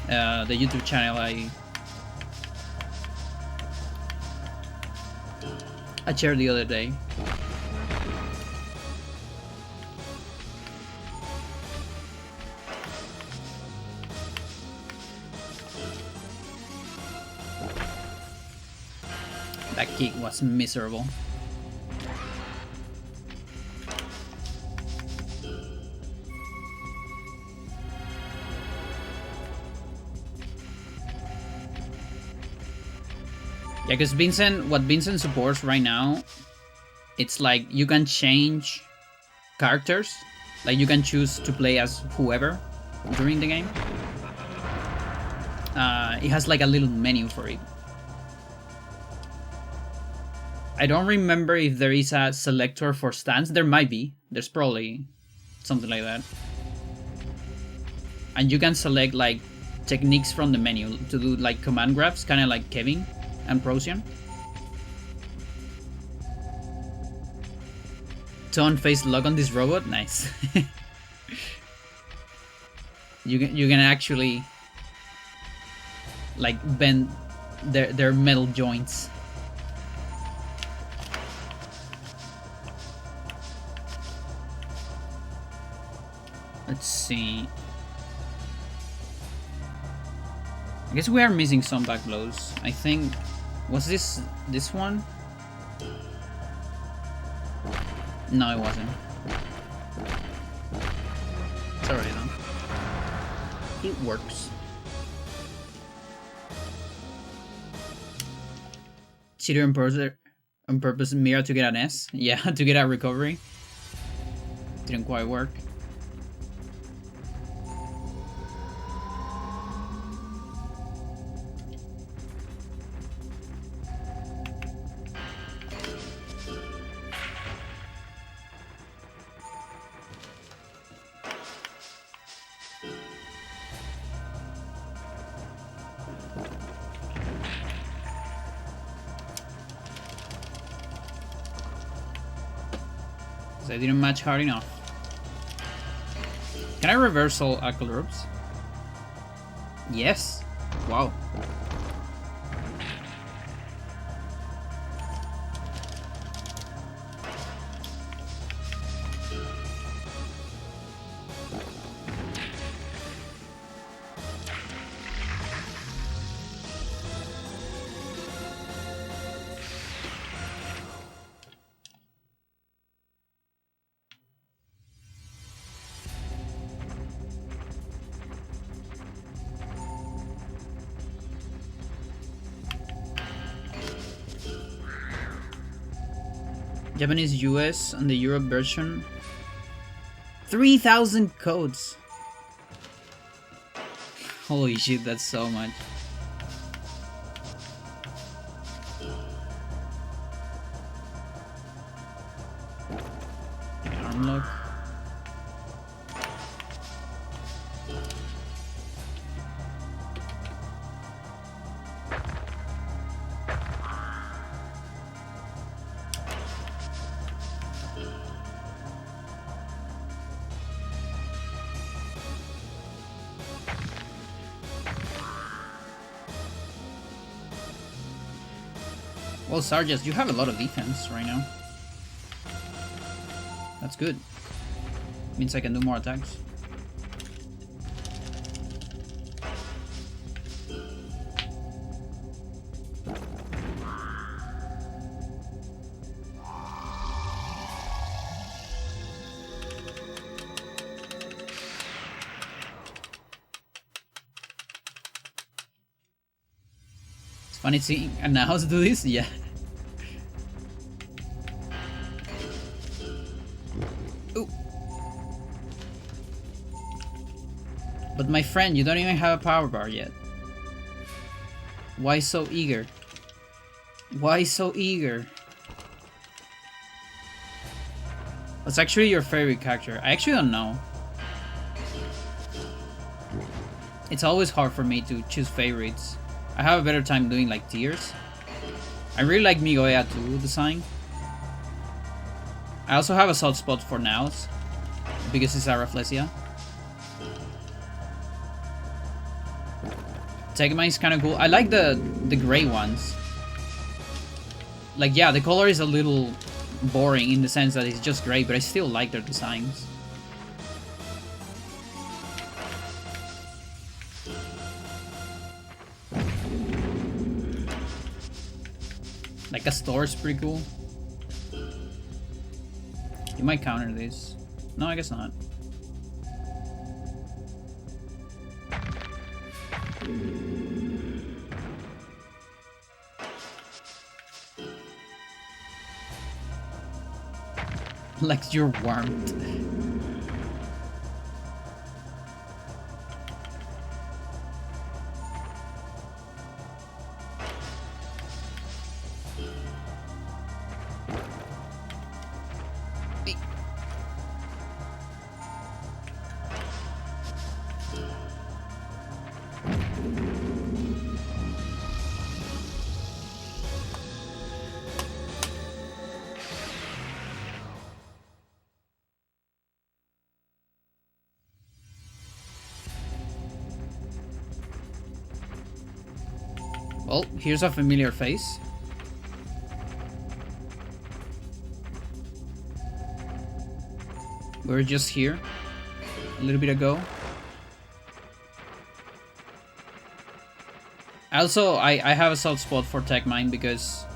The YouTube channel I shared the other day. That kick was miserable. Yeah, because what Vincent supports right now, it's like you can change characters. Like you can choose to play as whoever during the game. It has like a little menu for it. I don't remember if there is a selector for stance. There might be. There's probably something like that. And you can select like techniques from the menu to do like command grabs, kind of like Kevin and Procyon. Tone face lock on this robot, nice. you can actually like bend their metal joints. Let's see. I guess we are missing some back blows. I think, was this one? No, it wasn't. It's alright though. It works. Cheater on purpose Mira to get an S? Yeah, to get a recovery. Didn't quite work. I didn't match hard enough. Can I reversal Ackle-Rubs? Yes. Wow. Japanese, US, and the Europe version. 3,000 codes. Holy shit, that's so much. Arm lock. Well, Sarjas, you have a lot of defense right now. That's good. Means I can do more attacks. It's funny seeing a house do this, yeah. But my friend, you don't even have a power bar yet. Why so eager? Why so eager? What's actually your favorite character? I actually don't know. It's always hard for me to choose favorites. I have a better time doing like tiers. I really like Migoya too design. I also have a soft spot for Naos because it's a Rafflesia. Tegma is kind of cool. I like the gray ones. Like, yeah, the color is a little boring in the sense that it's just gray, but I still like their designs. Like a store is pretty cool. You might counter this. No, I guess not. Like you're warmed. Well, here's a familiar face. We were just here a little bit ago. Also, I have a soft spot for Tech Mine because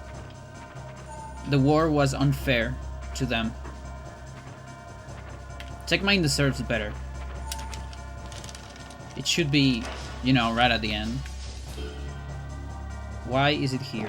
the war was unfair to them. Tech Mine deserves better. It should be, you know, right at the end. Why is it here?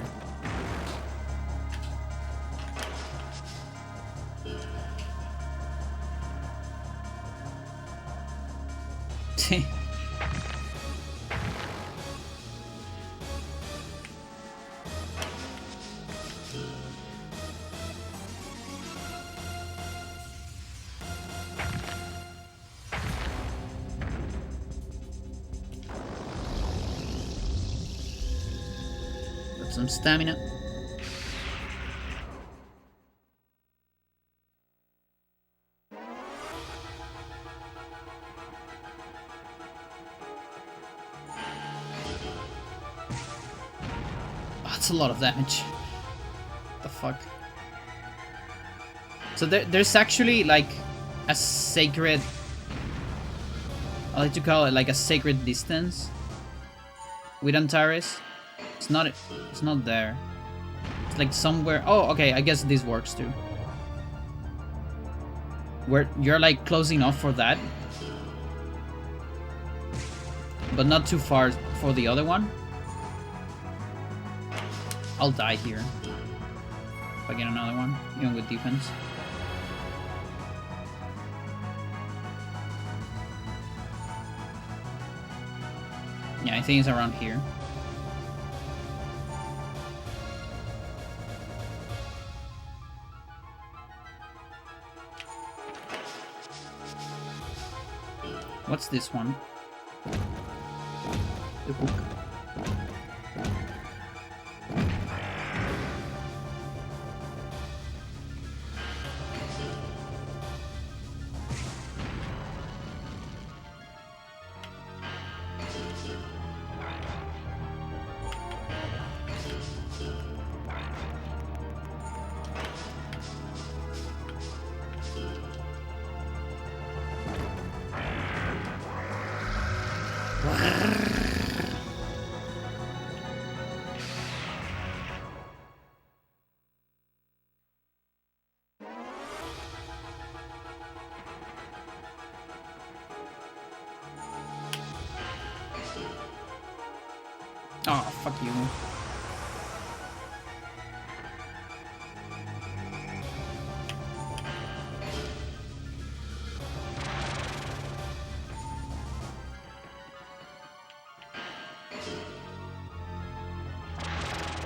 Some stamina. Oh, that's a lot of damage. What the fuck? So there's actually like a sacred, I like to call it like a sacred distance with Antares. It's not there. It's like somewhere. Oh, okay, I guess this works too. Where you're like close enough for that, but not too far for the other one. I'll die here. if I get another one, even with defense. Yeah, I think it's around here. What's this one? The hook. Oh, fuck you.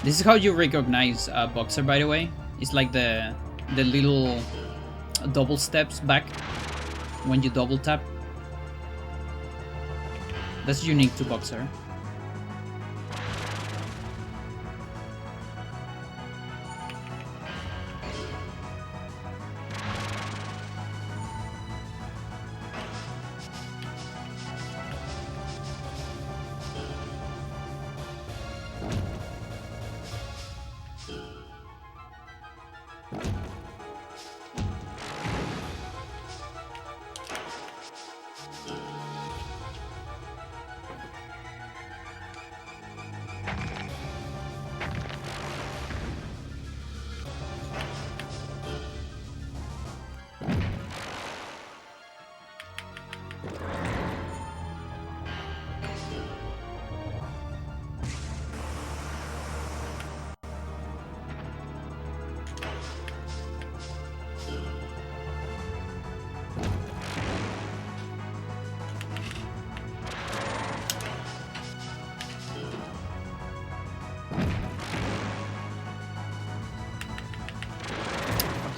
This is how you recognize a boxer, by the way. It's like the little double steps back when you double tap. That's unique to boxer.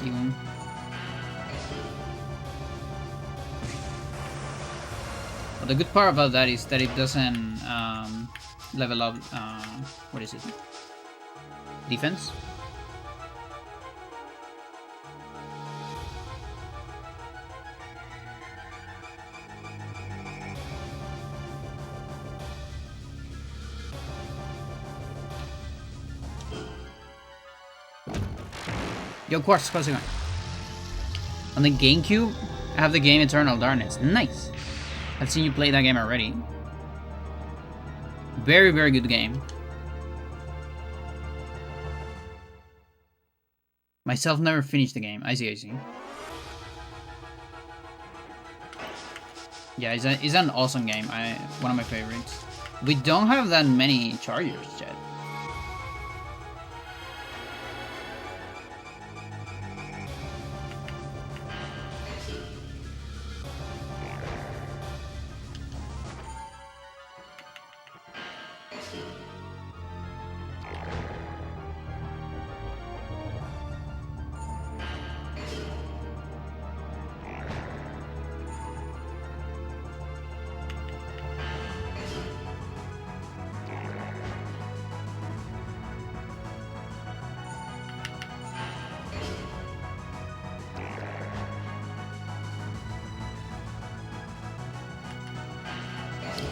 You. But the good part about that is that it doesn't level up. What is it? Defense. Yo, Quartz, how's it going? On the GameCube, I have the game Eternal Darkness. Nice! I've seen you play that game already. Very, very good game. Myself never finished the game. I see, I see. Yeah, it's an awesome game. One of my favorites. We don't have that many chargers yet.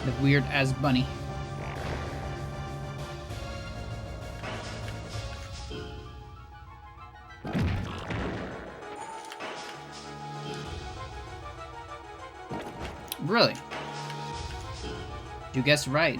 The weird ass bunny. Really? You guessed right.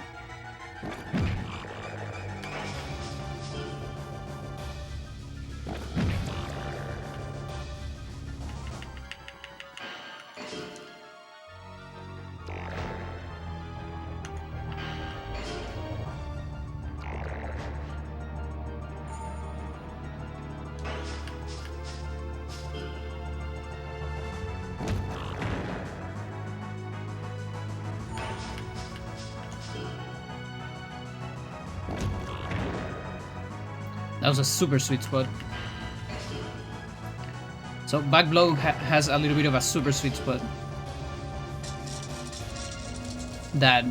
That was a super sweet spot. So back blow has a little bit of a super sweet spot that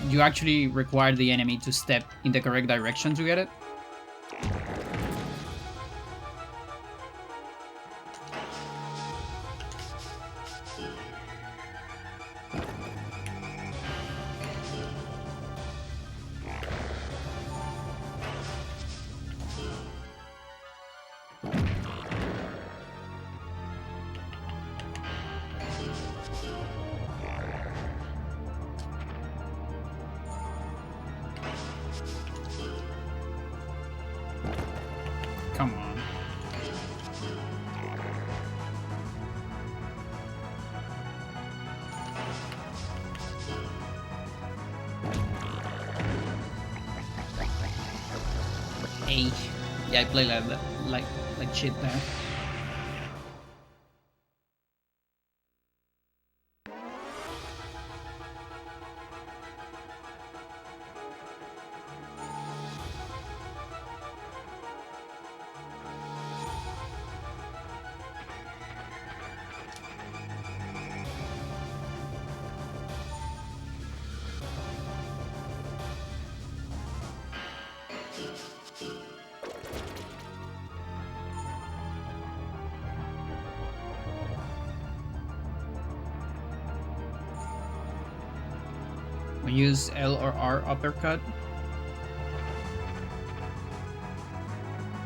you actually require the enemy to step in the correct direction to get it. Come on. Hey. Yeah, I play like that, like shit there. We use L or R uppercut.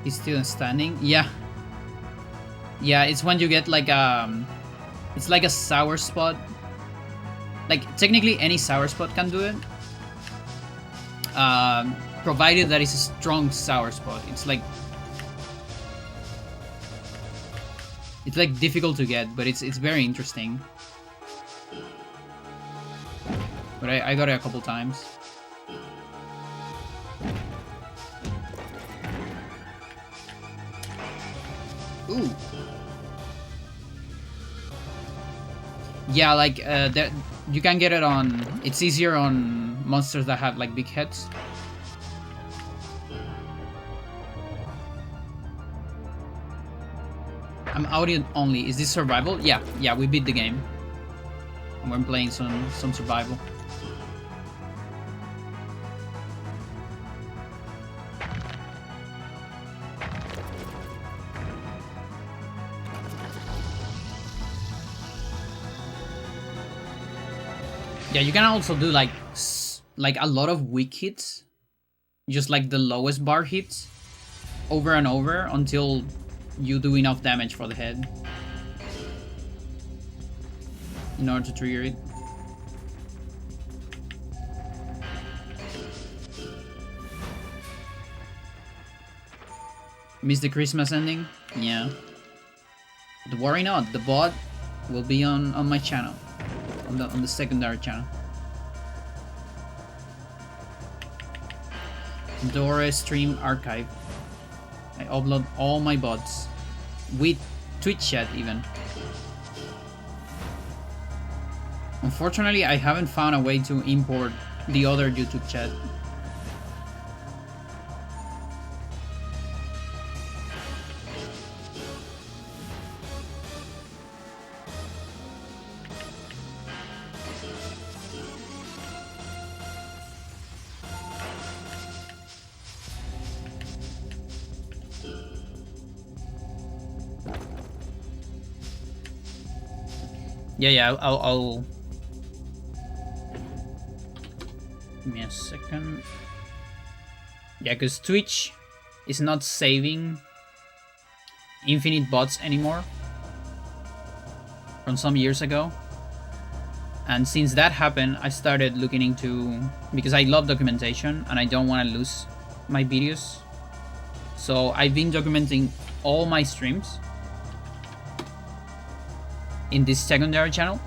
He's still standing. Yeah. Yeah, it's when you get like it's like a sour spot. Like technically any sour spot can do it. Provided that it's a strong sour spot. It's like difficult to get, but it's very interesting. But I got it a couple times. Ooh. Yeah, like that you can get it on. It's easier on monsters that have like big heads. I'm audio only. Is this survival? Yeah, yeah, we beat the game. And we're playing some survival. Yeah, you can also do like a lot of weak hits, just like the lowest bar hits, over and over until you do enough damage for the head in order to trigger it. Miss the Christmas ending? Yeah. But worry not, the bot will be on my channel. On the secondary channel. Pandora stream archive. I upload all my bots with Twitch chat even. Unfortunately, I haven't found a way to import the other YouTube chat. Yeah, I'll give me a second. Yeah, because Twitch is not saving infinite bots anymore from some years ago. And since that happened, I started looking into, because I love documentation and I don't want to lose my videos. So I've been documenting all my streams in this secondary channel.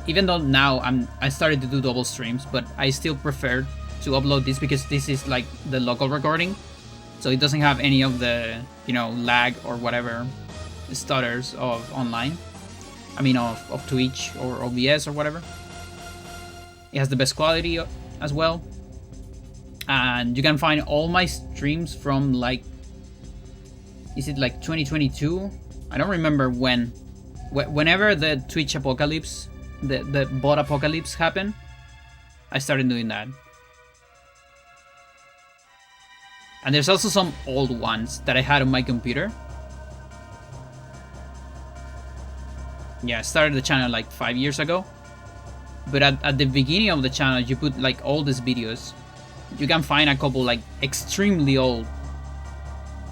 Even though now I started to do double streams, but I still prefer to upload this because this is like the local recording, so it doesn't have any of the, you know, lag or whatever stutters of online. I mean of Twitch or OBS or whatever. It has the best quality as well. And you can find all my streams from like, is it like 2022? I don't remember when. Whenever the Twitch apocalypse, the bot apocalypse happened, I started doing that. And there's also some old ones that I had on my computer. Yeah, I started the channel like 5 years ago. But at the beginning of the channel, you put like all these videos. You can find a couple like extremely old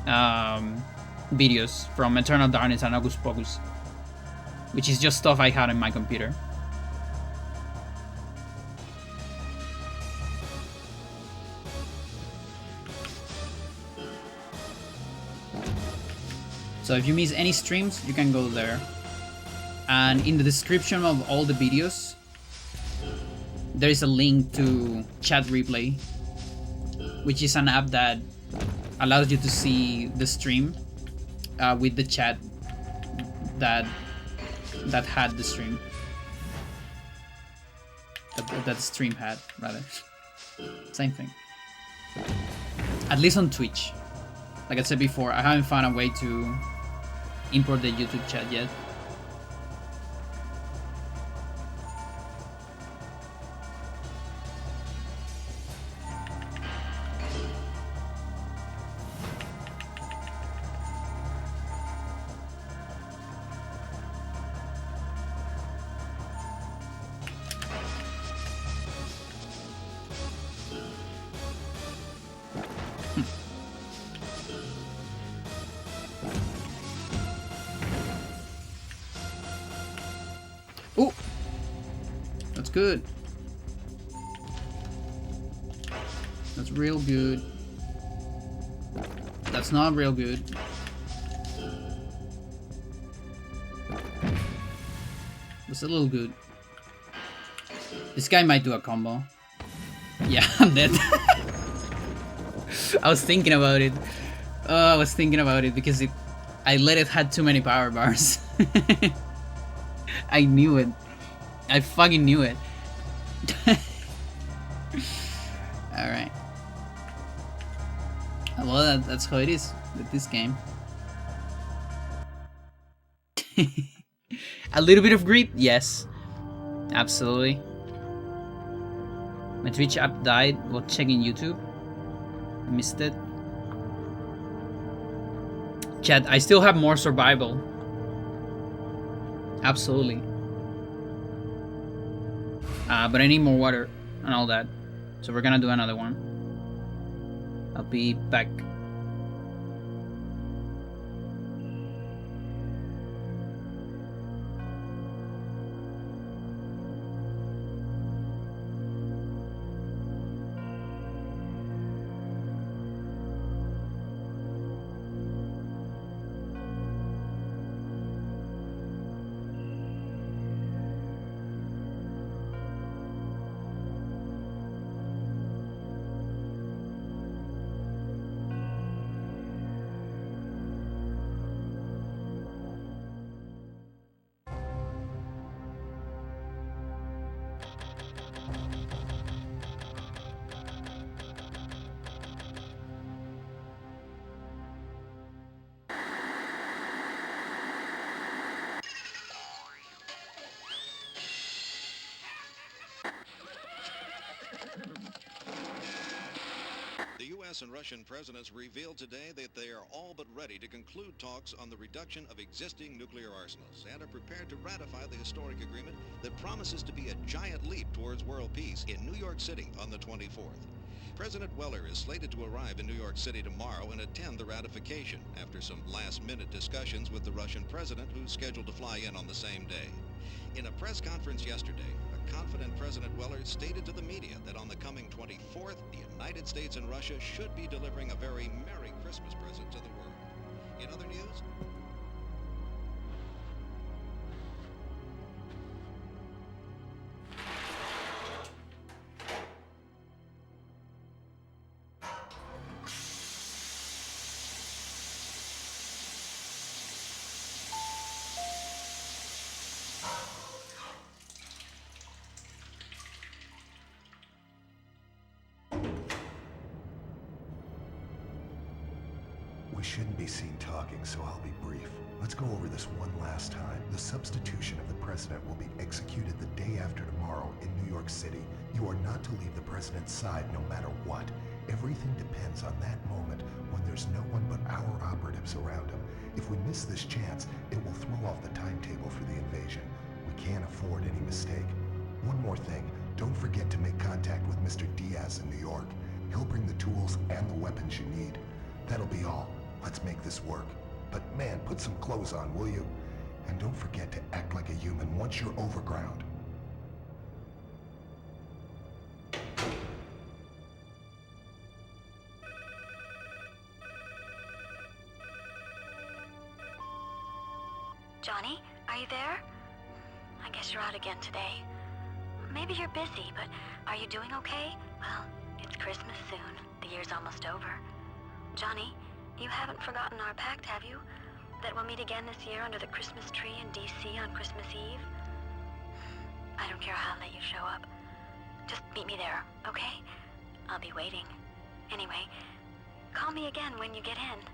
videos from Eternal Darkness and Hocus Pocus, which is just stuff I had on my computer. So if you miss any streams, you can go there. And in the description of all the videos, there is a link to Chat Replay, which is an app that allows you to see the stream with the chat that had the stream. That the stream had, rather. Same thing. At least on Twitch. Like I said before, I haven't found a way to import the YouTube chat yet. Oh, that's good. That's real good. That's not real good. That's a little good. This guy might do a combo. Yeah, I'm dead. I was thinking about it. I was thinking about it because I let it had too many power bars. I knew it. I fucking knew it. Alright. Well, that's how it is with this game. A little bit of greed? Yes. Absolutely. My Twitch app died while checking YouTube. I missed it. Chat, I still have more survival. Absolutely. But I need more water and all that. So we're gonna do another one. I'll be back. U.S. and Russian presidents revealed today that they are all but ready to conclude talks on the reduction of existing nuclear arsenals and are prepared to ratify the historic agreement that promises to be a giant leap towards world peace in New York City on the 24th. President Weller is slated to arrive in New York City tomorrow and attend the ratification after some last-minute discussions with the Russian president, who's scheduled to fly in on the same day. In a press conference yesterday, a confident President Weller stated to the media that on the coming 24th, the United States and Russia should be delivering a very Merry Christmas present to the world. In other news, shouldn't be seen talking, so I'll be brief. Let's go over this one last time. The substitution of the president will be executed the day after tomorrow in New York City. You are not to leave the president's side no matter what. Everything depends on that moment when there's no one but our operatives around him. If we miss this chance, it will throw off the timetable for the invasion. We can't afford any mistake. One more thing, don't forget to make contact with Mr. Diaz in New York. He'll bring the tools and the weapons you need. That'll be all. Let's make this work. But man, put some clothes on, will you? And don't forget to act like a human once you're overground. Johnny, are you there? I guess you're out again today. Maybe you're busy, but are you doing okay? Well, it's Christmas soon. The year's almost over. Johnny, you haven't forgotten our pact, have you? That we'll meet again this year under the Christmas tree in D.C. on Christmas Eve? I don't care how late you show up. Just meet me there, okay? I'll be waiting. Anyway, call me again when you get in.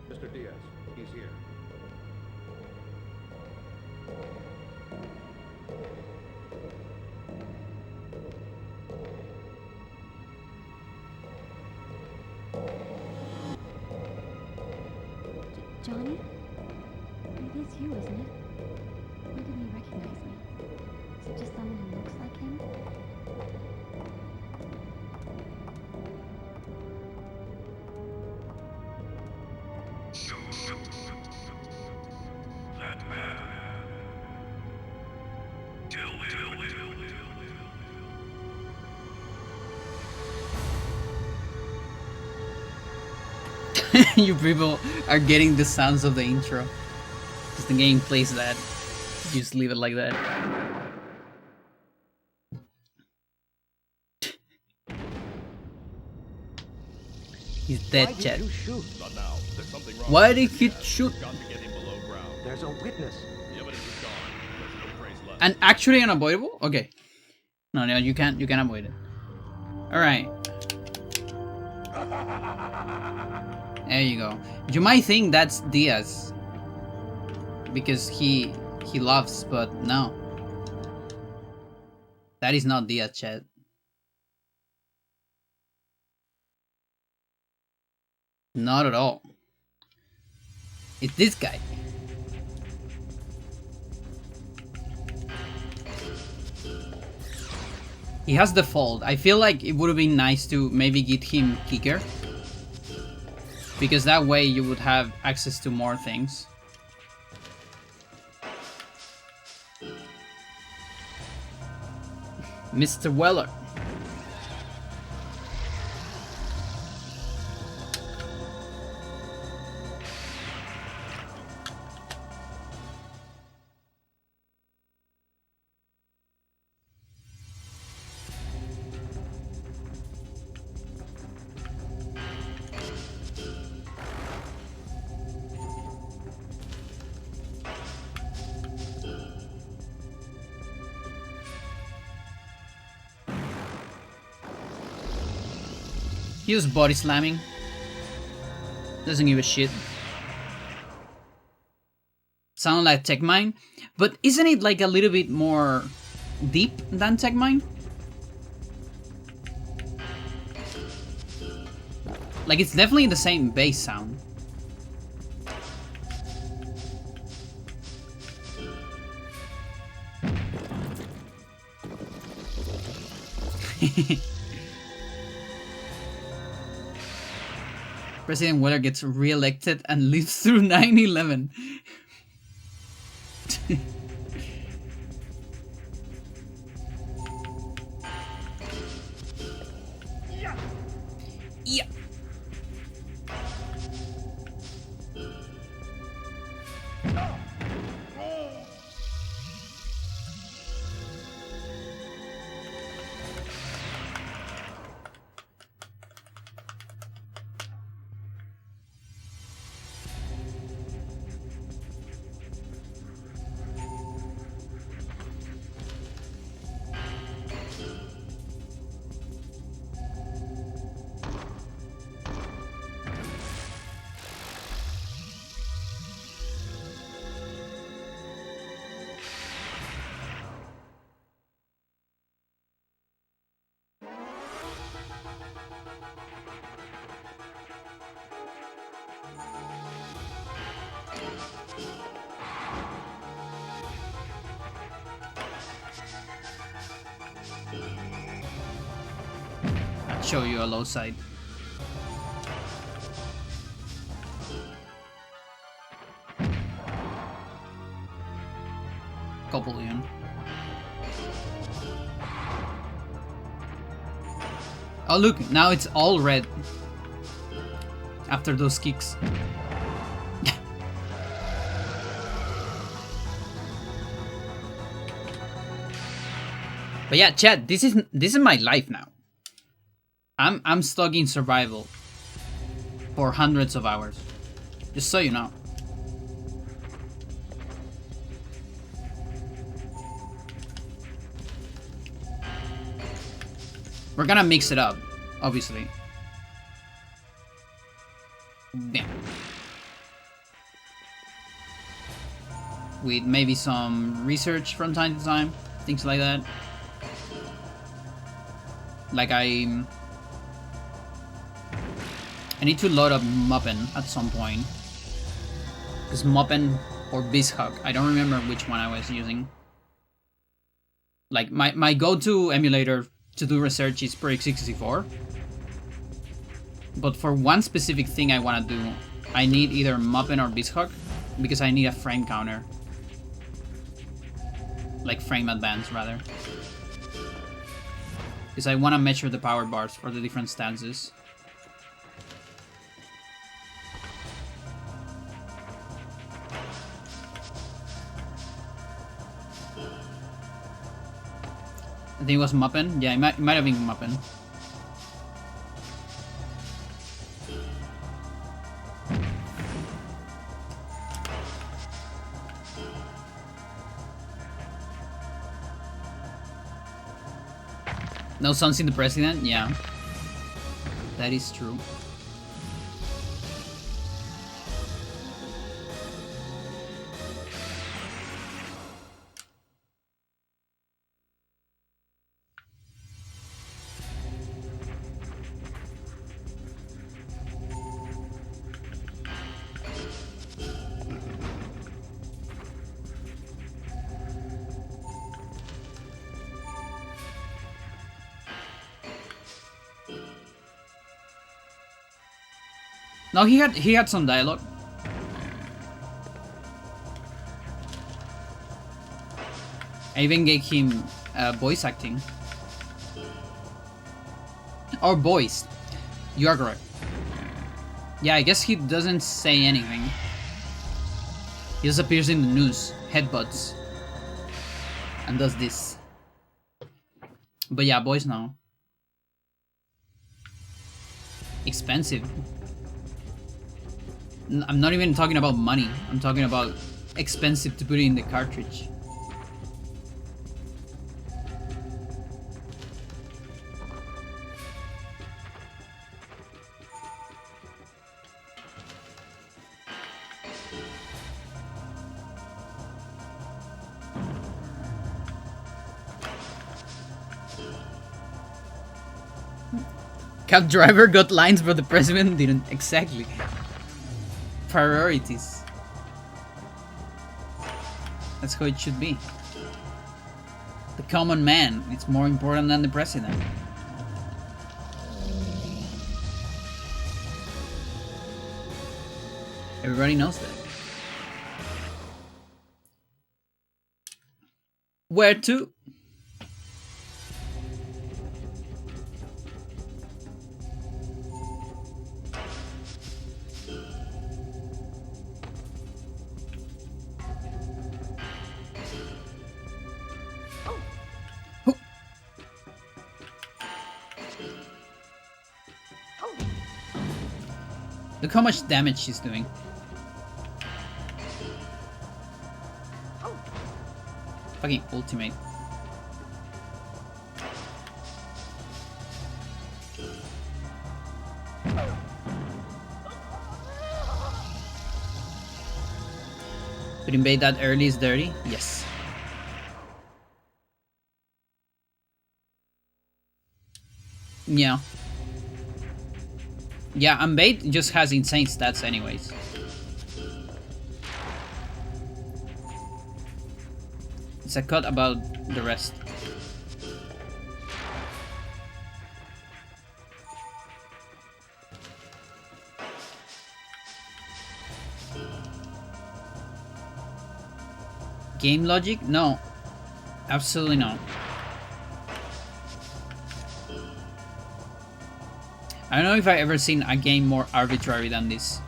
Mr. Diaz, he's here. Johnny? It is you, isn't it? Why didn't he recognize me? Is it just someone who looks like him? That man. You people are getting the sounds of the intro. Because the game plays that. You just leave it like that. He's dead, Chet. Not now. There's something wrong. Why did he shoot? Got to get him below ground. There's a witness. The evidence is gone. There's no trace left. And actually unavoidable? Okay. No, you can't avoid it. Alright. There you go. You might think that's Diaz. Because he loves, but no. That is not Diaz, Chet. Not at all. It's this guy. He has the fold. I feel like it would have been nice to maybe get him kicker. Because that way you would have access to more things. Mr. Weller. He was body slamming. Doesn't give a shit. Sound like Tech Mine, but isn't it like a little bit more deep than Tech Mine? Like it's definitely the same bass sound. President Weller gets re-elected and lives through 9/11. Yeah. Show you a low side. Couple in. Oh look, now it's all red. After those kicks. But yeah, chat, this is my life now. I'm stuck in survival for hundreds of hours. Just so you know. We're gonna mix it up, obviously. Yeah. With maybe some research from time to time, things like that. Like I need to load up Muppin at some point. Because Muppin or Bizhug, I don't remember which one I was using. Like my go-to emulator to do research is Project 64. But for one specific thing I want to do, I need either Muppin or Bizhug because I need a frame counter. Like frame advance rather. Because I want to measure the power bars for the different stances. I think it was Muppin. Yeah, it might have been Muppin. No sons in the president? Yeah. That is true. No, he had some dialogue. I even gave him voice acting. Or voice. You are correct. Yeah, I guess he doesn't say anything. He just appears in the news, headbutts, and does this. But yeah, boys now. Expensive. I'm not even talking about money. I'm talking about expensive to put in the cartridge. Cab driver got lines, but the president didn't. Exactly. Priorities. That's how it should be. The common man is more important than the president. Everybody knows that. Where to? Look how much damage she's doing. Fucking ultimate. But invade that early is dirty? Yes. Yeah. Yeah, and bait just has insane stats anyways. It's a cut about the rest. Game logic? No. Absolutely not. I don't know if I've ever seen a game more arbitrary than this.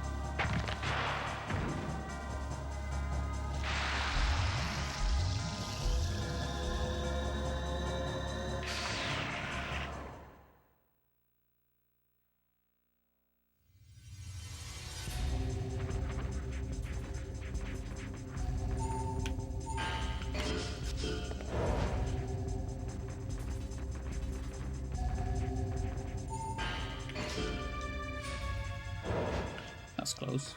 That's close.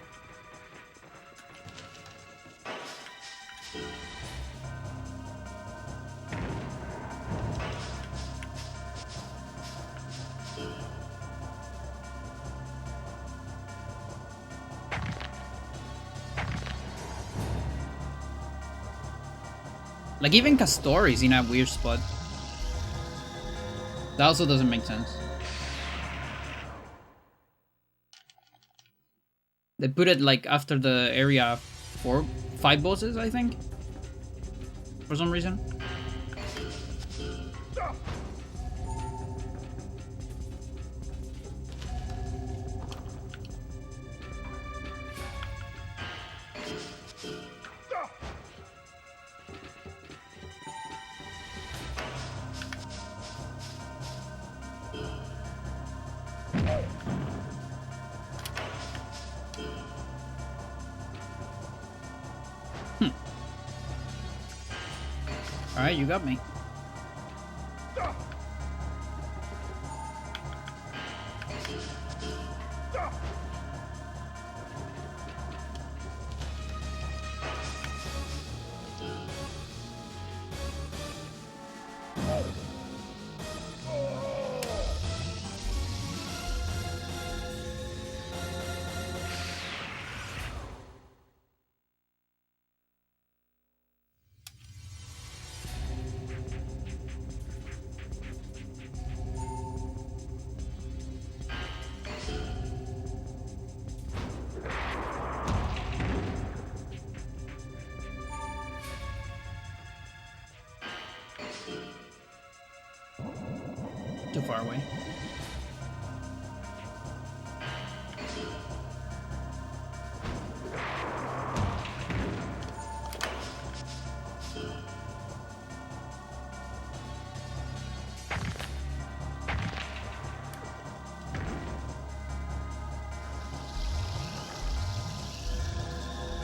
Like even Castor is in a weird spot. That also doesn't make sense. They put it like after the area 5 bosses, I think. For some reason. Alright, you got me. Too far away.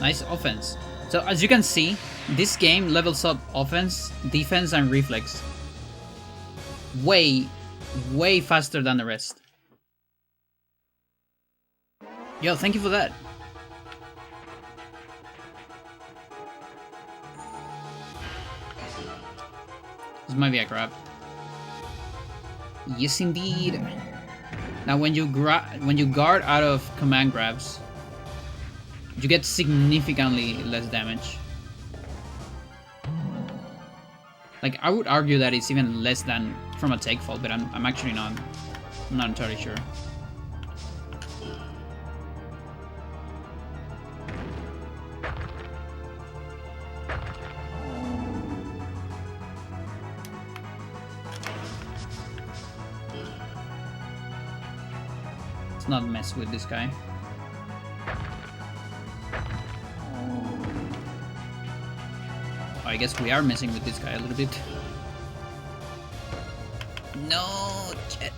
Nice offense. So as you can see, this game levels up offense, defense, and reflex way faster than the rest. Yo, thank you for that. This might be a grab. Yes, indeed. Now, when you guard out of command grabs, you get significantly less damage. Like, I would argue that it's even less than from a take fall, but I'm actually not. I'm not entirely sure. Let's not mess with this guy. Oh, I guess we are messing with this guy a little bit. No, Jet.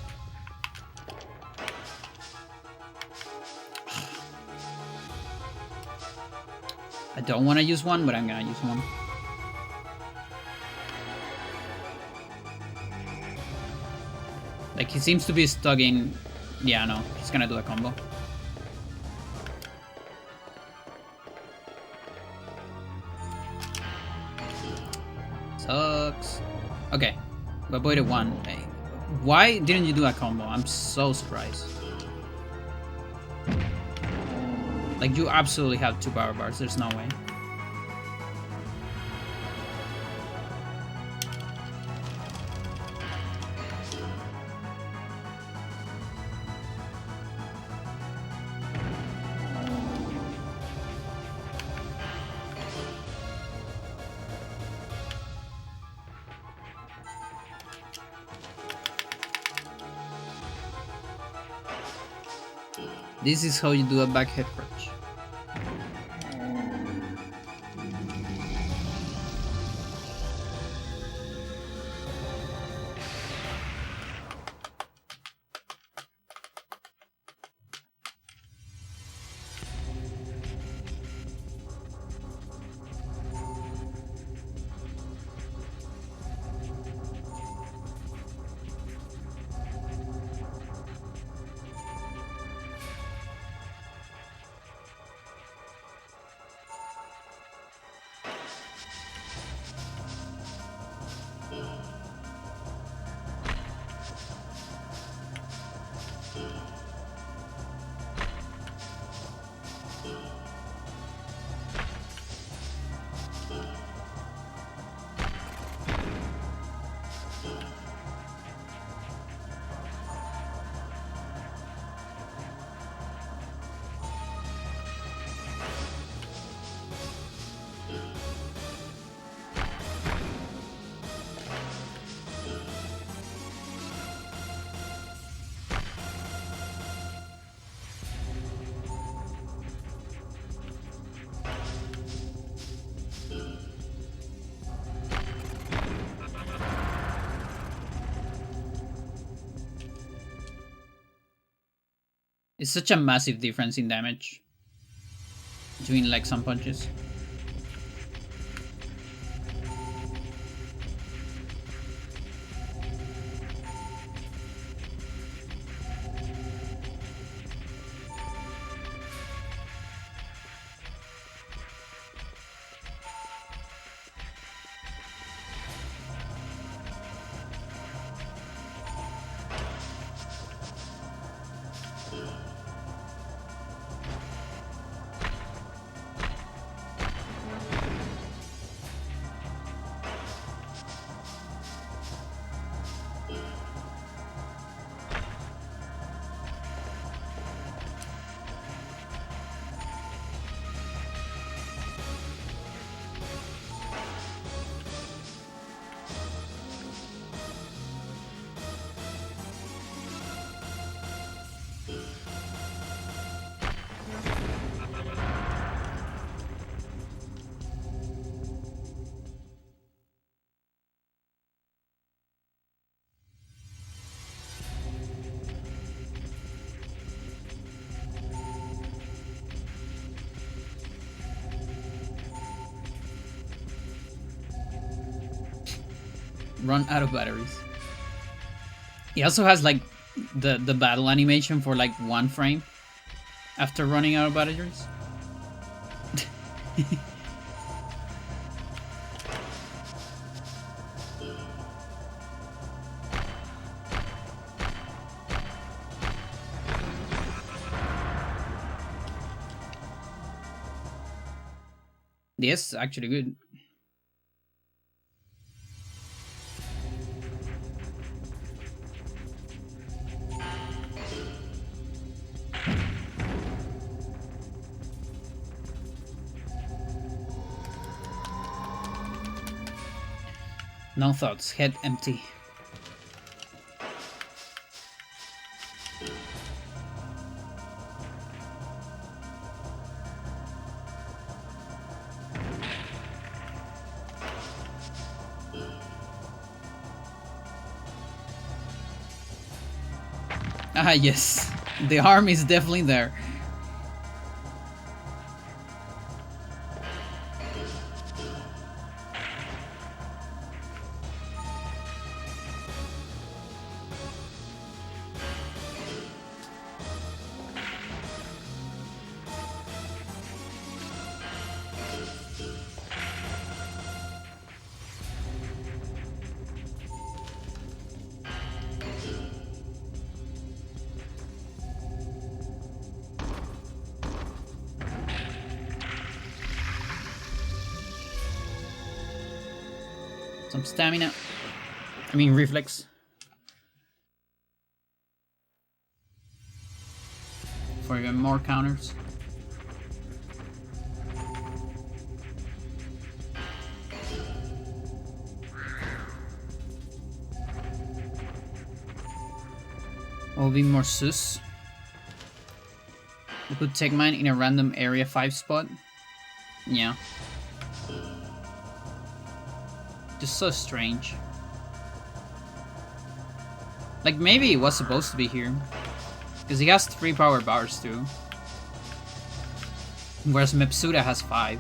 I don't want to use one, but I'm gonna use one. Like, he seems to be stuck in... Yeah, no, he's gonna do a combo. Sucks. Okay, we avoided one. Hey, why didn't you do a combo? I'm so surprised. Like, you absolutely have 2 power bars, there's no way. This is how you do a back head crunch. It's such a massive difference in damage between like some punches. Run out of batteries. He also has like the battle animation for like 1 frame after running out of batteries. Yes, actually good. No thoughts, head empty. Ah, yes. The arm is definitely there. Some stamina. I mean, reflex. For even more counters. Will be more sus. We could take mine in a random area 5 spot. Yeah. Just so strange. Like, maybe it was supposed to be here. Because he has 3 power bars too. Whereas Mepsuda has 5.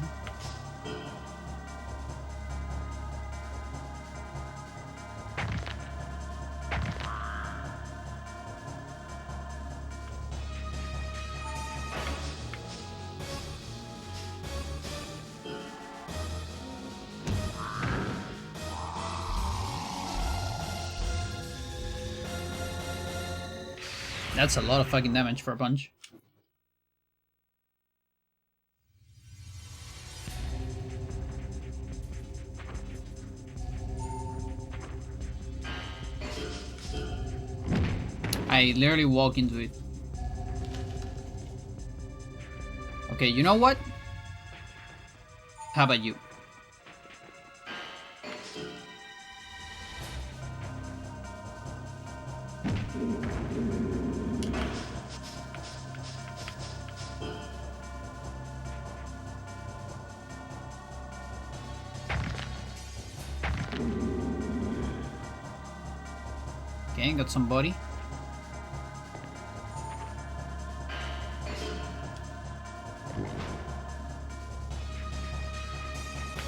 That's a lot of fucking damage for a punch. I literally walk into it. Okay, you know what? How about you? Okay, got some body.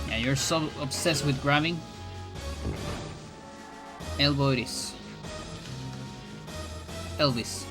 Yeah, you're so obsessed with grabbing. Elbow it is. Elvis.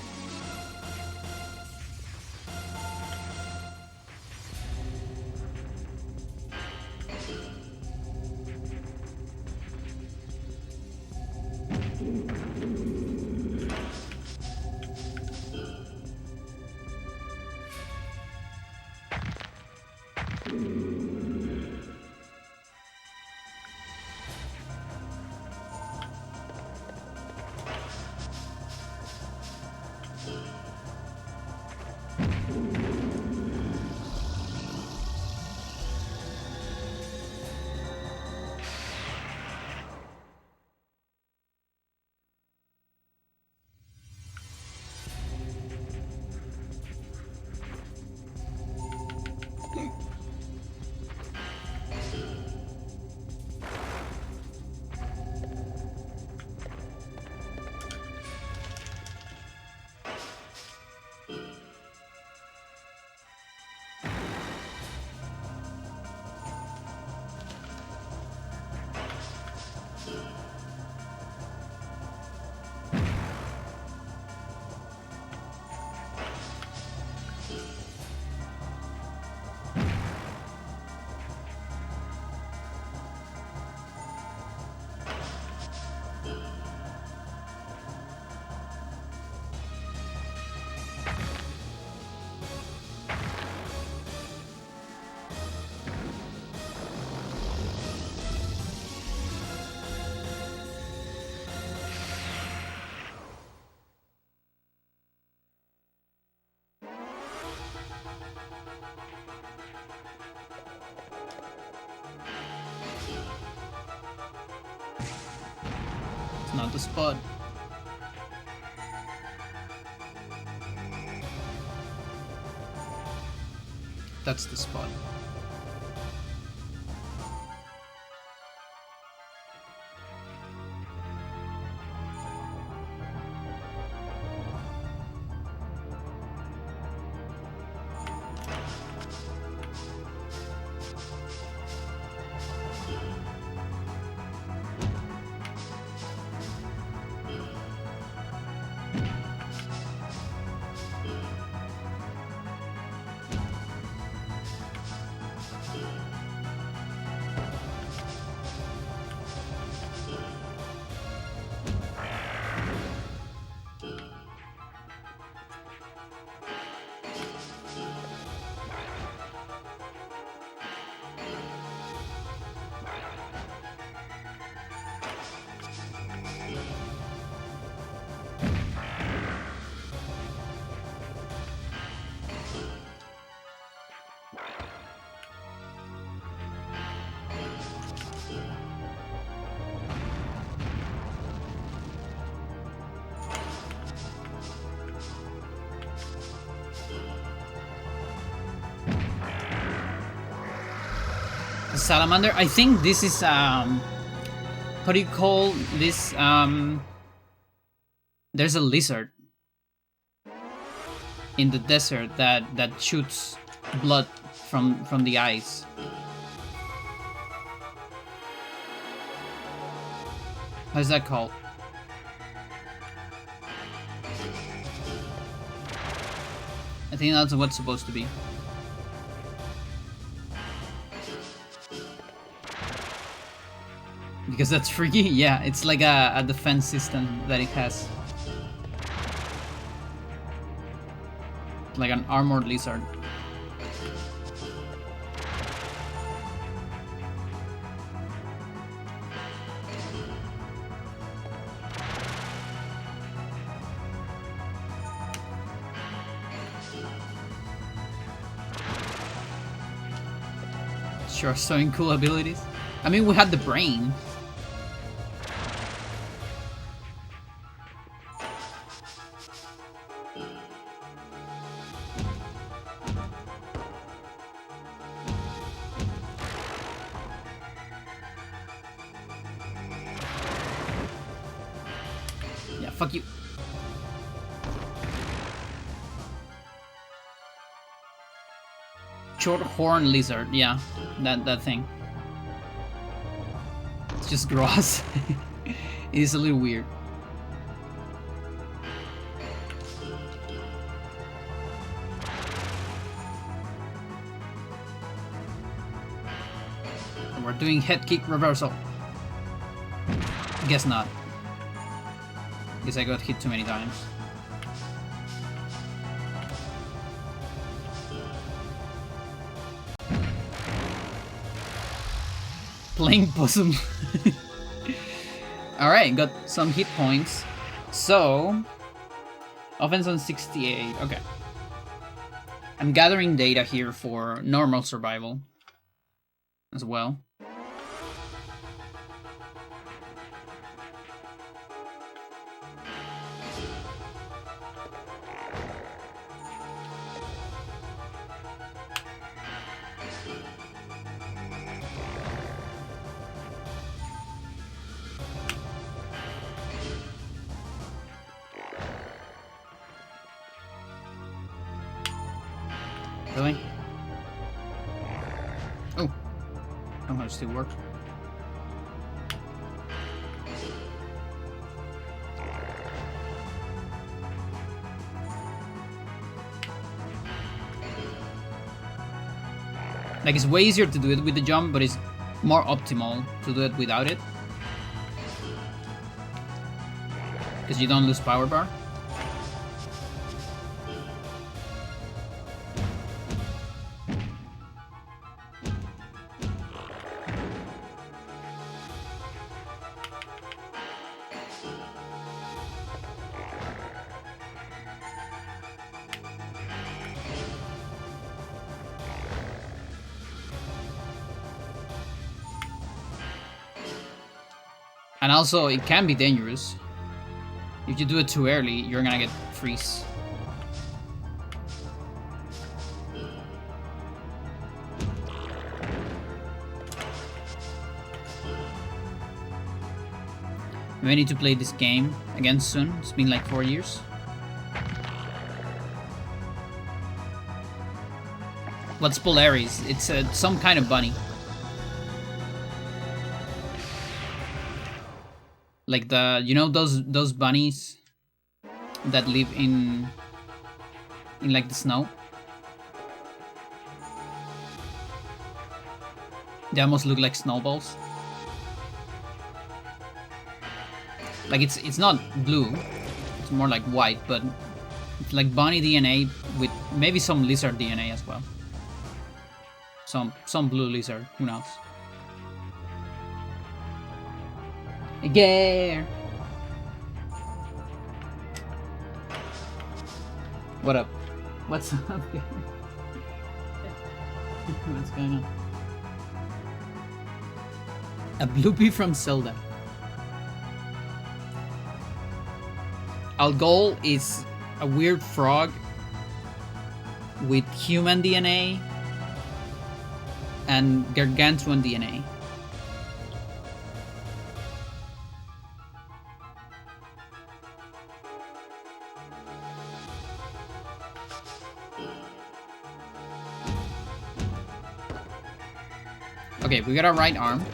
It's not the spot. That's the spot. salamander. I think this is how do you call this? There's a lizard in the desert that shoots blood from the eyes. How's that called? I think that's what it's supposed to be. Because that's freaky? Yeah, it's like a defense system that it has. Like an armored lizard. Sure, showing cool abilities. I mean, we had the brain. Yeah, fuck you. Short horn lizard, yeah, that thing. It's just gross. It is a little weird. And we're doing head kick reversal. Guess not. Guess I got hit too many times. Playing possum. Alright, got some hit points. So, offense on 68. Okay. I'm gathering data here for normal survival as well. Really? Oh. I'm gonna still work. Like, it's way easier to do it with the jump, but it's more optimal to do it without it. Because you don't lose power bar. And also, it can be dangerous. If you do it too early, you're gonna get freeze. We need to play this game again soon. It's been like 4 years. What's Polaris? It's some kind of bunny. Like the, you know, those bunnies that live in like the snow. They almost look like snowballs. Like it's not blue, it's more like white, but it's like bunny DNA with maybe some lizard DNA as well. Some blue lizard, who knows? Yeah. What up? What's up? What's going on? A bloopy from Zelda. Algol is a weird frog with human DNA and gargantuan DNA. Okay, we got our right arm.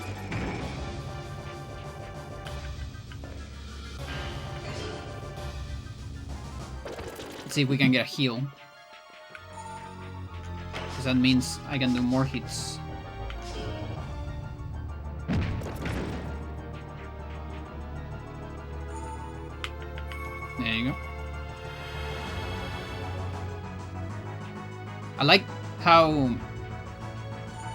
Let's see if we can get a heal. Because that means I can do more hits. There you go. I like how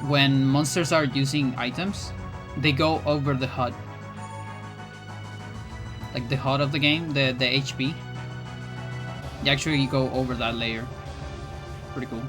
when monsters are using items, they go over the HUD. Like the HUD of the game, the HP. You actually go over that layer. Pretty cool.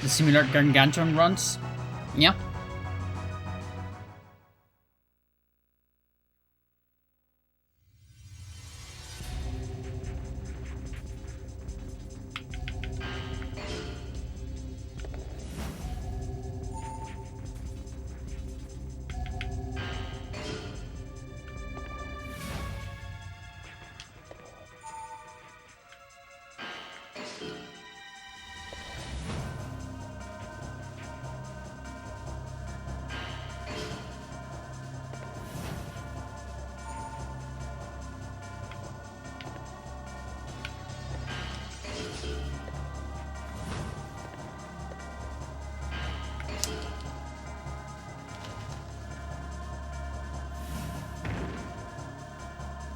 The similar gargantuan runs. Yeah.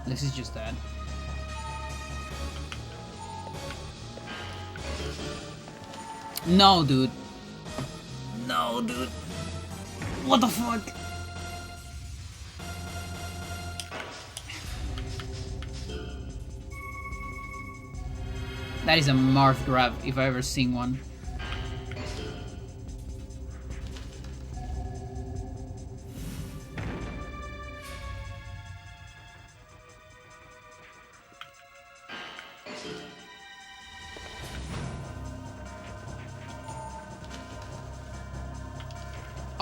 This is just that. No, dude. No, dude. What the fuck? That is a Marth grab if I ever seen one.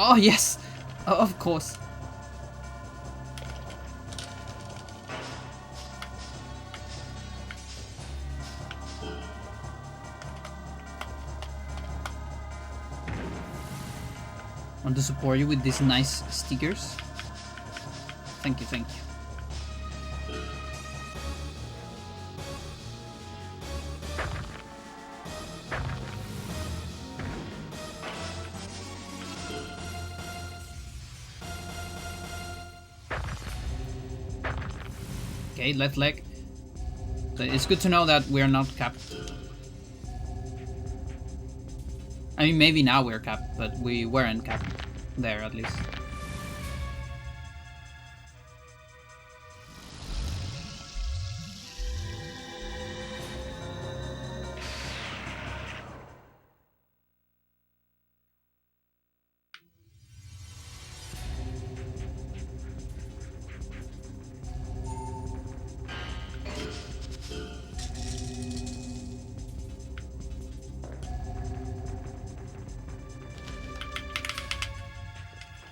Oh yes, of course. Want to support you with these nice stickers? Thank you, thank you. Okay, left leg. So it's good to know that we're not capped. I mean, maybe now we're capped, but we weren't capped there at least.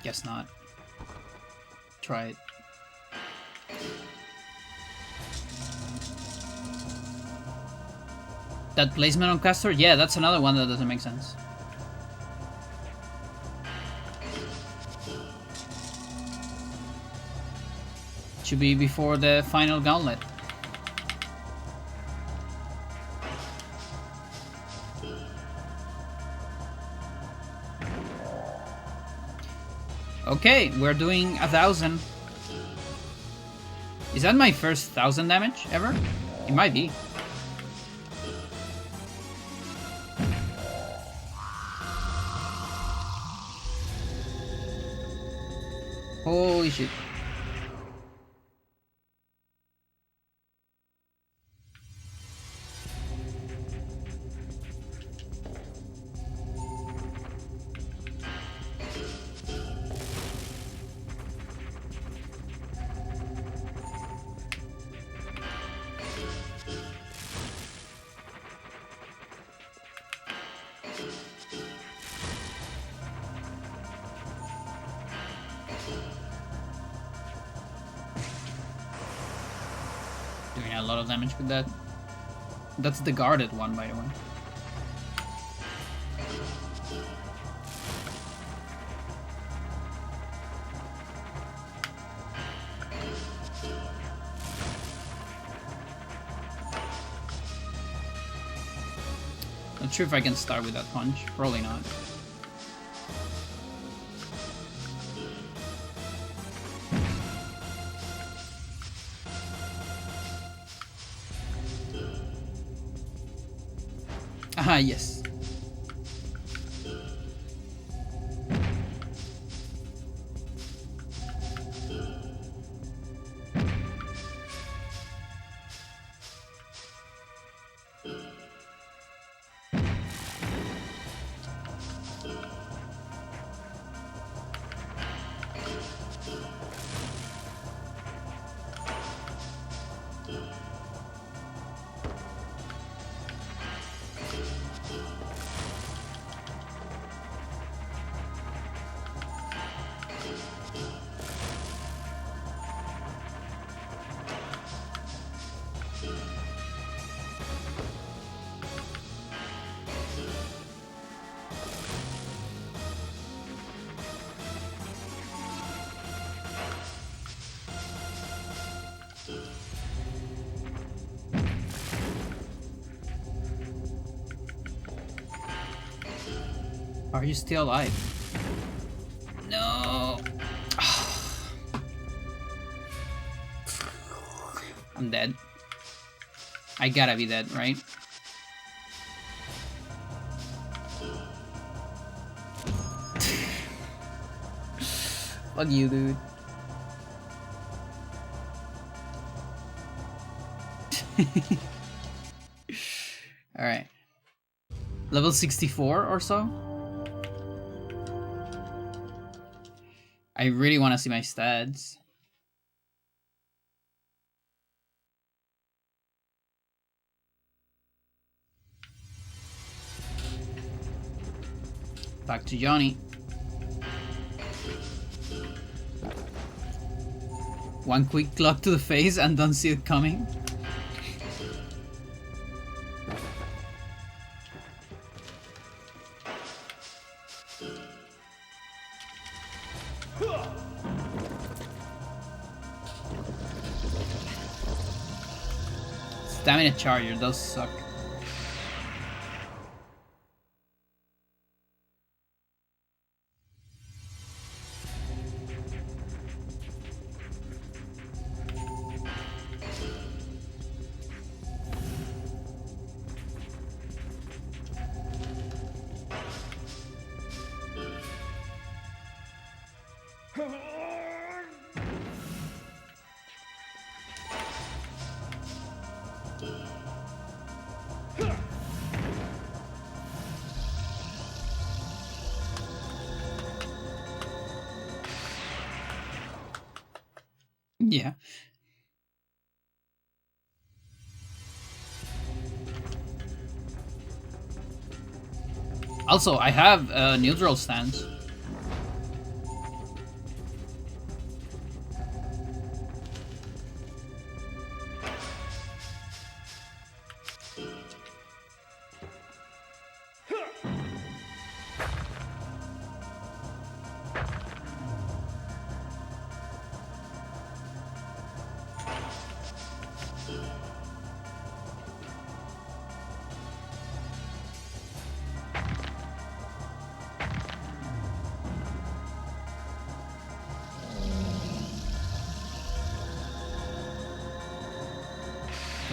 Guess not. Try it. That placement on Castor? Yeah, that's another one that doesn't make sense. Should be before the final gauntlet. Okay, we're doing 1,000. Is that my first 1,000 damage ever? It might be. Holy shit. Doing a lot of damage with that. That's the guarded one, by the way. Not sure if I can start with that punch. Probably not. Ah, yes. Are you still alive? No. I'm dead. I gotta be dead, right? Fuck you, dude. Alright. Level 64 or so? I really want to see my stats. Back to Johnny. One quick clock to the face and don't see it coming. Stamina charger does suck. Yeah. Also, I have a neutral stance.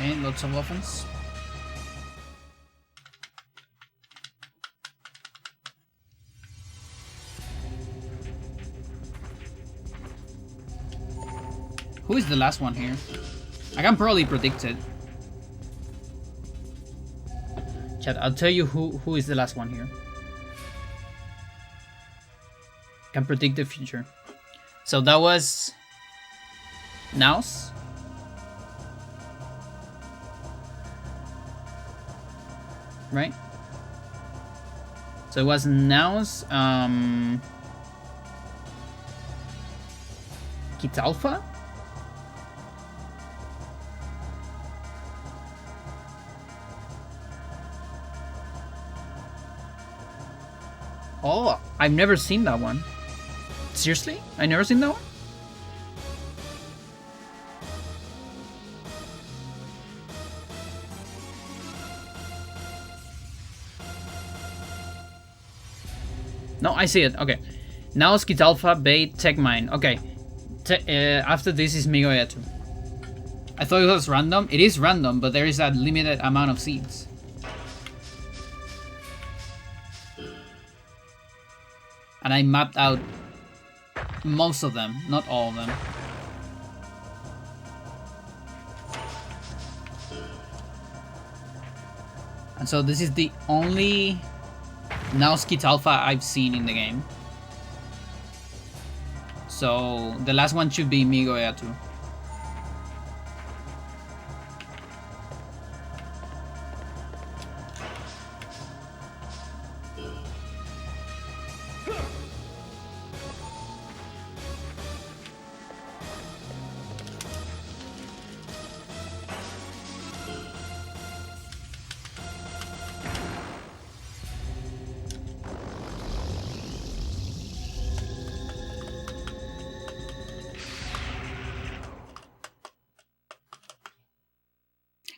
Okay, lots of offense. Who is the last one here? I can probably predict it. Chat, I'll tell you who is the last one here. Can predict the future. So that was Naus. Right? So it was Naus, Kitalfa? Oh, I've never seen that one. Seriously? I never seen that one? No, I see it. Okay. Now Skit Alpha, Bait, Tech Mine. Okay. After this is Migoyetu. I thought it was random. It is random, but there is a limited amount of seeds. And I mapped out most of them, not all of them. And so this is the only now Skit Alpha I've seen in the game. So the last one should be Migoyetu.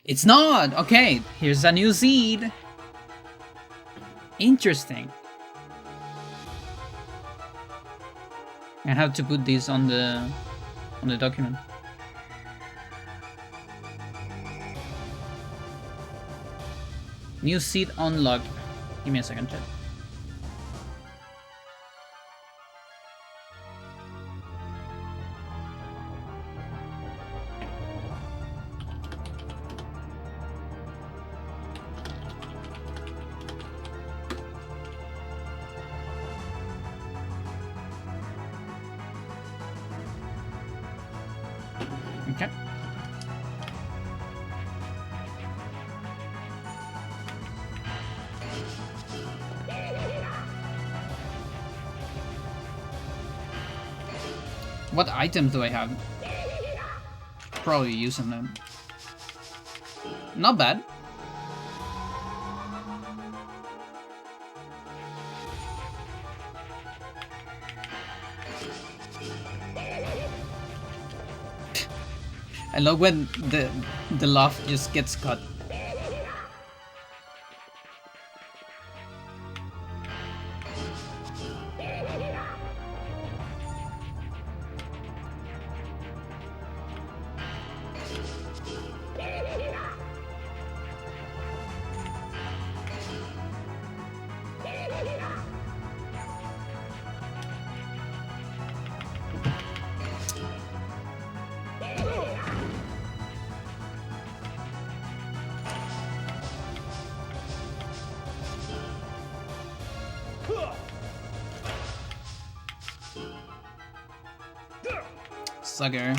It's not! Okay, here's a new seed. Interesting. I have to put this on the document. New seed unlocked. Give me a second, chat. Okay. What items do I have? Probably using them. Not bad. I love when the loft just gets cut. Sucker.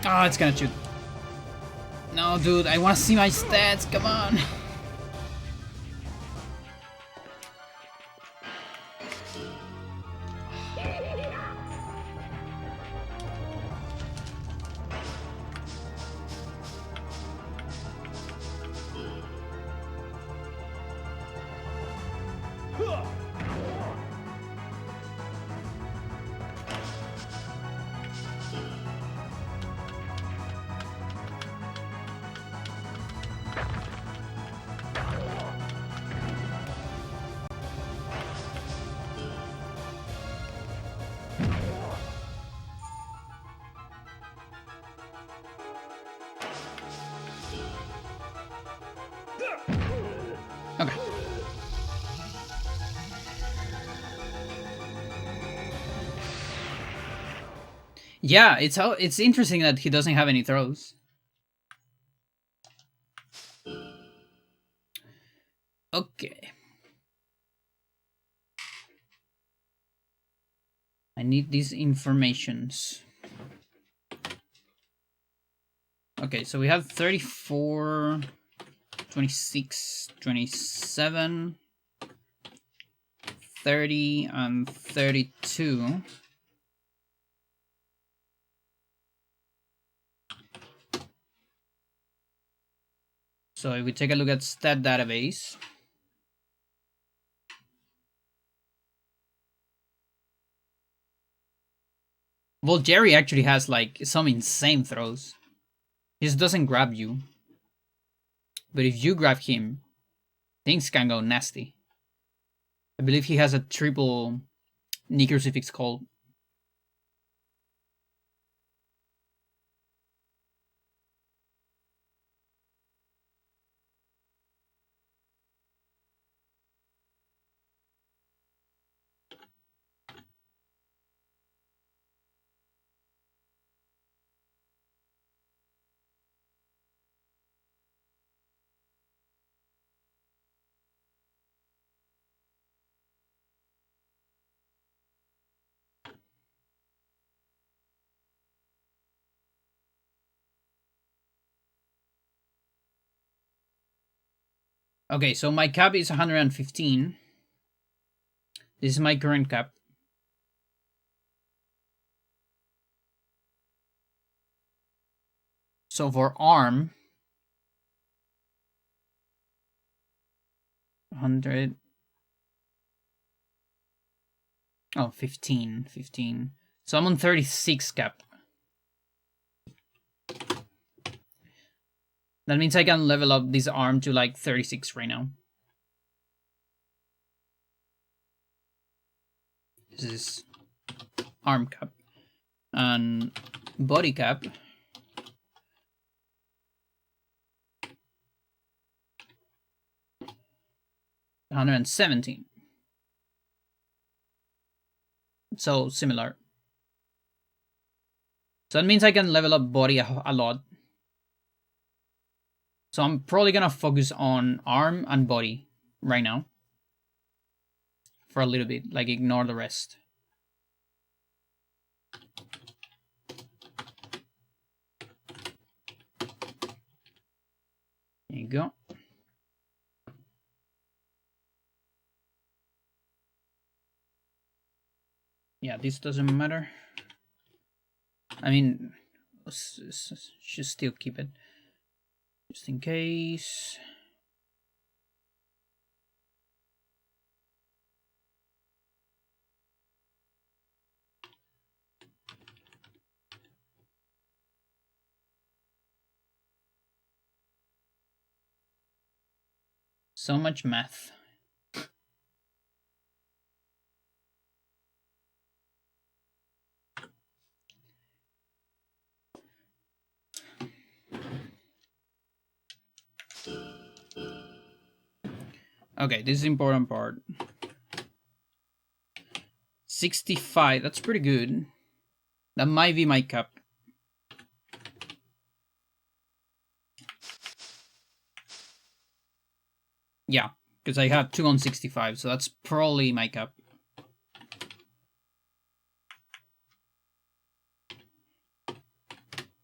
Oh, it's gonna shoot. No, dude, I wanna see my stats, come on. Okay. Yeah, it's interesting that he doesn't have any throws. Okay. I need these informations. Okay, so we have 34, 26, 27, 30, and 32. So if we take a look at stat database, well, Jerry actually has like some insane throws. He just doesn't grab you. But if you grab him, things can go nasty. I believe he has a triple knee crucifix call. Okay, so my cap is 115. This is my current cap. So for arm, 100. Oh, 15. So I'm on 36 cap. That means I can level up this arm to like 36 right now. This is arm cap. And body cap. $117. So similar. So that means I can level up body a lot. So I'm probably gonna focus on arm and body right now. For a little bit, like ignore the rest. There you go. Yeah, this doesn't matter. I mean, should still keep it. Just in case. So much math. Okay, this is the important part. 65, that's pretty good. That might be my cap. Yeah, because I have 2 on 65, so that's probably my cap.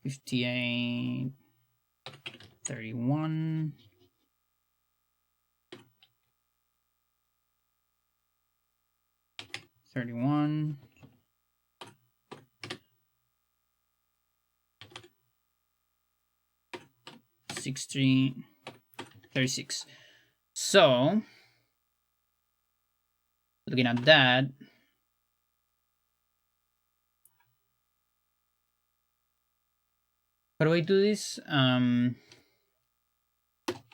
$58, 31. $31. $60, 36. So, looking at that, how do I do this?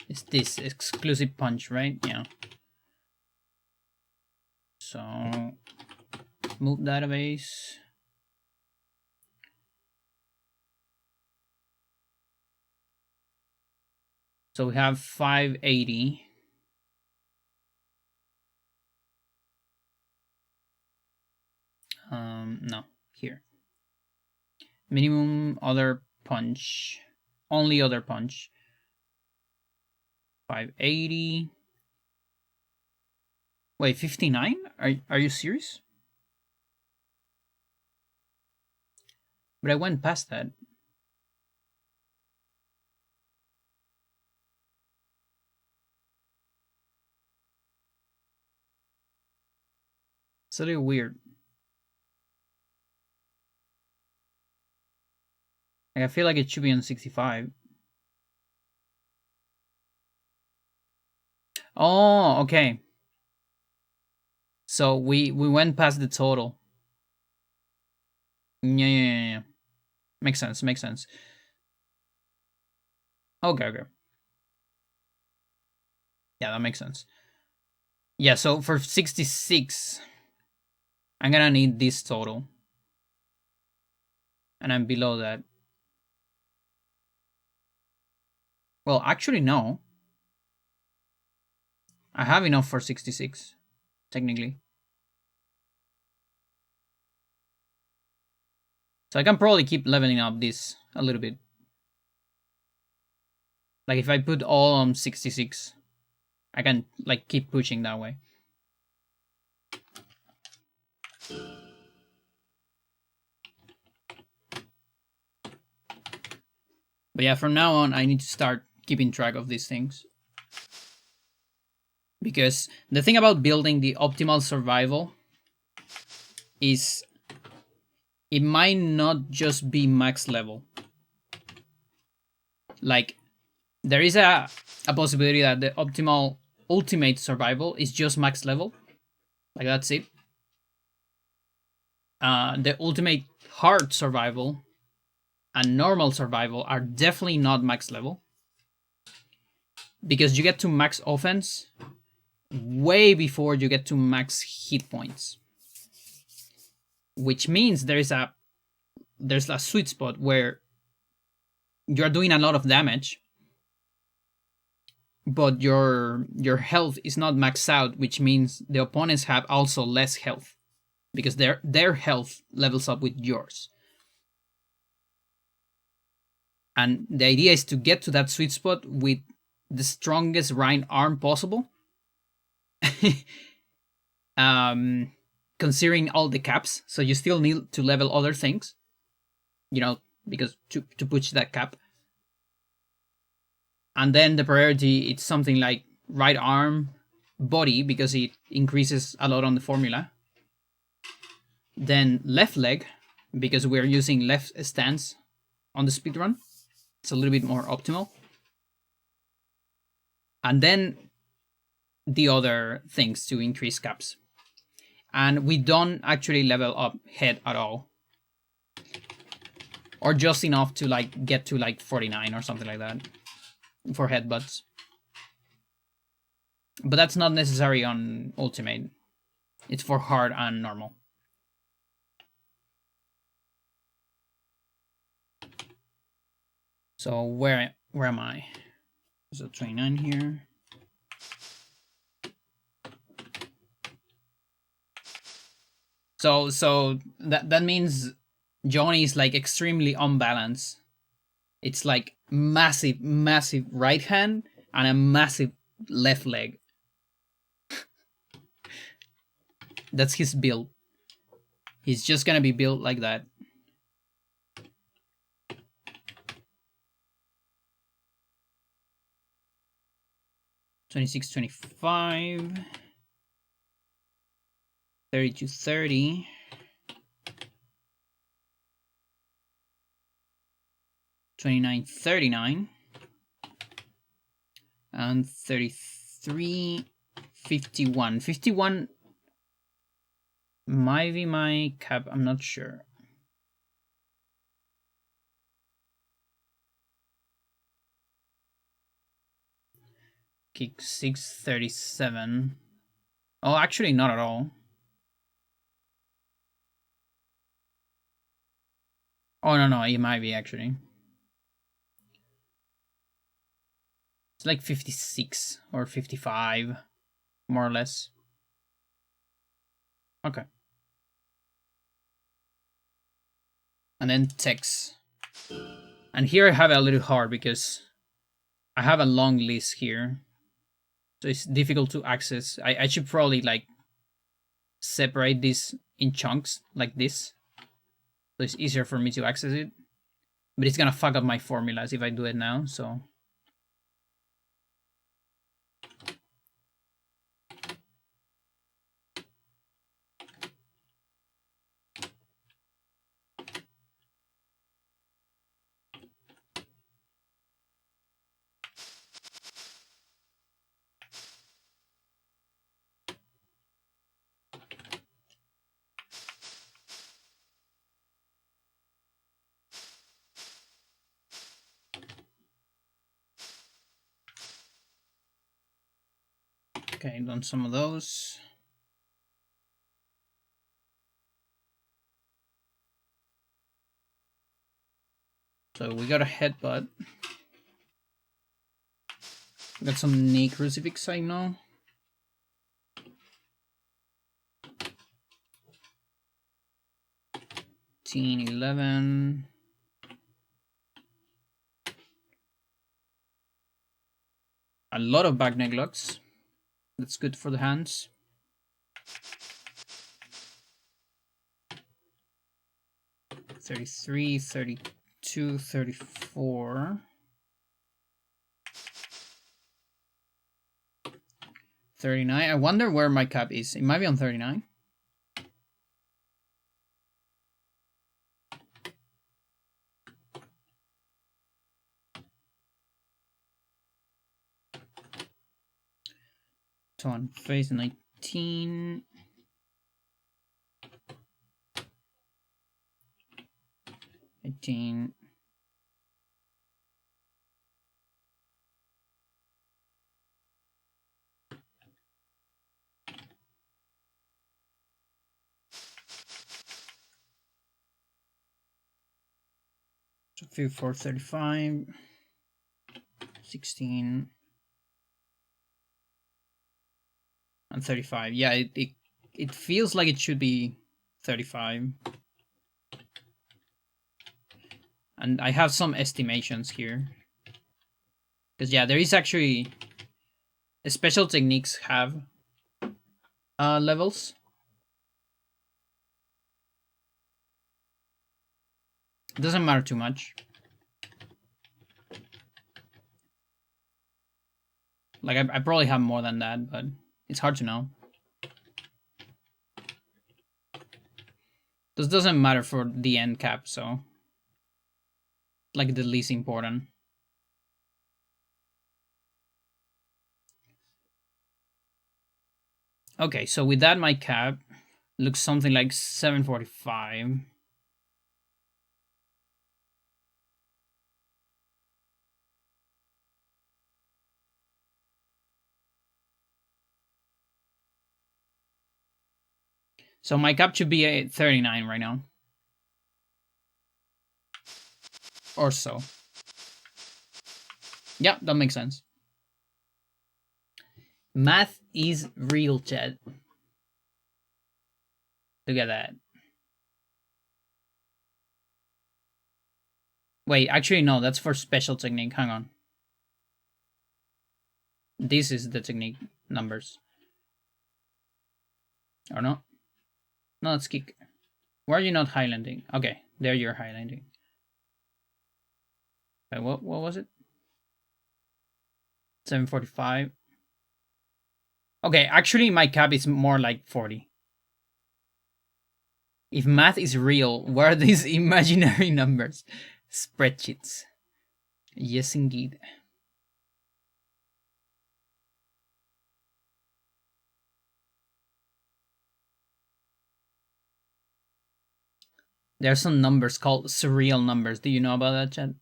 It's this exclusive punch, right? Yeah. So, move database. So we have 580. No, here. Minimum other punch. Only other punch. 580. Wait, 59? Are you serious? But I went past that. It's a little weird. Like, I feel like it should be on 65. Oh, okay. So we went past the total. Yeah. Makes sense, makes sense. Okay. Yeah, that makes sense. Yeah, so for 66, I'm gonna need this total. And I'm below that. Well, actually, no. I have enough for 66, technically. So I can probably keep leveling up this a little bit. Like if I put all on 66, I can like keep pushing that way. But yeah, from now on, I need to start keeping track of these things. Because the thing about building the optimal survival is it might not just be max level. Like, there is a possibility that the optimal ultimate survival is just max level. Like, that's it. The ultimate hard survival and normal survival are definitely not max level. Because you get to max offense way before you get to max hit points. Which means there's a sweet spot where you're doing a lot of damage, but your health is not maxed out, which means the opponents have also less health because their health levels up with yours. And the idea is to get to that sweet spot with the strongest right arm possible. Considering all the caps, so you still need to level other things, because to push that cap. And then the priority, it's something like right arm, body, because it increases a lot on the formula. Then left leg, because we're using left stance on the speedrun. It's a little bit more optimal. And then the other things to increase caps. And we don't actually level up head at all. Or just enough to like get to like 49 or something like that for headbutts. But that's not necessary on ultimate. It's for hard and normal. So where am I? So 29 here. So that means Johnny is like extremely unbalanced. It's like massive right hand and a massive left leg. That's his build. He's just gonna be built like that. $26, $25, $32, $30, $29, $39, and $33, $51. $51 might be my cap. I'm not sure. Kick 637. Oh, actually, not at all. Oh, no, it might be actually. It's like 56 or 55, more or less. Okay. And then text. And here I have it a little hard because I have a long list here. So it's difficult to access. I should probably like separate this in chunks like this. So it's easier for me to access it. But it's gonna fuck up my formulas if I do it now, so. Okay, done some of those. So we got a headbutt. Got some knee crucifix, I know. Teen 11. A lot of back neck locks. That's good for the hands. $33, $32, $34. $39. I wonder where my cap is. It might be on $39. So on face 19. $18. So 54, 35. 16. And 35. Yeah, it feels like it should be 35. And I have some estimations here. Because yeah, there is actually special techniques have levels. It doesn't matter too much. Like I probably have more than that, but it's hard to know. This doesn't matter for the end cap, so like the least important. Okay, so with that, my cap looks something like 745. So my cap should be at 39 right now. Or so. Yeah, that makes sense. Math is real, chat. Look at that. Wait, actually, no, that's for special technique. Hang on. This is the technique numbers. Or no? No, let's kick. Why are you not highlighting? Okay, there you're highlighting. Okay, what was it? 745. Okay, actually my cap is more like 40. If math is real, where are these imaginary numbers? Spreadsheets. Yes, indeed. There are some numbers called surreal numbers. Do you know about that, Chad?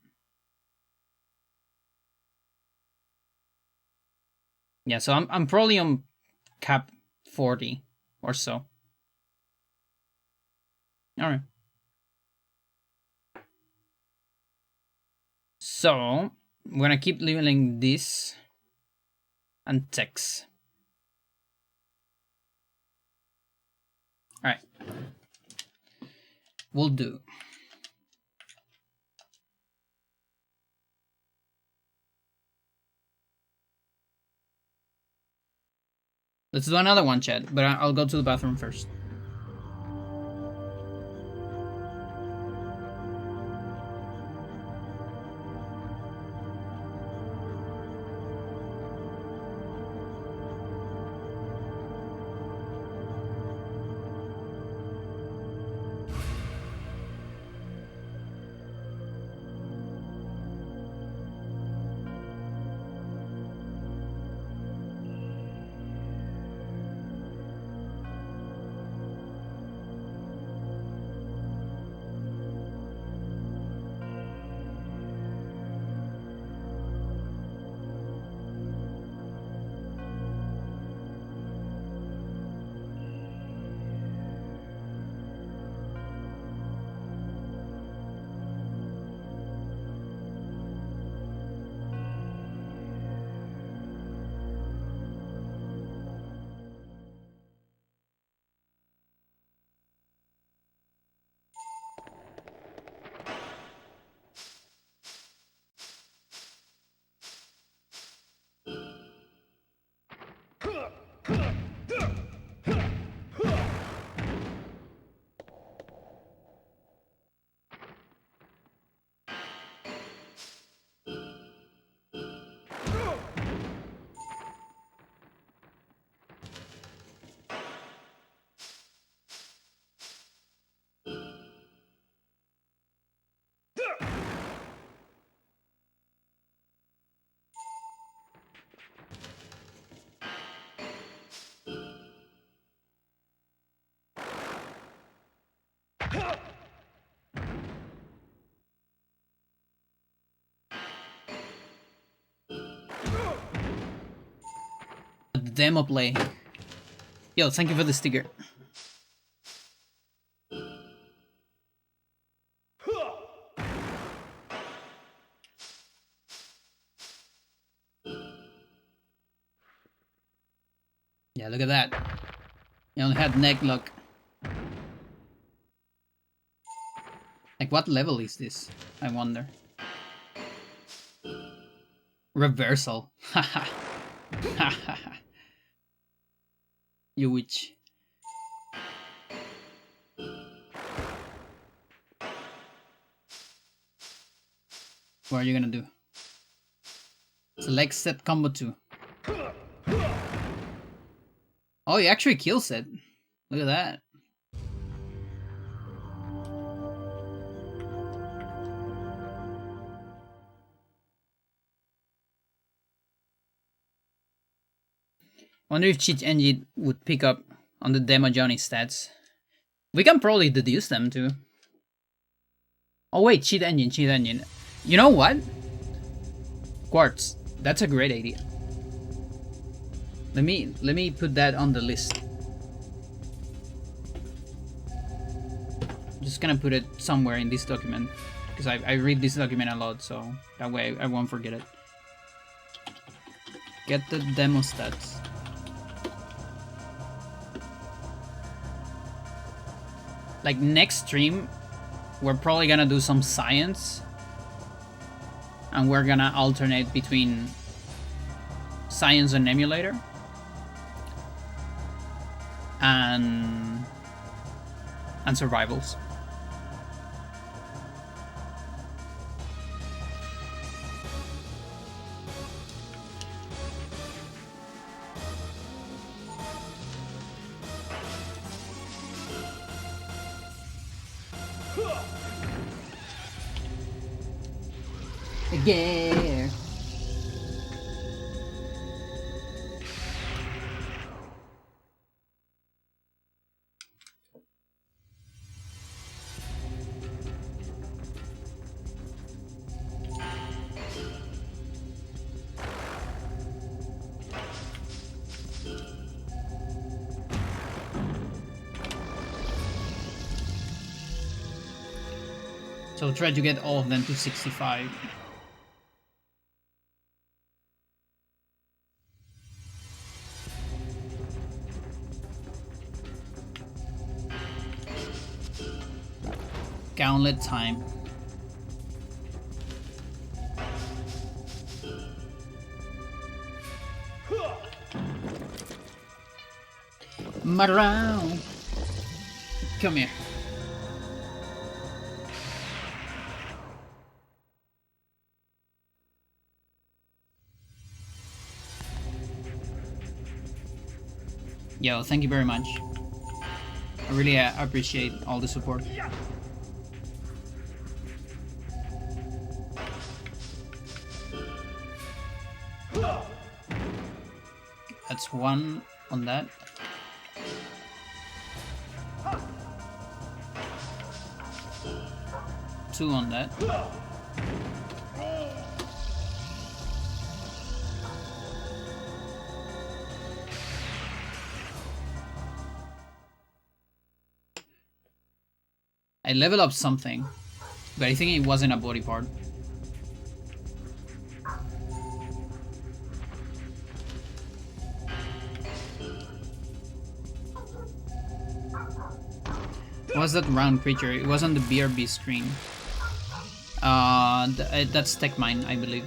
Yeah, so I'm probably on cap 40 or so. All right. So we're gonna keep leveling this and text. All right. Will do. Let's do another one, chat, but I'll go to the bathroom first. Demo play. Yo, thank you for the sticker. Yeah, look at that. You only had neck lock. Like, what level is this? I wonder. Reversal. Haha. Haha. You witch. What are you gonna do? Select set combo 2. Oh, he actually kills it. Look at that. Wonder if Cheat Engine would pick up on the demo Johnny stats. We can probably deduce them too. Oh wait, Cheat Engine, Cheat Engine. You know what? Quartz. That's a great idea. Let me put that on the list. I'm just gonna put it somewhere in this document because I read this document a lot, so that way I won't forget it. Get the demo stats. Like next stream, we're probably gonna do some science, and we're gonna alternate between science and emulator. And survivals. Yeah. So try to get all of them to 65. Gauntlet time. Marrow. Come here. Yo, thank you very much. I really appreciate all the support. That's one on that. Two on that. I level up something, but I think it wasn't a body part. What was that round creature? It was on the BRB screen. That's Tech Mine, I believe.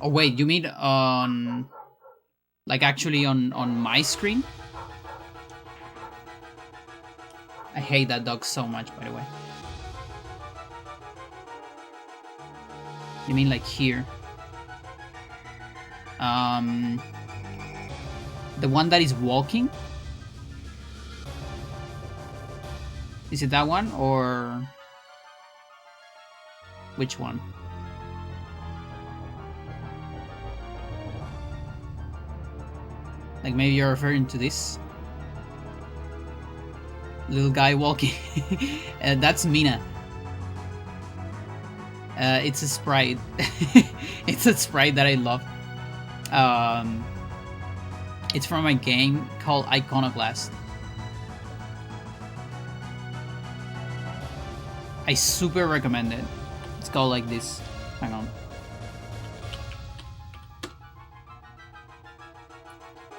Oh wait, you mean on... like actually on my screen? I hate that dog so much, by the way. You mean like here? The one that is walking? Is it that one or which one? Like maybe you're referring to this little guy walking. That's Mina. It's a sprite. It's a sprite that I love. It's from a game called Iconoclast. I super recommend it. It's called like this. Hang on.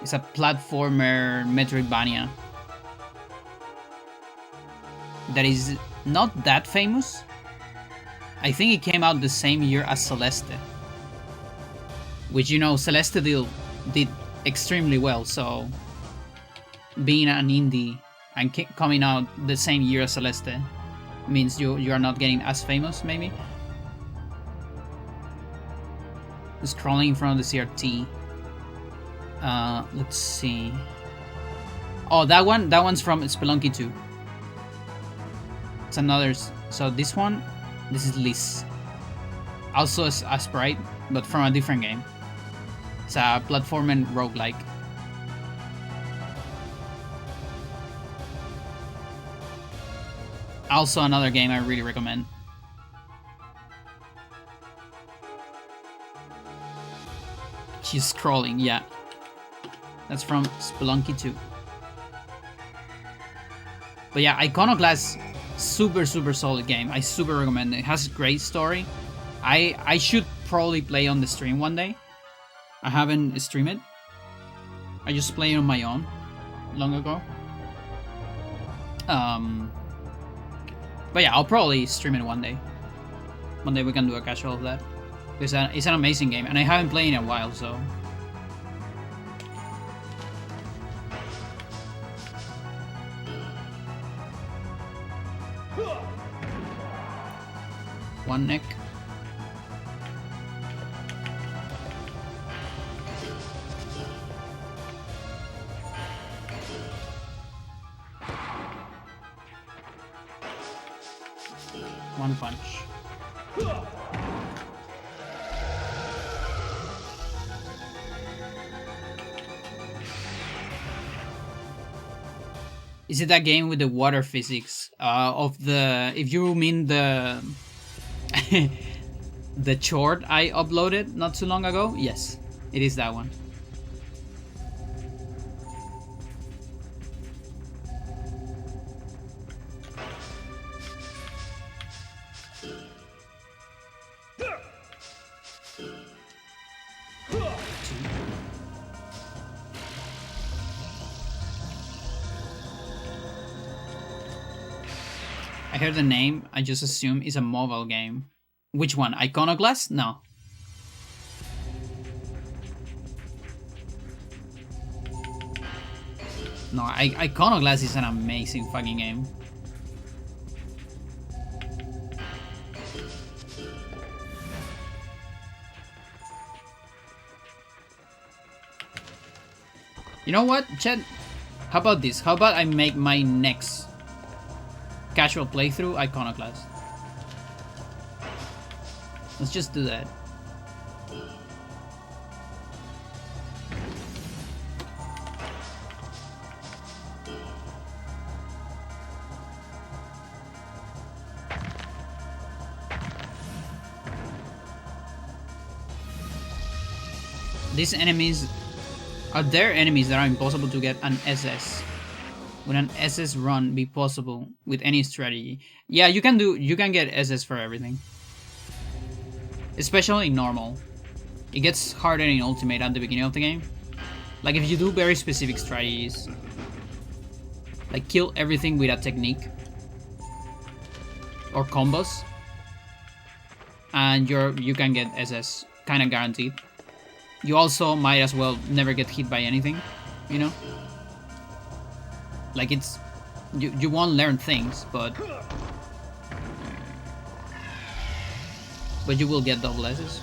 It's a platformer Metroidvania that is not that famous. I think it came out the same year as Celeste, which, you know, Celeste did extremely well, so being an indie and coming out the same year as Celeste means you are not getting as famous, maybe. Scrolling in front of the CRT. Let's see. Oh, that one's from Spelunky 2. It's another. So this is Liz. Also a sprite, but from a different game. It's a platform and roguelike. Also another game I really recommend. She's scrolling, yeah. That's from Spelunky 2. But yeah, Iconoclast, super solid game. I super recommend it. It has a great story. I should probably play on the stream one day. I haven't streamed it. I just played on my own long ago. But yeah, I'll probably stream it one day. One day we can do a casual of that. Because it's an amazing game, and I haven't played in a while, so... One neck. One punch. Is it that game with the water physics of the... If you mean the... the short I uploaded not too long ago? Yes, it is that one. I heard the name, I just assume it's a mobile game. Which one? Iconoclast? No. No, Iconoclast is an amazing fucking game. You know what, Chet? How about this? How about I make my next casual playthrough Iconoclast? Let's just do that. These enemies... Are there enemies that are impossible to get an SS? Would an SS run be possible with any strategy? Yeah, you can get SS for everything. Especially in normal. It gets harder in ultimate at the beginning of the game. Like if you do very specific strategies. Like kill everything with a technique. Or combos. And you can get SS. Kinda guaranteed. You also might as well never get hit by anything, you know? Like it's... You won't learn things, but you will get double S's.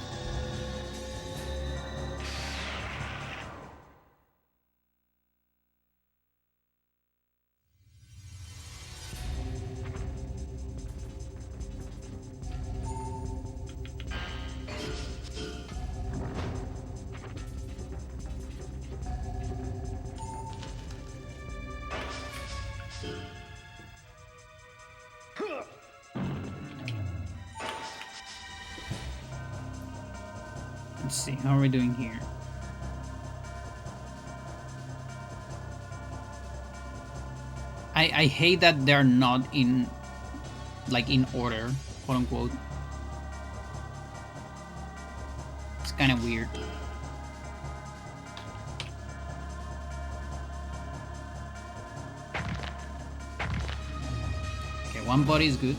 Let's see, how are we doing here? I hate that they're not in, like, in order, quote unquote. It's kind of weird. Okay, one body is good.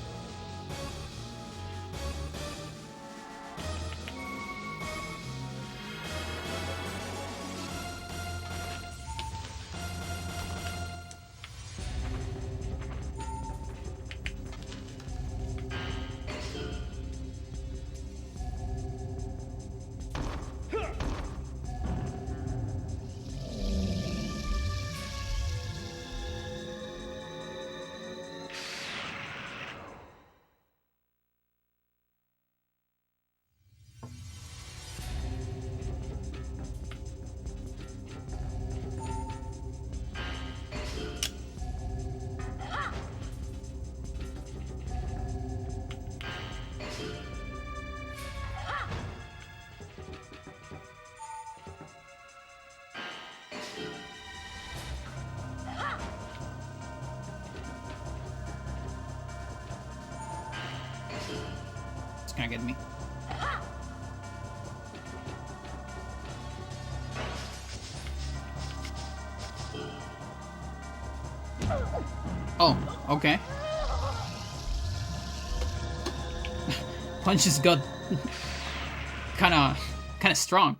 Gonna get me. Oh, okay. Punches got kinda strong.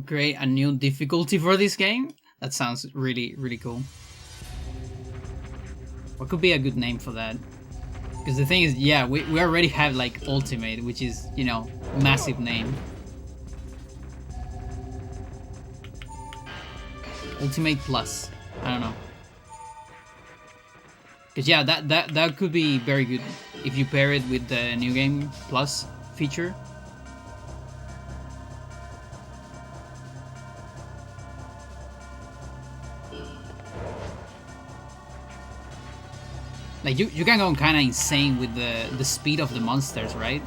Create a new difficulty for this game? That sounds really, really cool. What could be a good name for that? Because the thing is, yeah, we already have like Ultimate, which is, you know, massive name. Ultimate Plus. I don't know. Because yeah, that could be very good if you pair it with the New Game Plus feature. Like you can go kind of insane with the speed of the monsters, right?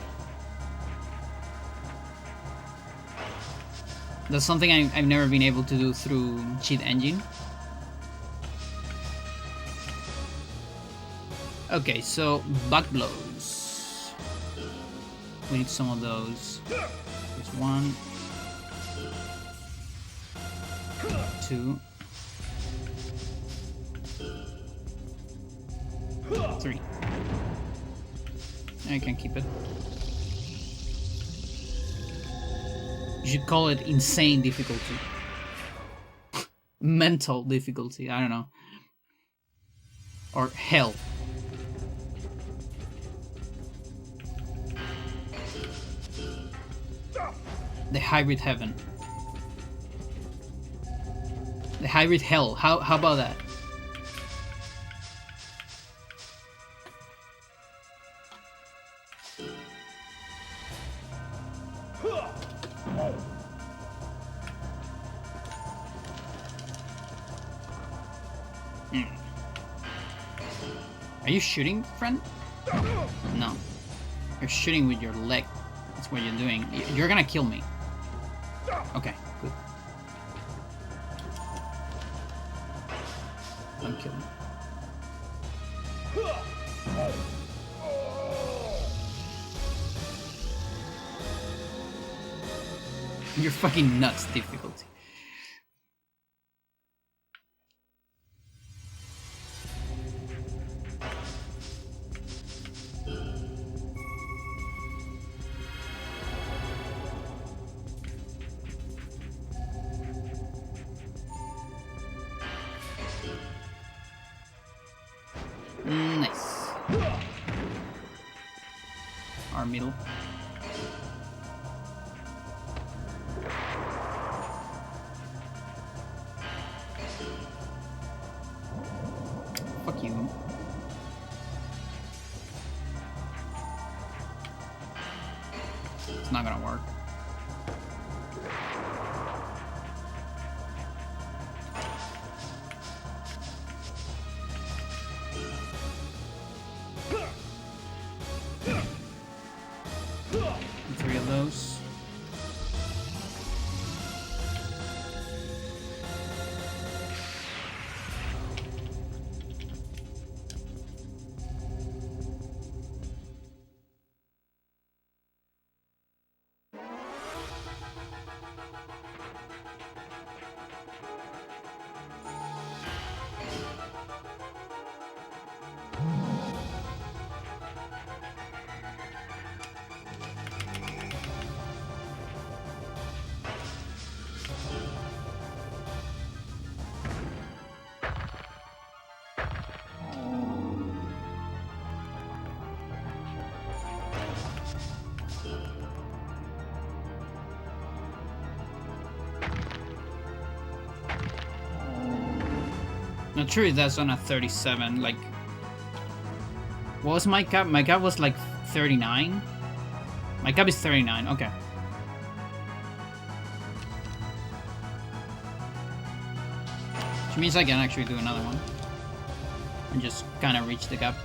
That's something I've never been able to do through Cheat Engine. Okay, so back blows. We need some of those. There's 1, 2, 3. I can keep it. You should call it insane difficulty. Mental difficulty, I don't know. Or hell. The hybrid heaven. The hybrid hell. How about that? Are you shooting, friend? No. You're shooting with your leg. That's what you're doing. You're gonna kill me. Okay, good. Don't kill me. You're fucking nuts difficulty. Nice. Our middle. Fuck you. It's not gonna work. Three of those. Not sure if that's on a 37. Like, what was my cap? My cap was like 39. My cap is 39. Okay. Which means I can actually do another one and just kind of reach the cap.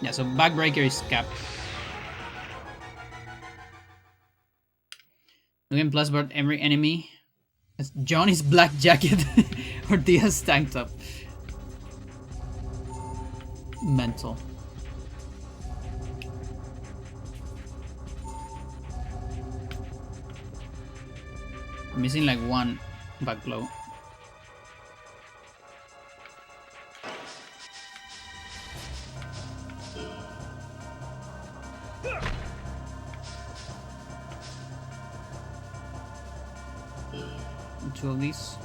Yeah, so backbreaker is cap. Again, plus but every enemy. It's Johnny's black jacket or Diaz tank top. Mental. I'm missing like one back blow. Two of these.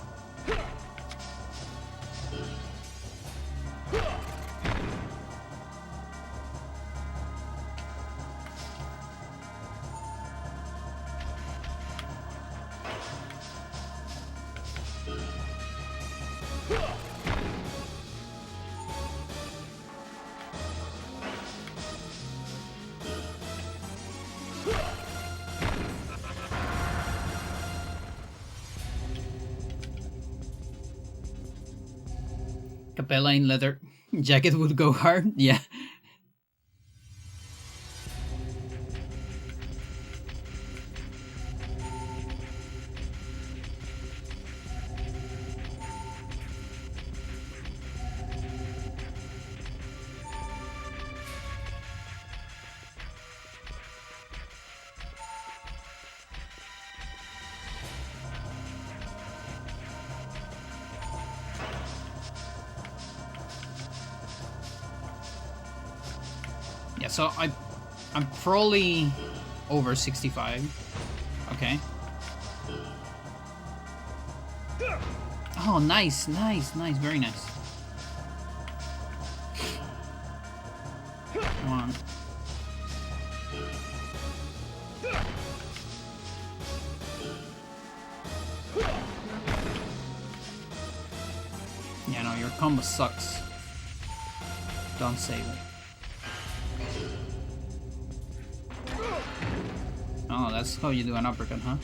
Capella in leather. Jacket would go hard. Yeah. Yeah, so I'm probably over 65. Okay. Oh, nice, nice, nice, very nice. Come on. Yeah, no, your combo sucks. Don't save it. Oh, that's how you do an uppercut, huh?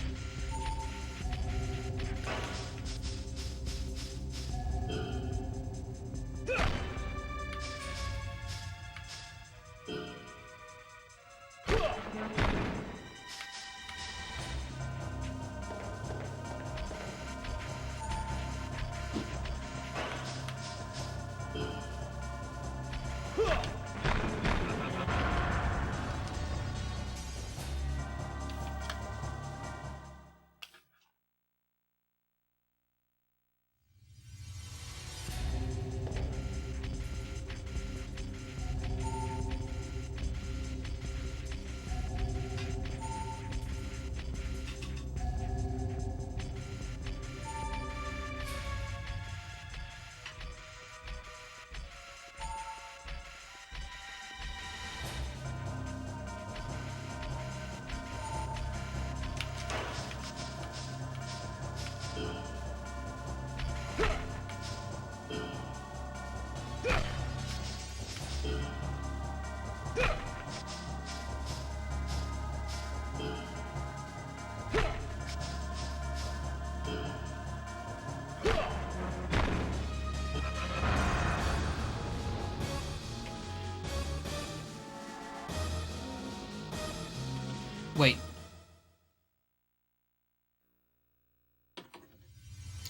Wait.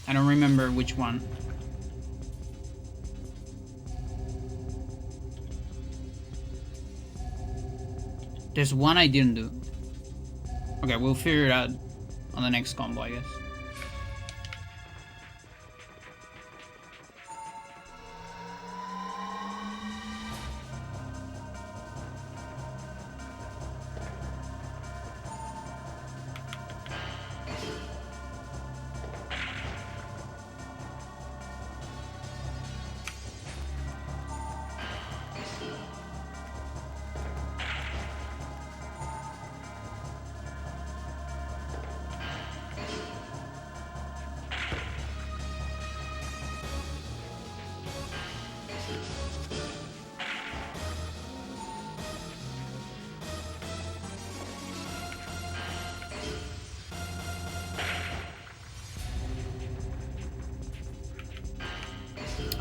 I don't remember which one. There's one I didn't do. Okay, we'll figure it out on the next combo, I guess.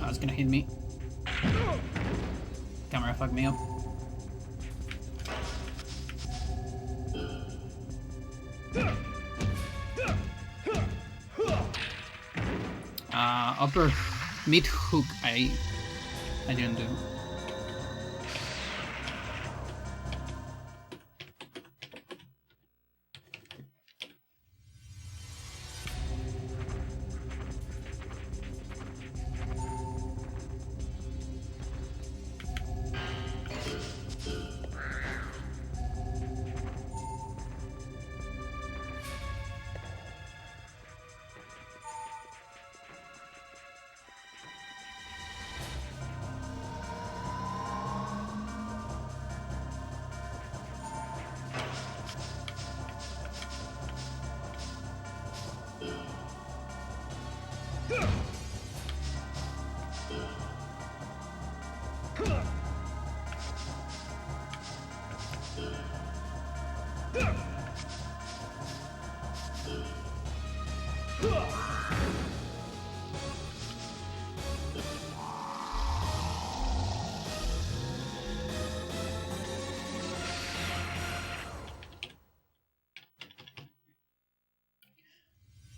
Oh, it's gonna hit me. Camera fucked me up. Upper mid hook I didn't do.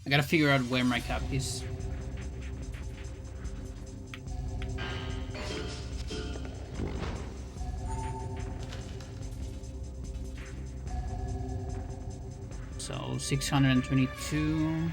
I gotta figure out where my cap is. So 622.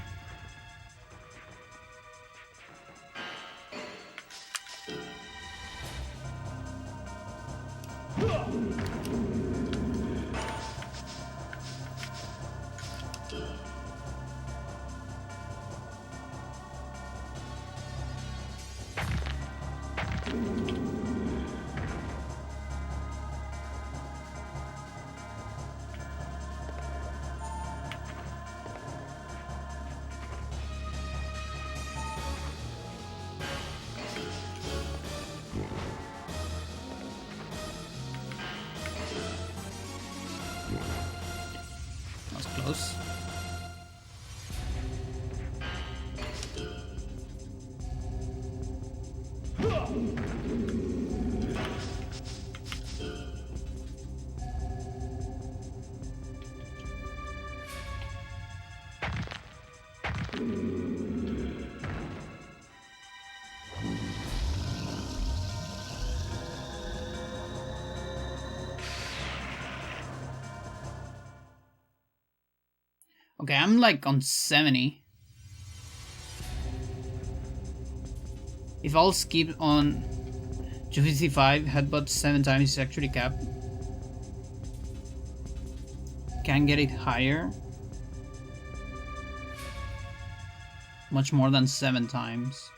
That's close. Okay, I'm like on 70. If I'll skip on 255, headbutt 7 times is actually cap. Can get it higher. Much more than 7 times.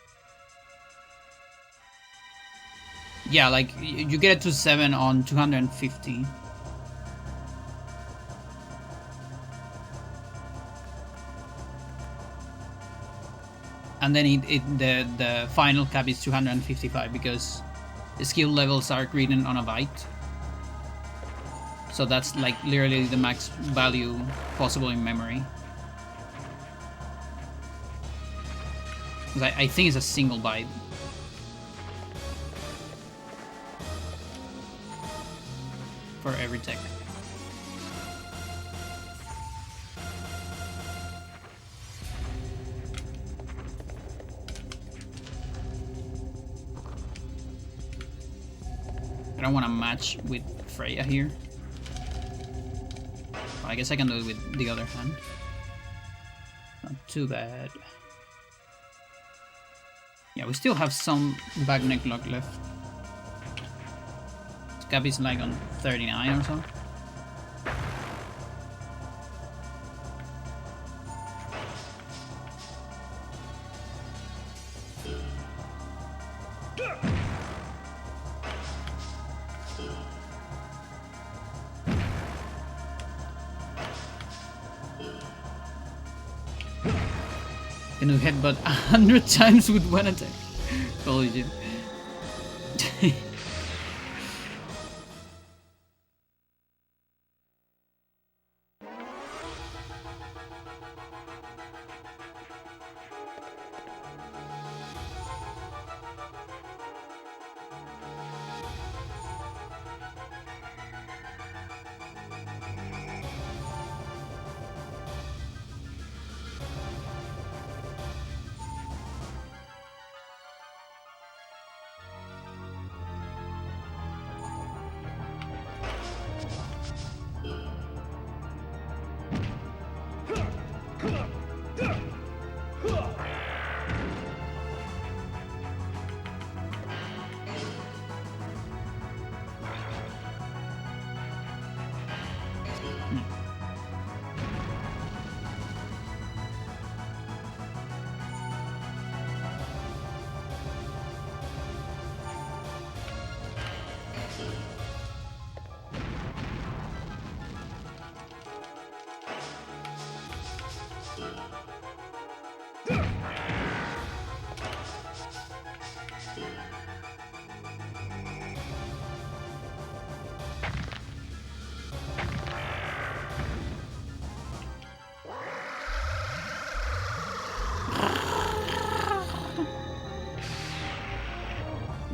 Yeah, like you get it to 7 on 250. And then the final cap is 255 because the skill levels are written on a byte. So that's like literally the max value possible in memory. I think it's a single byte. For every tech. I don't want to match with Freya here. Well, I guess I can do it with the other hand. Not too bad. Yeah, we still have some back neck lock left. This cap is like on 39 or so. Can you headbutt 100 times with one attack? Holy shit.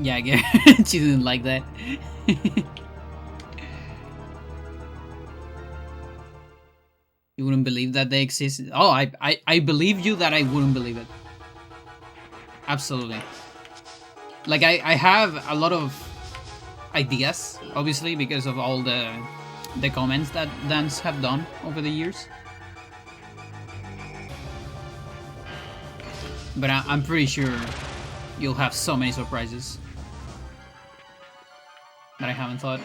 Yeah, I guess she didn't like that. You wouldn't believe that they exist. Oh, I believe you that I wouldn't believe it. Absolutely. Like, I have a lot of ideas, obviously, because of all the comments that Dance have done over the years. But I'm pretty sure you'll have so many surprises that I haven't thought.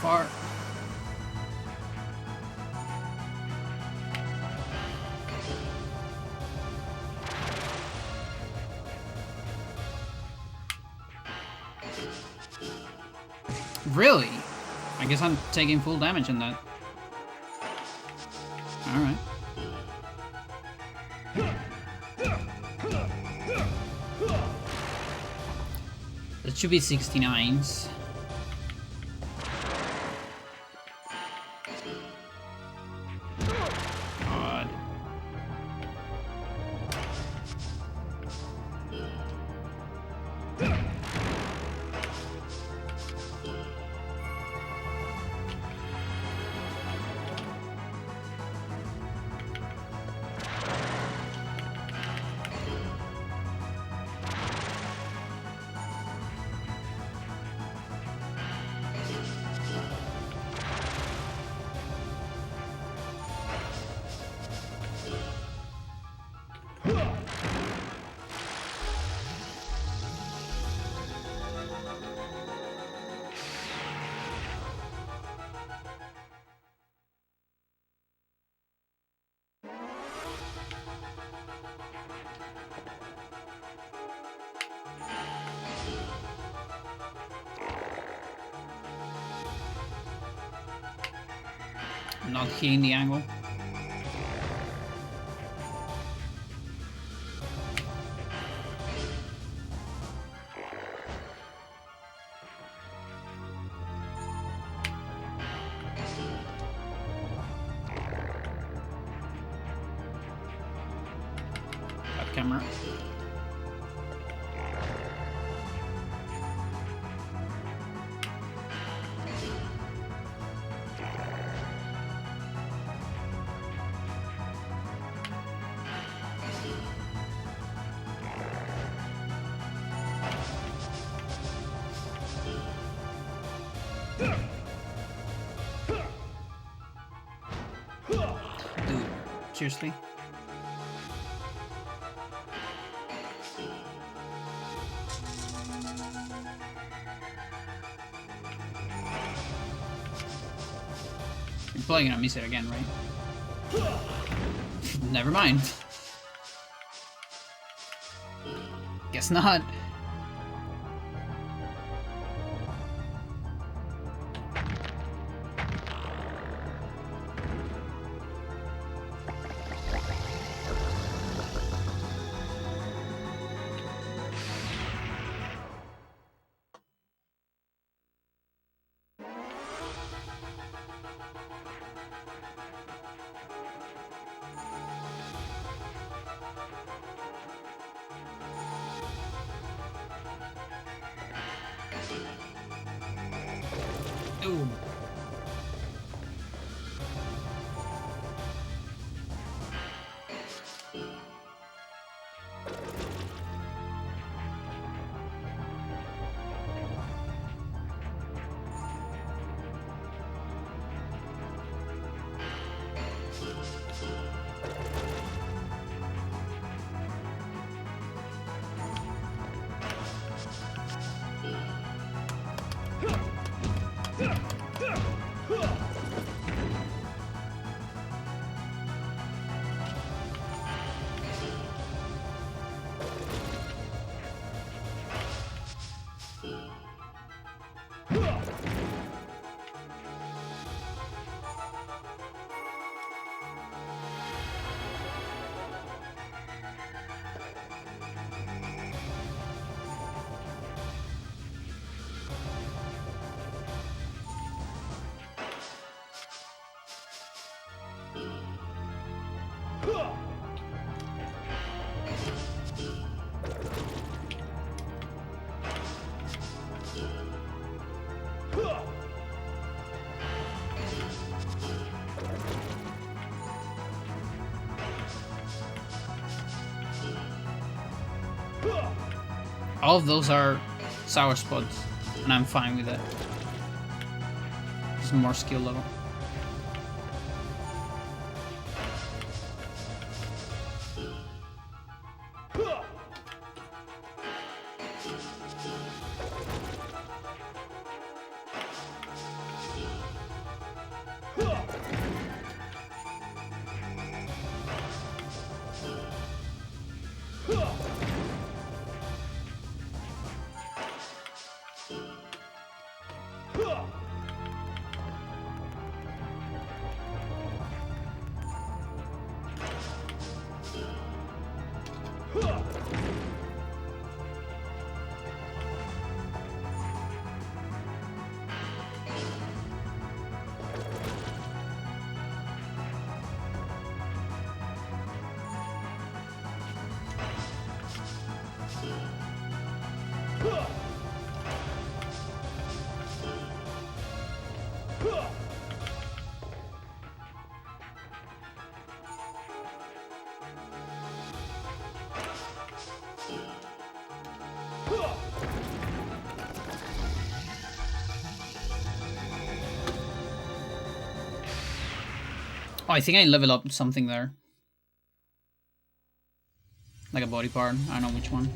Far. Really? I guess I'm taking full damage in that. Alright. That should be 69s. God. Not hitting the angle. That camera. Dude, seriously? You're probably gonna miss it again, right? Never mind. Guess not. Ooh. All of those are sour spots, and I'm fine with that. Just more skill level. Oh, I think I level up something there. Like a body part. I don't know which one.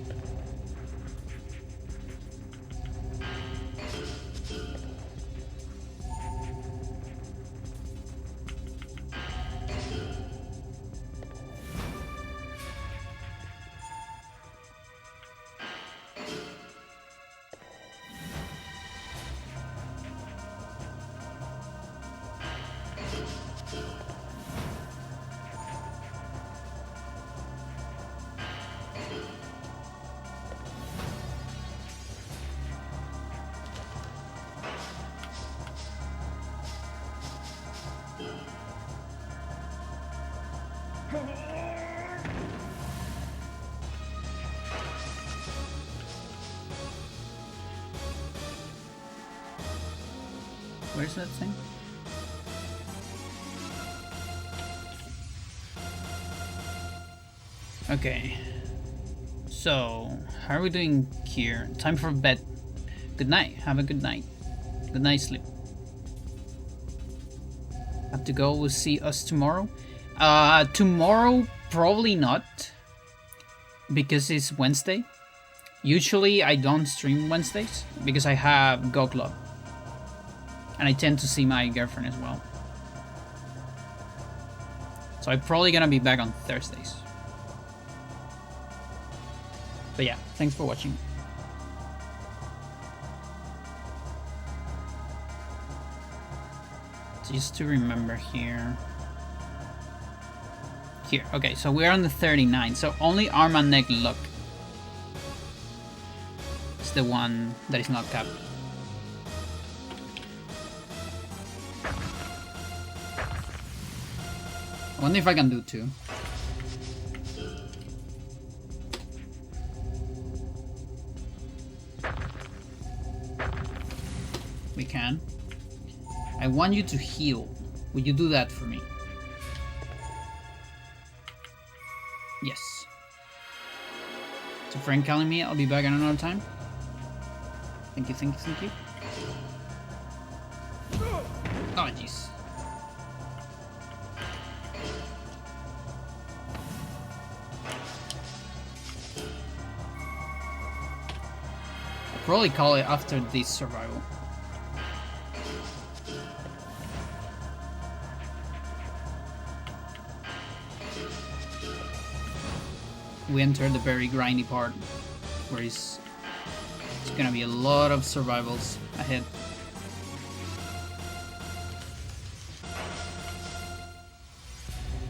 Where's that thing? Okay. So, how are we doing here? Time for bed. Good night. Have a good night. Good night sleep. Have to go. We'll see us tomorrow. Tomorrow, probably not. Because it's Wednesday. Usually, I don't stream Wednesdays. Because I have Go Club. And I tend to see my girlfriend as well. So I'm probably gonna be back on Thursdays. But yeah, thanks for watching. Just to remember here. Here, okay, so we're on the 39. So only arm and neck lock is the one that is not capped. I wonder if I can do two. We can. I want you to heal. Would you do that for me? Yes. So friend calling me, I'll be back at another time. Thank you, thank you, thank you. Oh, jeez. Probably call it after this survival. We enter the very grindy part where it's gonna be a lot of survivals ahead.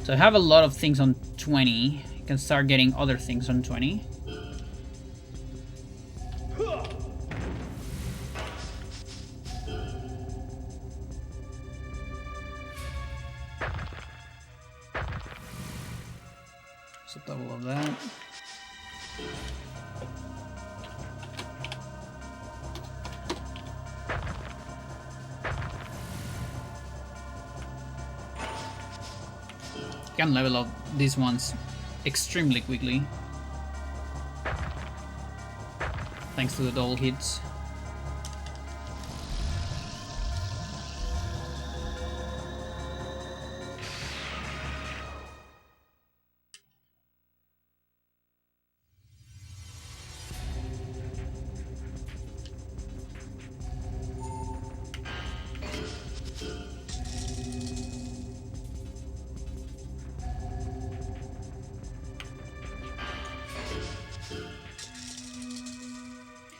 So I have a lot of things on 20. I can start getting other things on 20. Can level up these ones extremely quickly. Thanks to the double hits.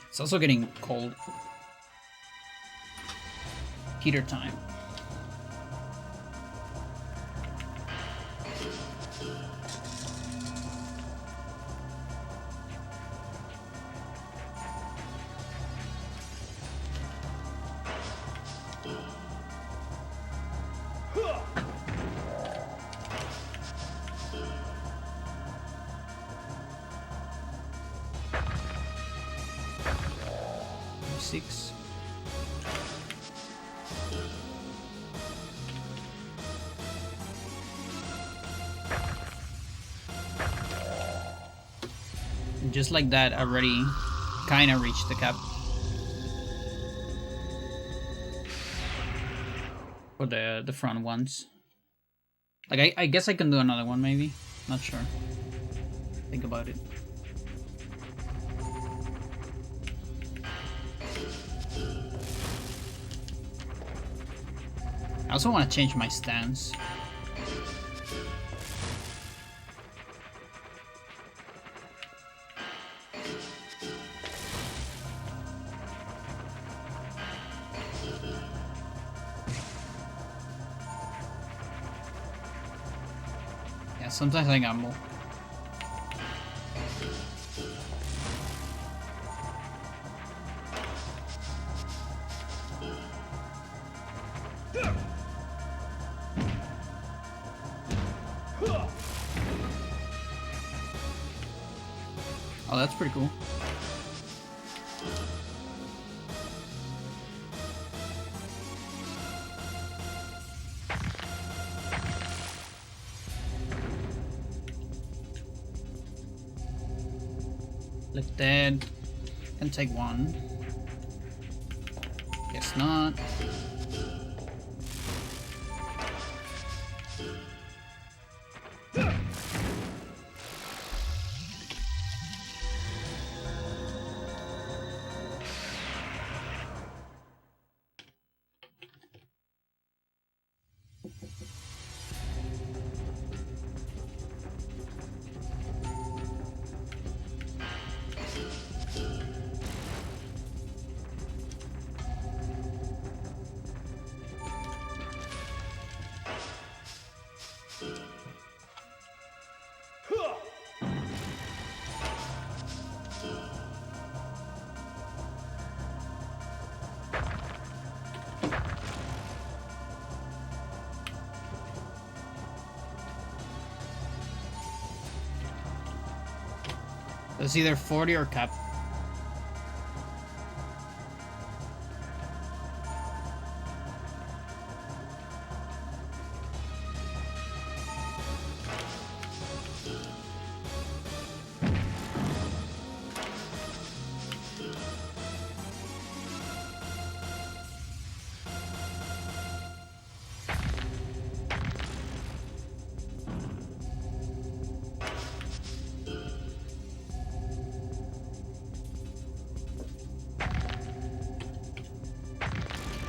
It's also getting cold. Heater time. Six. And just like that, I already kind of reached the cap for the front ones. Like I guess I can do another one maybe. Not sure. Think about it. I also want to change my stance. Yeah, sometimes I gamble. Oh, that's pretty cool. Like that. Can take one. Guess not. It's either 40 or cap.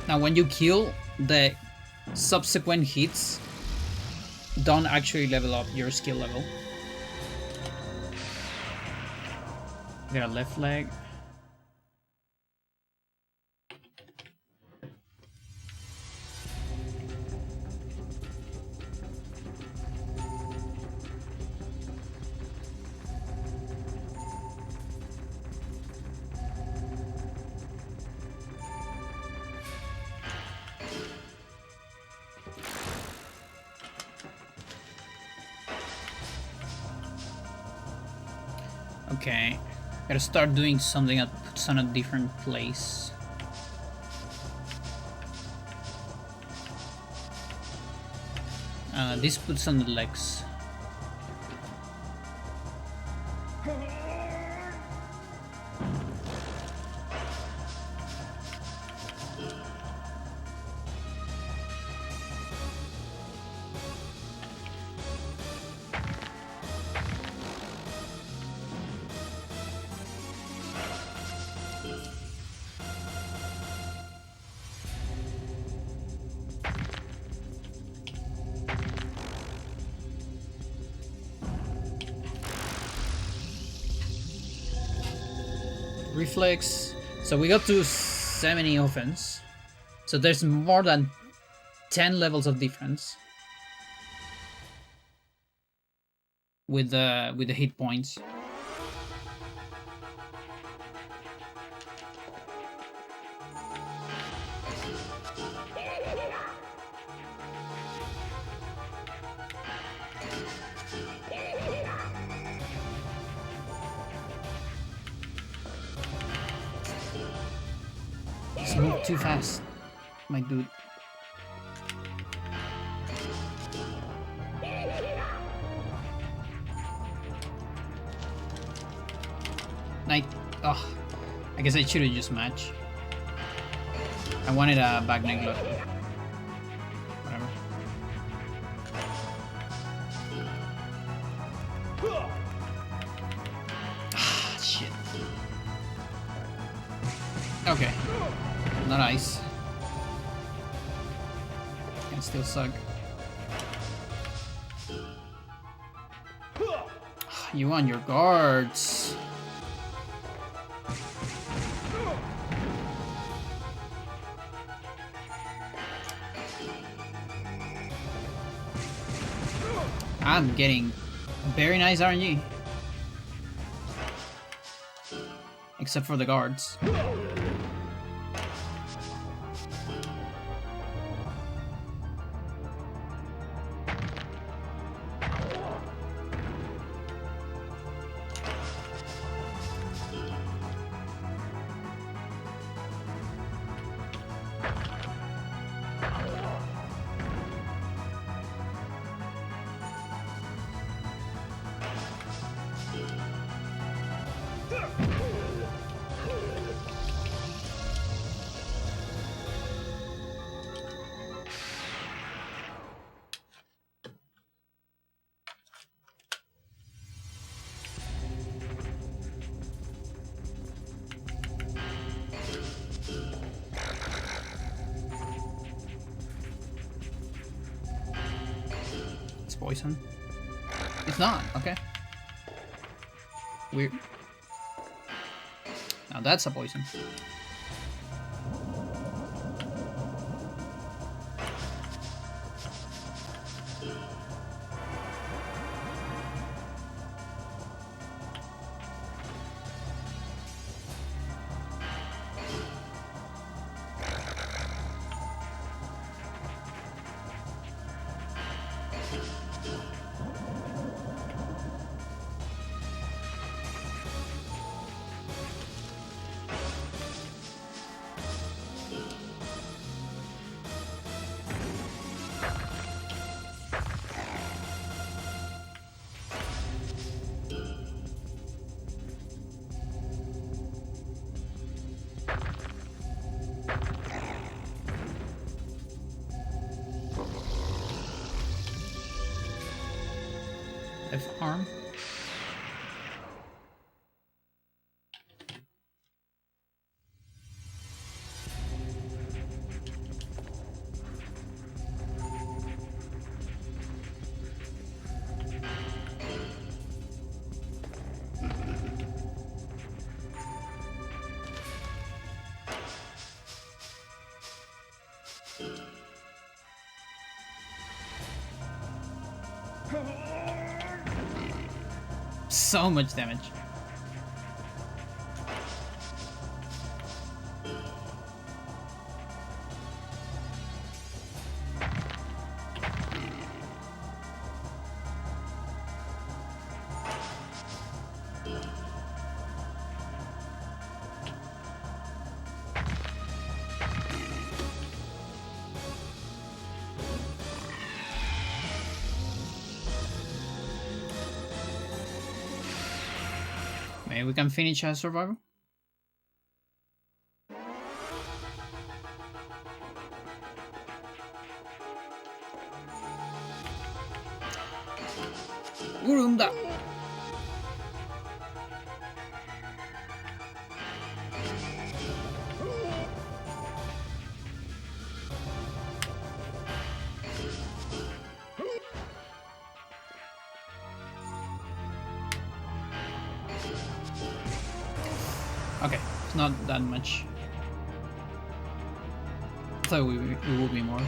Now when you kill, the subsequent hits don't actually level up your skill level. Got a left leg. Okay, gotta start doing something that puts on a different place. This puts on the legs. Reflex. So we got to 70 offense. So there's more than 10 levels of difference with the hit points. Just move too fast, my dude. Like, oh, I guess I should have just matched. I wanted a back neck lock. Whatever. Ah, shit. Okay. Not ice. Can still suck. You on your guards. I'm getting very nice RNG. Except for the guards. Poison? It's not, okay. Weird. Now that's a poison. Left arm. So much damage. Maybe we can finish a survival. Urunda. Okay, it's not that much. I thought it would be more.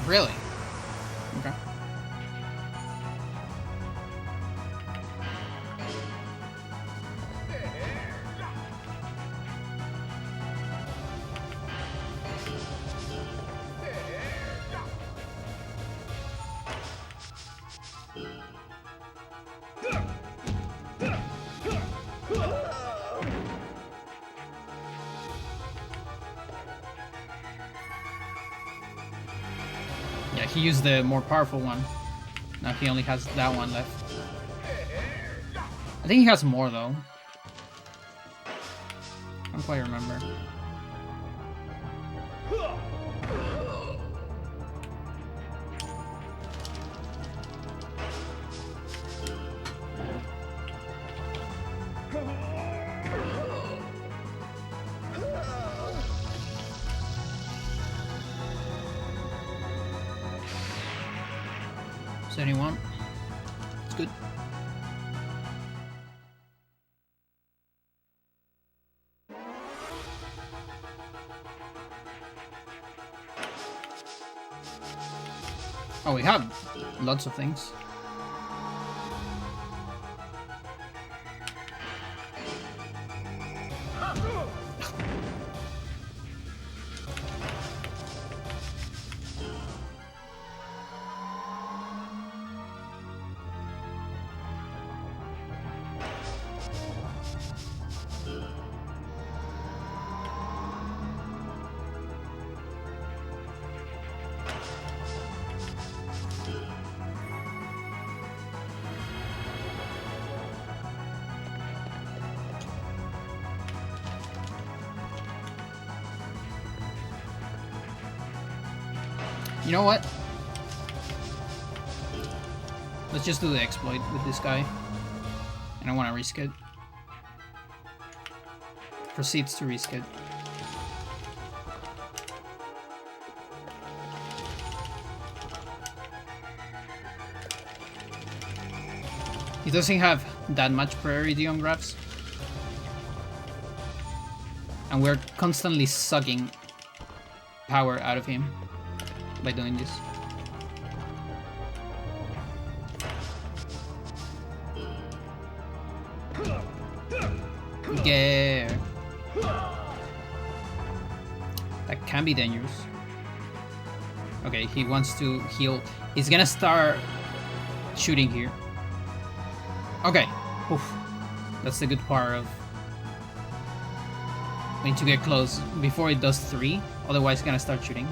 Really? Okay. Yeah, he used the more powerful one. Now he only has that one left. I think he has more though. I don't quite remember. Is anyone? It's good. Oh, we have lots of things. You know what? Let's just do the exploit with this guy. I don't want to risk it. Proceeds to risk it. He doesn't have that much priority on grabs. And we're constantly sucking power out of him by doing this. Yeah. That can be dangerous. Okay, he wants to heal. He's gonna start shooting here. Okay. Oof. That's the good part of... We need to get close before it does 3. Otherwise, it's gonna start shooting.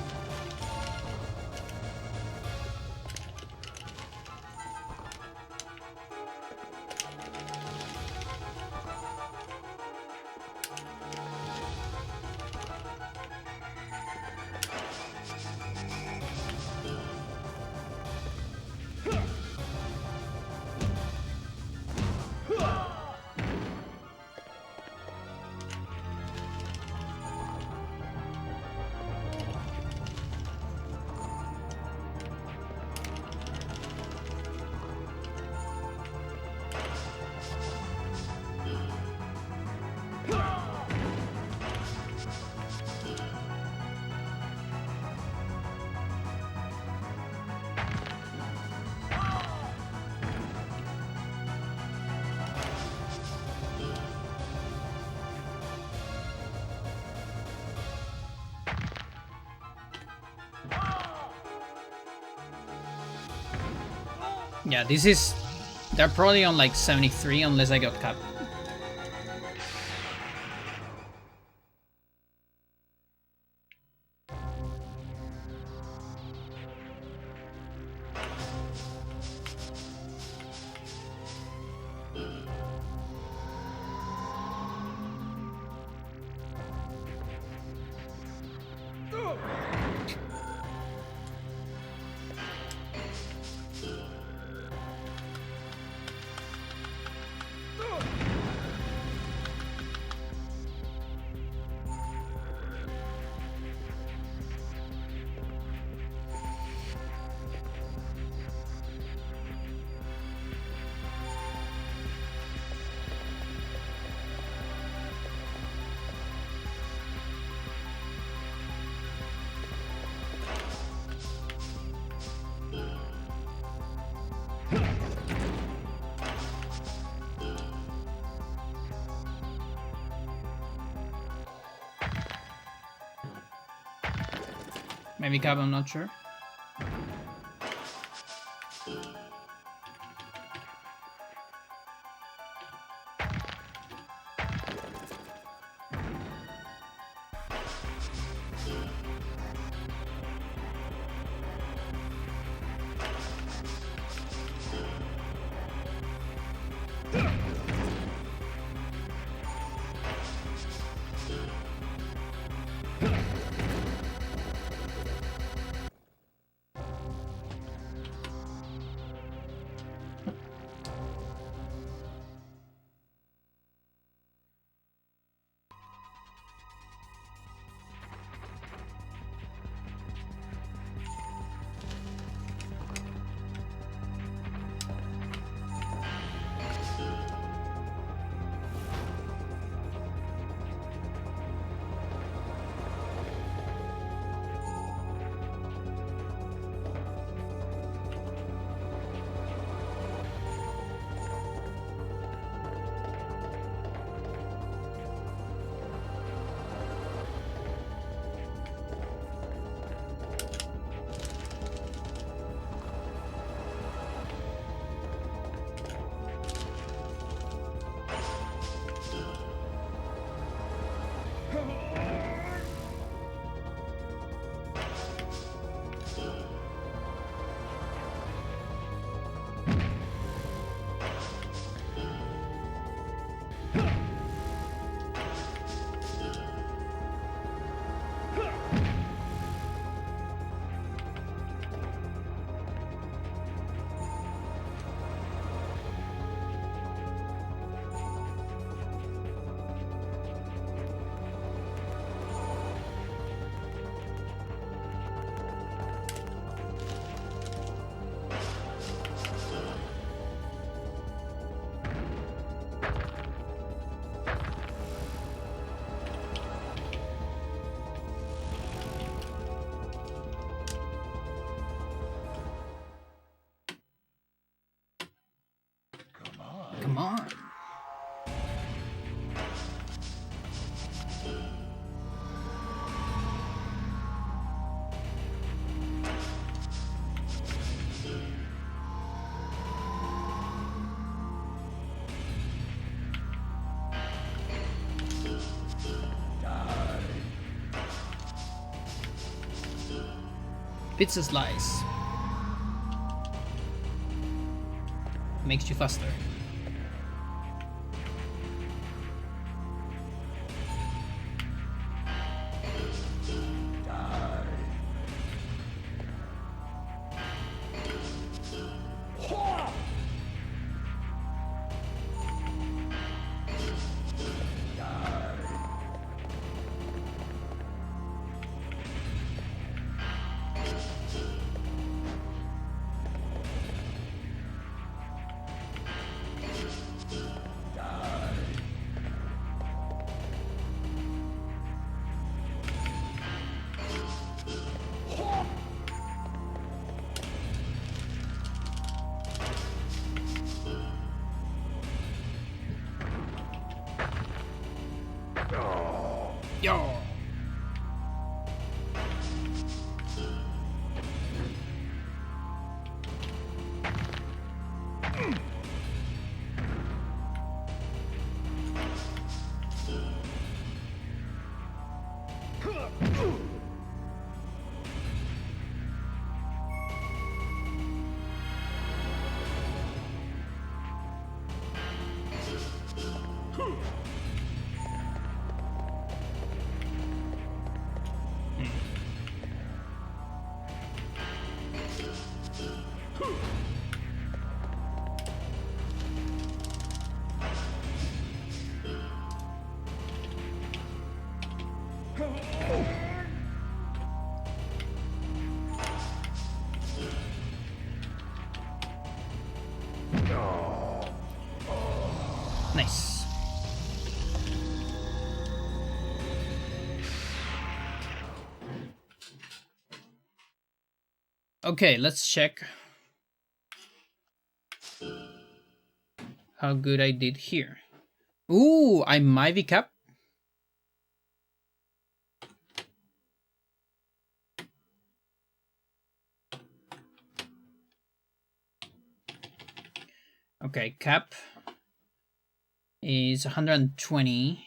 Yeah, this is... They're probably on like 73 unless I got capped. Maybe cap, I'm not sure. Come on. Pizza slice. Makes you faster. Yo. Nice. Okay, let's check how good I did here. Ooh, I might be capped. Okay, cap is 120.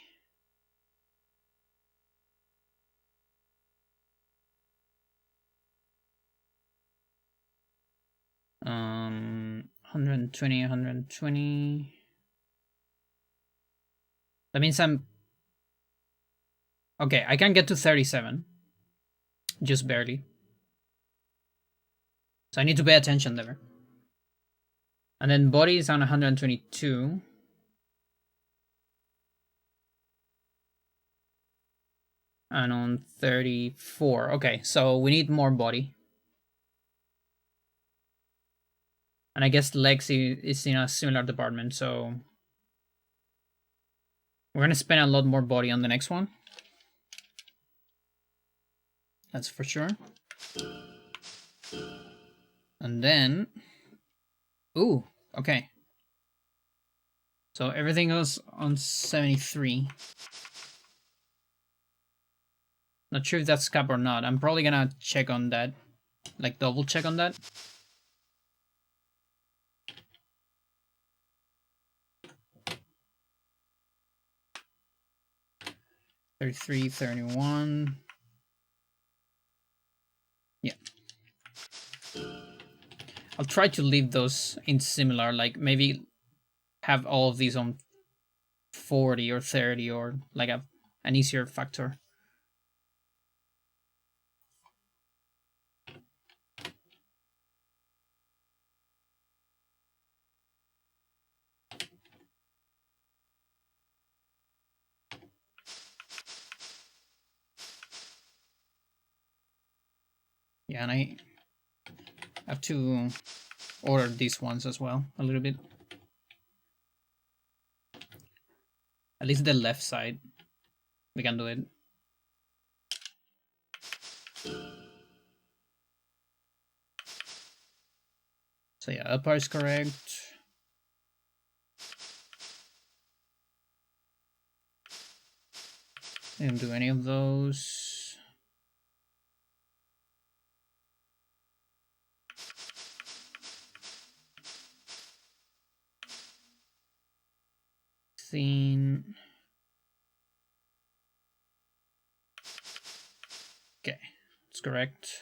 120, 120. That means I'm... Okay, I can get to 37. Just barely. So I need to pay attention there. And then body is on 122. And on 34. Okay, so we need more body. And I guess legs is in a similar department, so we're gonna spend a lot more body on the next one. That's for sure. And then, ooh, okay. So everything goes on 73. Not sure if that's cap or not. I'm probably gonna check on that, like double check on that. $33, $31. Yeah. I'll try to leave those in similar, like maybe have all of these on 40 or 30 or like an easier factor. Yeah, and I have to order these ones as well a little bit. At least the left side. We can do it. So yeah, up part is correct. Didn't do any of those. Scene. Okay, it's correct.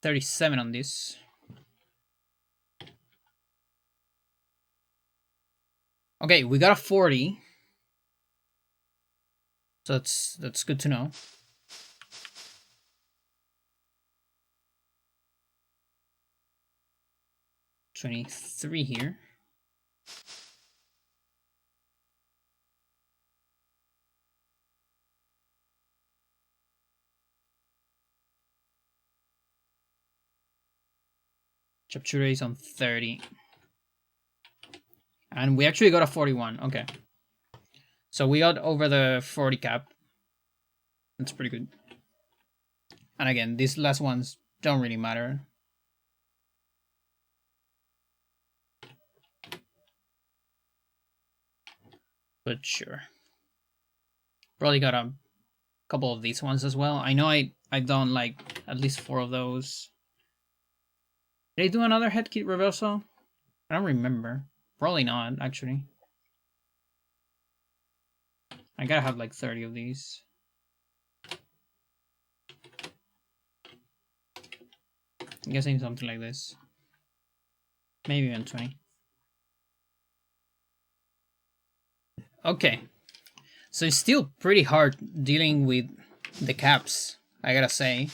37 on this. Okay, we got a 40. So that's good to know. $23 here. Chapter is on 30. And we actually got a 41. Okay. So we got over the 40 cap. That's pretty good. And again, these last ones don't really matter. But sure. Probably got a couple of these ones as well. I know I've done like at least 4 of those. Did I do another head kit reversal? I don't remember. Probably not, actually. I gotta have like 30 of these. I'm guessing something like this. Maybe even 20. Okay. So it's still pretty hard dealing with the caps, I gotta say.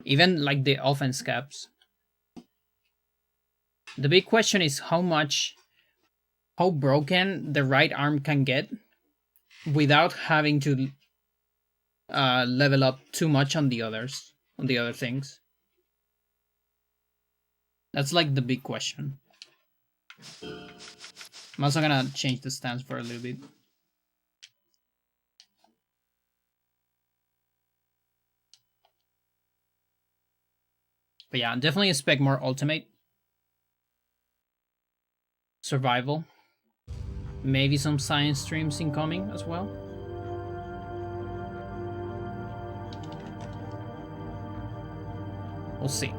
Even like the offense caps. The big question is how broken the right arm can get without having to level up too much on the other things. That's like the big question. I'm also gonna change the stance for a little bit. But yeah, definitely expect more ultimate. Survival. Maybe some science streams incoming as well. We'll see.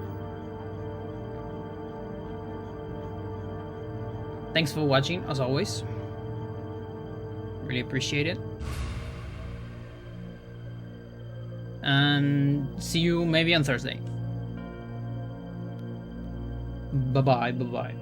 Thanks for watching, as always. Really appreciate it. And see you maybe on Thursday. Bye-bye, bye-bye.